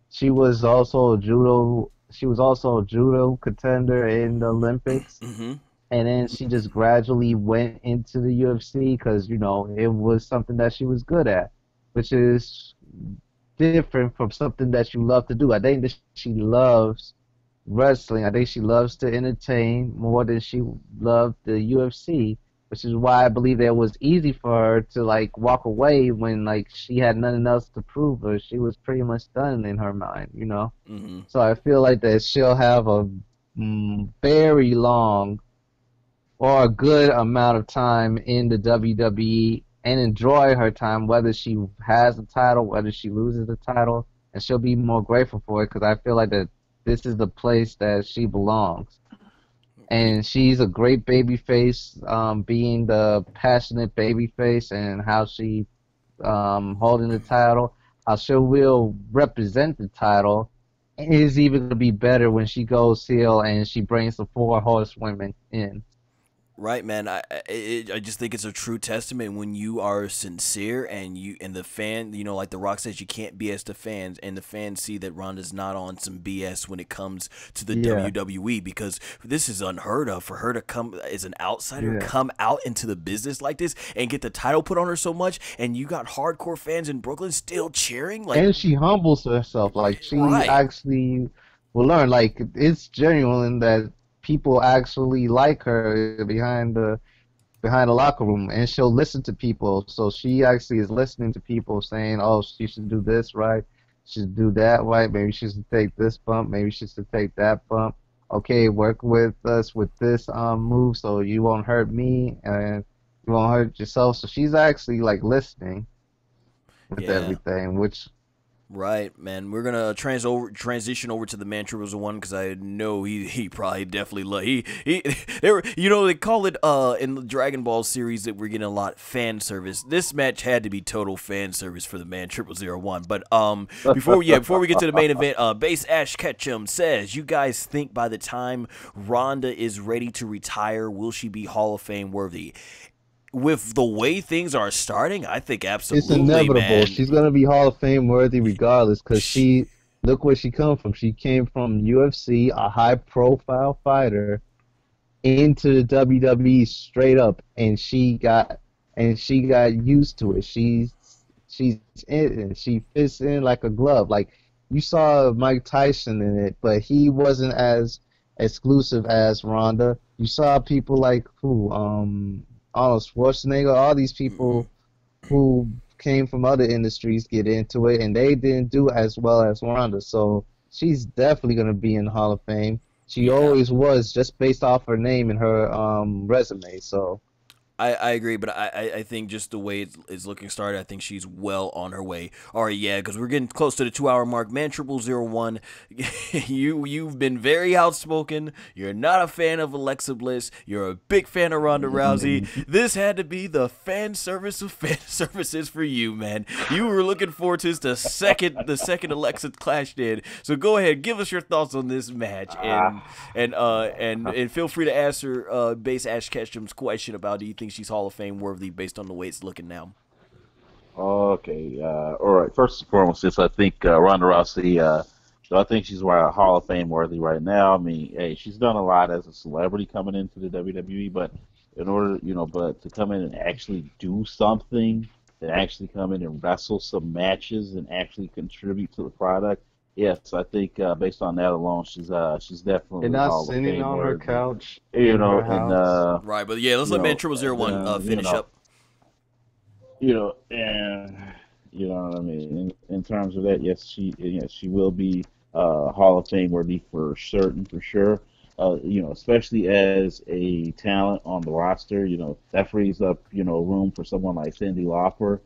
she was also a judo contender in the Olympics. Mm-hmm. And then she just gradually went into the UFC because, it was something that she was good at, which is different from something that you love to do. I think that she loves wrestling. I think she loves to entertain more than she loved the UFC, which is why I believe that it was easy for her to, walk away when, she had nothing else to prove her. She was pretty much done in her mind, Mm-hmm. So I feel like that she'll have a very long or a good amount of time in the WWE and enjoy her time, whether she has the title, whether she loses the title, and she'll be more grateful for it because I feel like that this is the place that she belongs. And she's a great baby face, being the passionate baby face, and how she holding the title, how she will represent the title is even going to be better when she goes heel and she brings the four horsewomen in. Right, man. I just think it's a true testament when you are sincere and the fan, like The Rock says, you can't BS the fans, and the fans see that Ronda's not on some BS when it comes to the Yeah, WWE, because this is unheard of for her to come as an outsider, yeah. come out into the business like this and get the title put on her so much, and you got hardcore fans in Brooklyn still cheering, like, And she humbles herself. Like, she right. actually will learn. Like, it's genuine that people actually like her behind the locker room, and she'll listen to people. So she actually is listening to people saying, "Oh, she should do this right, she should do that right. Maybe she should take this bump. Maybe she should take that bump. Okay, work with us with this move, so you won't hurt me and you won't hurt yourself." So she's actually like listening with Yeah. everything, which Right, man. We're gonna transition over to the Man Triples One, because I know he probably definitely he they were, they call it in the Dragon Ball series that we're getting a lot fan service. This match had to be total fan service for the Man 0001. But before we get to the main event, Base Ash Ketchum says, you guys think by the time Ronda is ready to retire, will she be Hall of Fame worthy? With the way things are starting, I think it's absolutely, inevitable. man. She's gonna be Hall of Fame worthy regardless, because she look where she come from. She came from UFC, a high profile fighter, into the WWE straight up, and she got used to it. She's in it. She fits in like a glove. Like, you saw Mike Tyson in it, but he wasn't as exclusive as Ronda. You saw people like who Arnold Schwarzenegger, all these people who came from other industries get into it, and they didn't do as well as Ronda. So she's definitely gonna be in the Hall of Fame. She Yeah. always was, just based off her name and her resume. So I agree, but I think just the way it's looking started, I think she's well on her way. All right, yeah, because we're getting close to the 2 hour mark. Man 0001, you've been very outspoken. You're not a fan of Alexa Bliss. You're a big fan of Ronda Rousey. This had to be the fan service of fan services for you, man. You were looking forward to this the second Alexa clashed in. So go ahead, give us your thoughts on this match, and Ah, and feel free to answer Base Ash Ketchum's question about, do you think she's Hall of Fame worthy based on the way it's looking now? okay. All right. First and foremost, I think Ronda Rousey. I think she's right, Hall of Fame worthy right now. I mean, hey, she's done a lot as a celebrity coming into the WWE, but in order, but to come in and actually do something, and actually come in and wrestle some matches and actually contribute to the product, yes, I think based on that alone, she's and definitely not Hall of sitting Fame on her worthy. couch in her And house. Right, but yeah, let's let Man 0001 finish up. and what I mean. In terms of that, yes, she will be Hall of Fame worthy for certain, for sure. Especially as a talent on the roster, that frees up, room for someone like Cyndi Lauper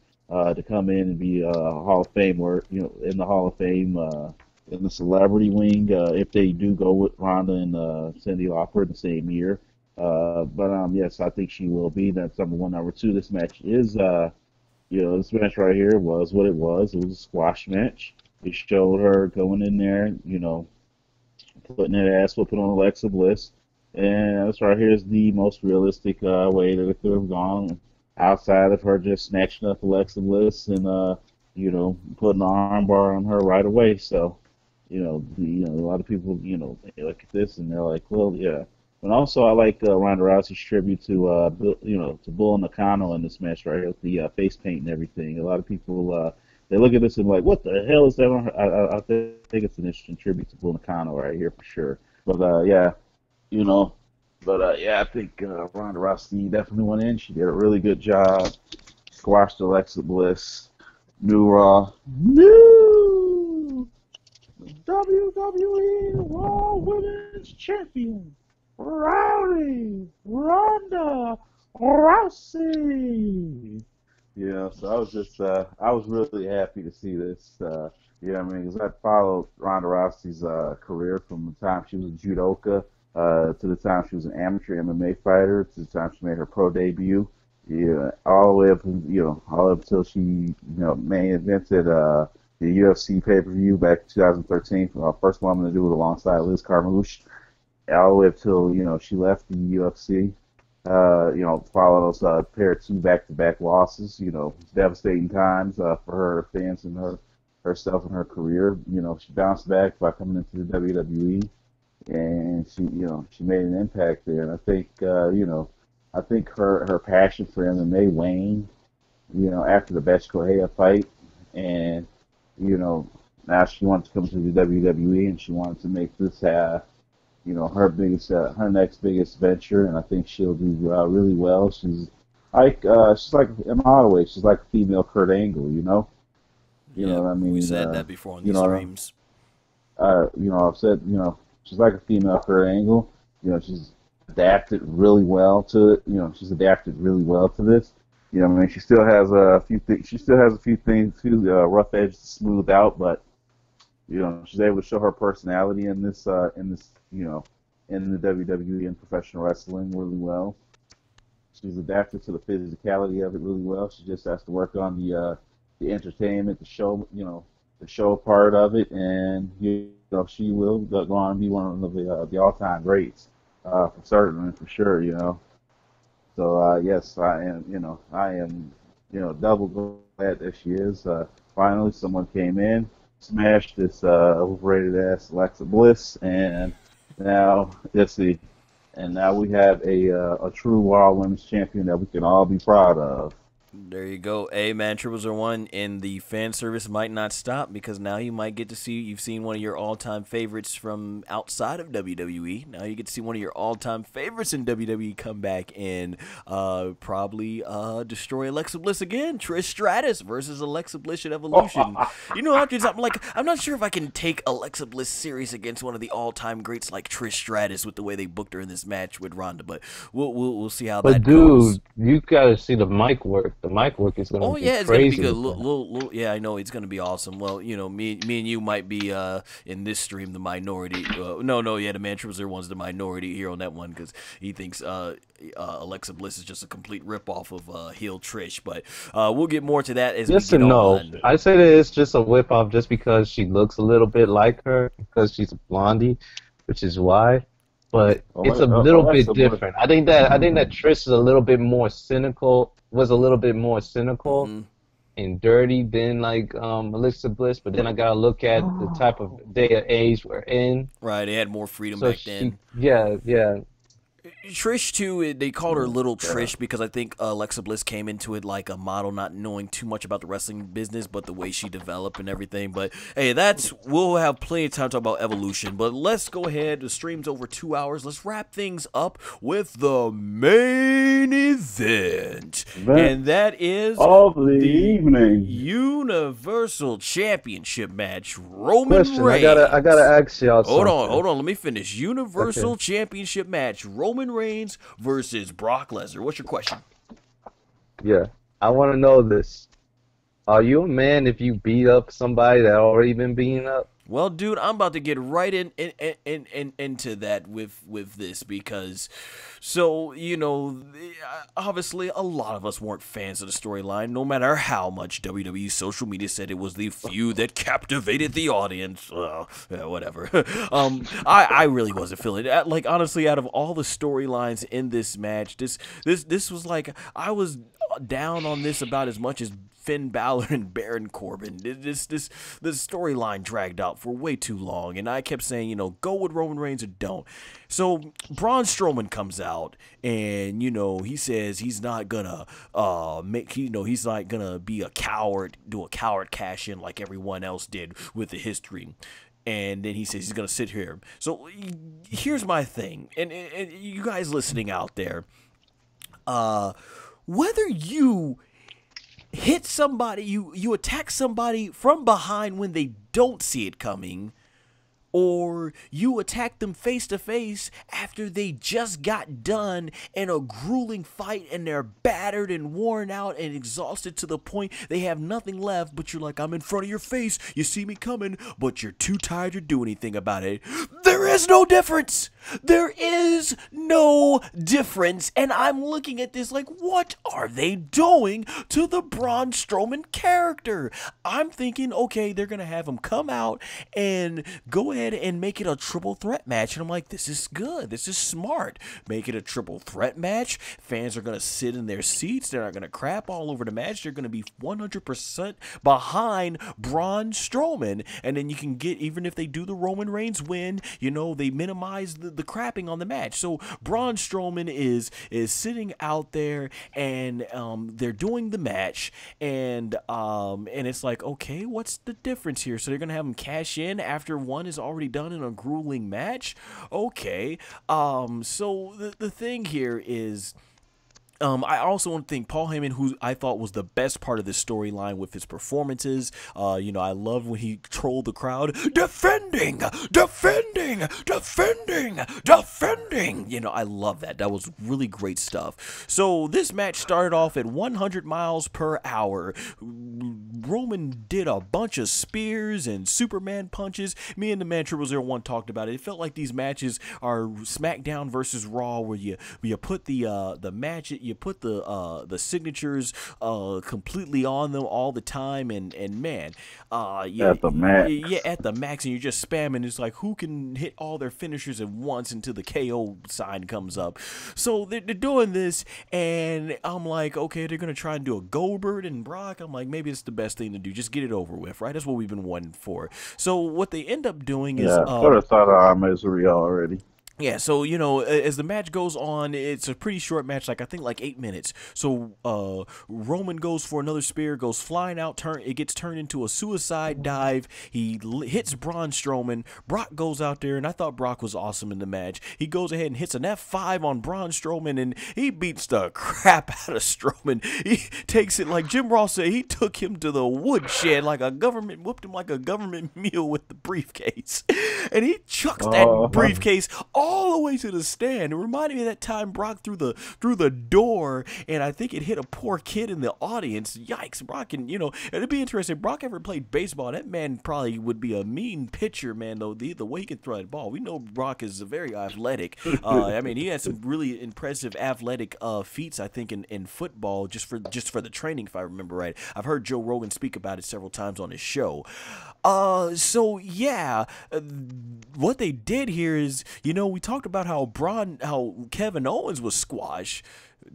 to come in and be Hall of Fame, or in the Hall of Fame in the celebrity wing, if they do go with Ronda and Cyndi Lauper in the same year. But yes, I think she will be. That's number one. Number two, this match is this match right here was what it was. It was a squash match. It showed her going in there, putting that ass whooping on Alexa Bliss. And this right here is the most realistic way that it could have gone, outside of her just snatching up Alexa Bliss and putting an armbar on her right away. So, a lot of people, they look at this and they're like, well, yeah. And also, I like Ronda Rousey's tribute to to Bull Nakano in this match right here with the face paint and everything. A lot of people they look at this and like, what the hell is that on her? I think it's an interesting tribute to Bull Nakano right here for sure. But yeah, you know, yeah, I think Ronda Rousey definitely went in. She did a really good job. Squashed Alexa Bliss. New Raw. New WWE Raw Women's Champion. Rowdy Ronda Rousey. So I was really happy to see this. You know what I mean? Because I followed Ronda Rousey's career from the time she was a judoka to the time she was an amateur MMA fighter to the time she made her pro debut. Yeah, all the way up, all up until she, main evented the UFC pay-per-view back in 2013. First woman to do it alongside Liz Carmouche. All the way up till she left the UFC. Followed those pair of two back-to-back losses. Devastating times for her fans and herself and her career. She bounced back by coming into the WWE, and she made an impact there. And I think I think her passion for MMA waned, after the Betch Correia fight, and now she wants to come to the WWE and she wanted to make this her next biggest venture, and I think she'll do really well. She's like in a lot of ways, she's like a female Kurt Angle, You know what I mean? We said that before on these streams. I've said, she's like a female Kurt Angle. She's adapted really well to it. She's adapted really well to this. I mean, she still has a few things. She still has a few things too, rough edges to smooth out, but she's able to show her personality in this, in the WWE and professional wrestling really well. She's adapted to the physicality of it really well. She just has to work on the entertainment, the show part of it, and she will go on and be one of the all-time greats, for certain and for sure. So yes, I am double glad that she is. Finally, someone came in, smashed this overrated ass Alexa Bliss, and now now we have a true Raw Women's Champion that we can all be proud of. There you go. Hey, man, 0001, and the fan service might not stop because now you might get to see, you've seen one of your all-time favorites from outside of WWE. Now you get to see one of your all-time favorites in WWE come back and probably destroy Alexa Bliss again. Trish Stratus versus Alexa Bliss at Evolution. I'm not sure if I can take Alexa Bliss serious against one of the all-time greats like Trish Stratus with the way they booked her in this match with Ronda, but we'll see how that goes. But dude, you gotta see the mic work. The mic work is gonna be crazy. It's gonna be good. Yeah, I know it's gonna be awesome. Well, me and you might be in this stream the minority. The man 0001's the minority here on that one because he thinks Alexa Bliss is just a complete ripoff of heel Trish. But we'll get more to that as we get on. I say that it's just a whip-off just because she looks a little bit like her because she's a blondie, which is why. But it's a little bit different. I think that Trish is a little bit more cynical. Was a little bit more cynical and dirty than like Alexa Bliss, but then I gotta look at the type of day and age we're in. Right, they had more freedom back then. Yeah. Trish too, they called her Little Trish because I think Alexa Bliss came into it like a model, not knowing too much about the wrestling business, but the way she developed and everything. But hey, we'll have plenty of time to talk about Evolution. But let's go ahead. The stream's over 2 hours. Let's wrap things up with the main event, and that is the evening Universal Championship match. Roman Reigns. I gotta ask y'all. Hold on. Let me finish. Universal Championship match. Roman Reigns versus Brock Lesnar. What's your question? Yeah, I want to know this. Are you a man if you beat up somebody that already been beaten up? Well, dude, I'm about to get right into that with this because, obviously a lot of us weren't fans of the storyline, no matter how much WWE social media said it was the feud that captivated the audience. Whatever. I really wasn't feeling it. Like, honestly, out of all the storylines in this match, this was like, I was down on this about as much as Finn Balor and Baron Corbin. This storyline dragged out for way too long, and I kept saying, go with Roman Reigns or don't. So Braun Strowman comes out, and he says he's not gonna he's not gonna be a coward, do a coward cash in like everyone else did with the history. And then he says he's gonna sit here. So here's my thing, and you guys listening out there, whether you hit somebody, you attack somebody from behind when they don't see it coming, or you attack them face to face after they just got done in a grueling fight and they're battered and worn out and exhausted to the point they have nothing left, but you're like, I'm in front of your face, you see me coming, but you're too tired to do anything about it. There is no difference. There is no difference. And I'm looking at this like, what are they doing to the Braun Strowman character? I'm thinking, okay, they're going to have him come out and go ahead and make it a triple threat match. And I'm like, this is good. This is smart. Make it a triple threat match. Fans are going to sit in their seats. They're not going to crap all over the match. They're going to be 100% behind Braun Strowman. And then you can get, even if they do the Roman Reigns win, you know, they minimize the crapping on the match. So Braun Strowman is sitting out there, and they're doing the match, and it's like, okay, what's the difference here? So they're gonna have him cash in after one is already done in a grueling match? Okay. So the thing here is, I also want to thank Paul Heyman, who I thought was the best part of this storyline with his performances. You know, I loved when he trolled the crowd, defending. You know, I love that. That was really great stuff. So this match started off at 100 miles per hour. Roman did a bunch of spears and Superman punches. Me and the Man 0001 talked about it. It felt like these matches are SmackDown versus Raw, where you put the match, you put the signatures completely on them all the time, and man, at the max. Yeah, at the max, and you're just spamming. It's like, who can hit all their finishers at once until the KO sign comes up. So they're doing this, and I'm like, okay, they're gonna try and do a Goldberg and Brock. I'm like, maybe it's the best thing to do. Just get it over with, right? That's what we've been wanting for. So what they end up doing is, sort of thought of our misery already. Yeah, so, you know, as the match goes on, it's a pretty short match, like, I think, like 8 minutes. So, Roman goes for another spear, goes flying out, it gets turned into a suicide dive. He hits Braun Strowman. Brock goes out there, and I thought Brock was awesome in the match. He goes ahead and hits an F5 on Braun Strowman, and he beats the crap out of Strowman. He takes it, like Jim Ross said, he took him to the woodshed like whooped him like a government mule with the briefcase. And he chucks that briefcase all the way to the stand. It reminded me of that time Brock threw the door, and I think it hit a poor kid in the audience. Yikes, Brock. And, you know, it'd be interesting. Brock ever played baseball? That man probably would be a mean pitcher, man, though. The way he can throw that ball. We know Brock is very athletic. I mean, he had some really impressive athletic feats, I think, in football, just for the training, if I remember right. I've heard Joe Rogan speak about it several times on his show. So yeah, what they did here is, you know, we talked about how Kevin Owens was squashed.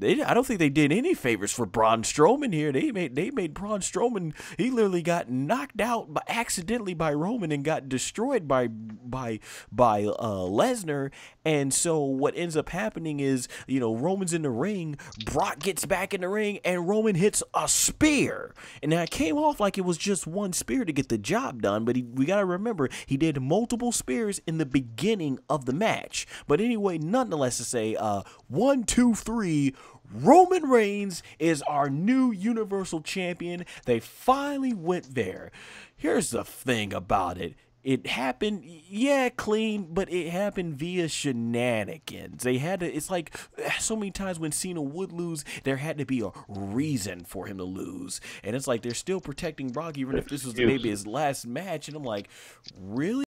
I don't think they did any favors for Braun Strowman here. They made Braun Strowman. He literally got knocked out accidentally by Roman and got destroyed by Lesnar. And so what ends up happening is, you know, Roman's in the ring, Brock gets back in the ring, and Roman hits a spear. And now it came off like it was just one spear to get the job done, but we got to remember, he did multiple spears in the beginning of the match. But anyway, nonetheless, to say, 1, 2, 3, Roman Reigns is our new Universal Champion. They finally went there. Here's the thing about it. It happened, yeah, clean, but it happened via shenanigans. They had to, it's like so many times when Cena would lose, there had to be a reason for him to lose. And it's like they're still protecting Brock, even if this was maybe his last match. And I'm like, really?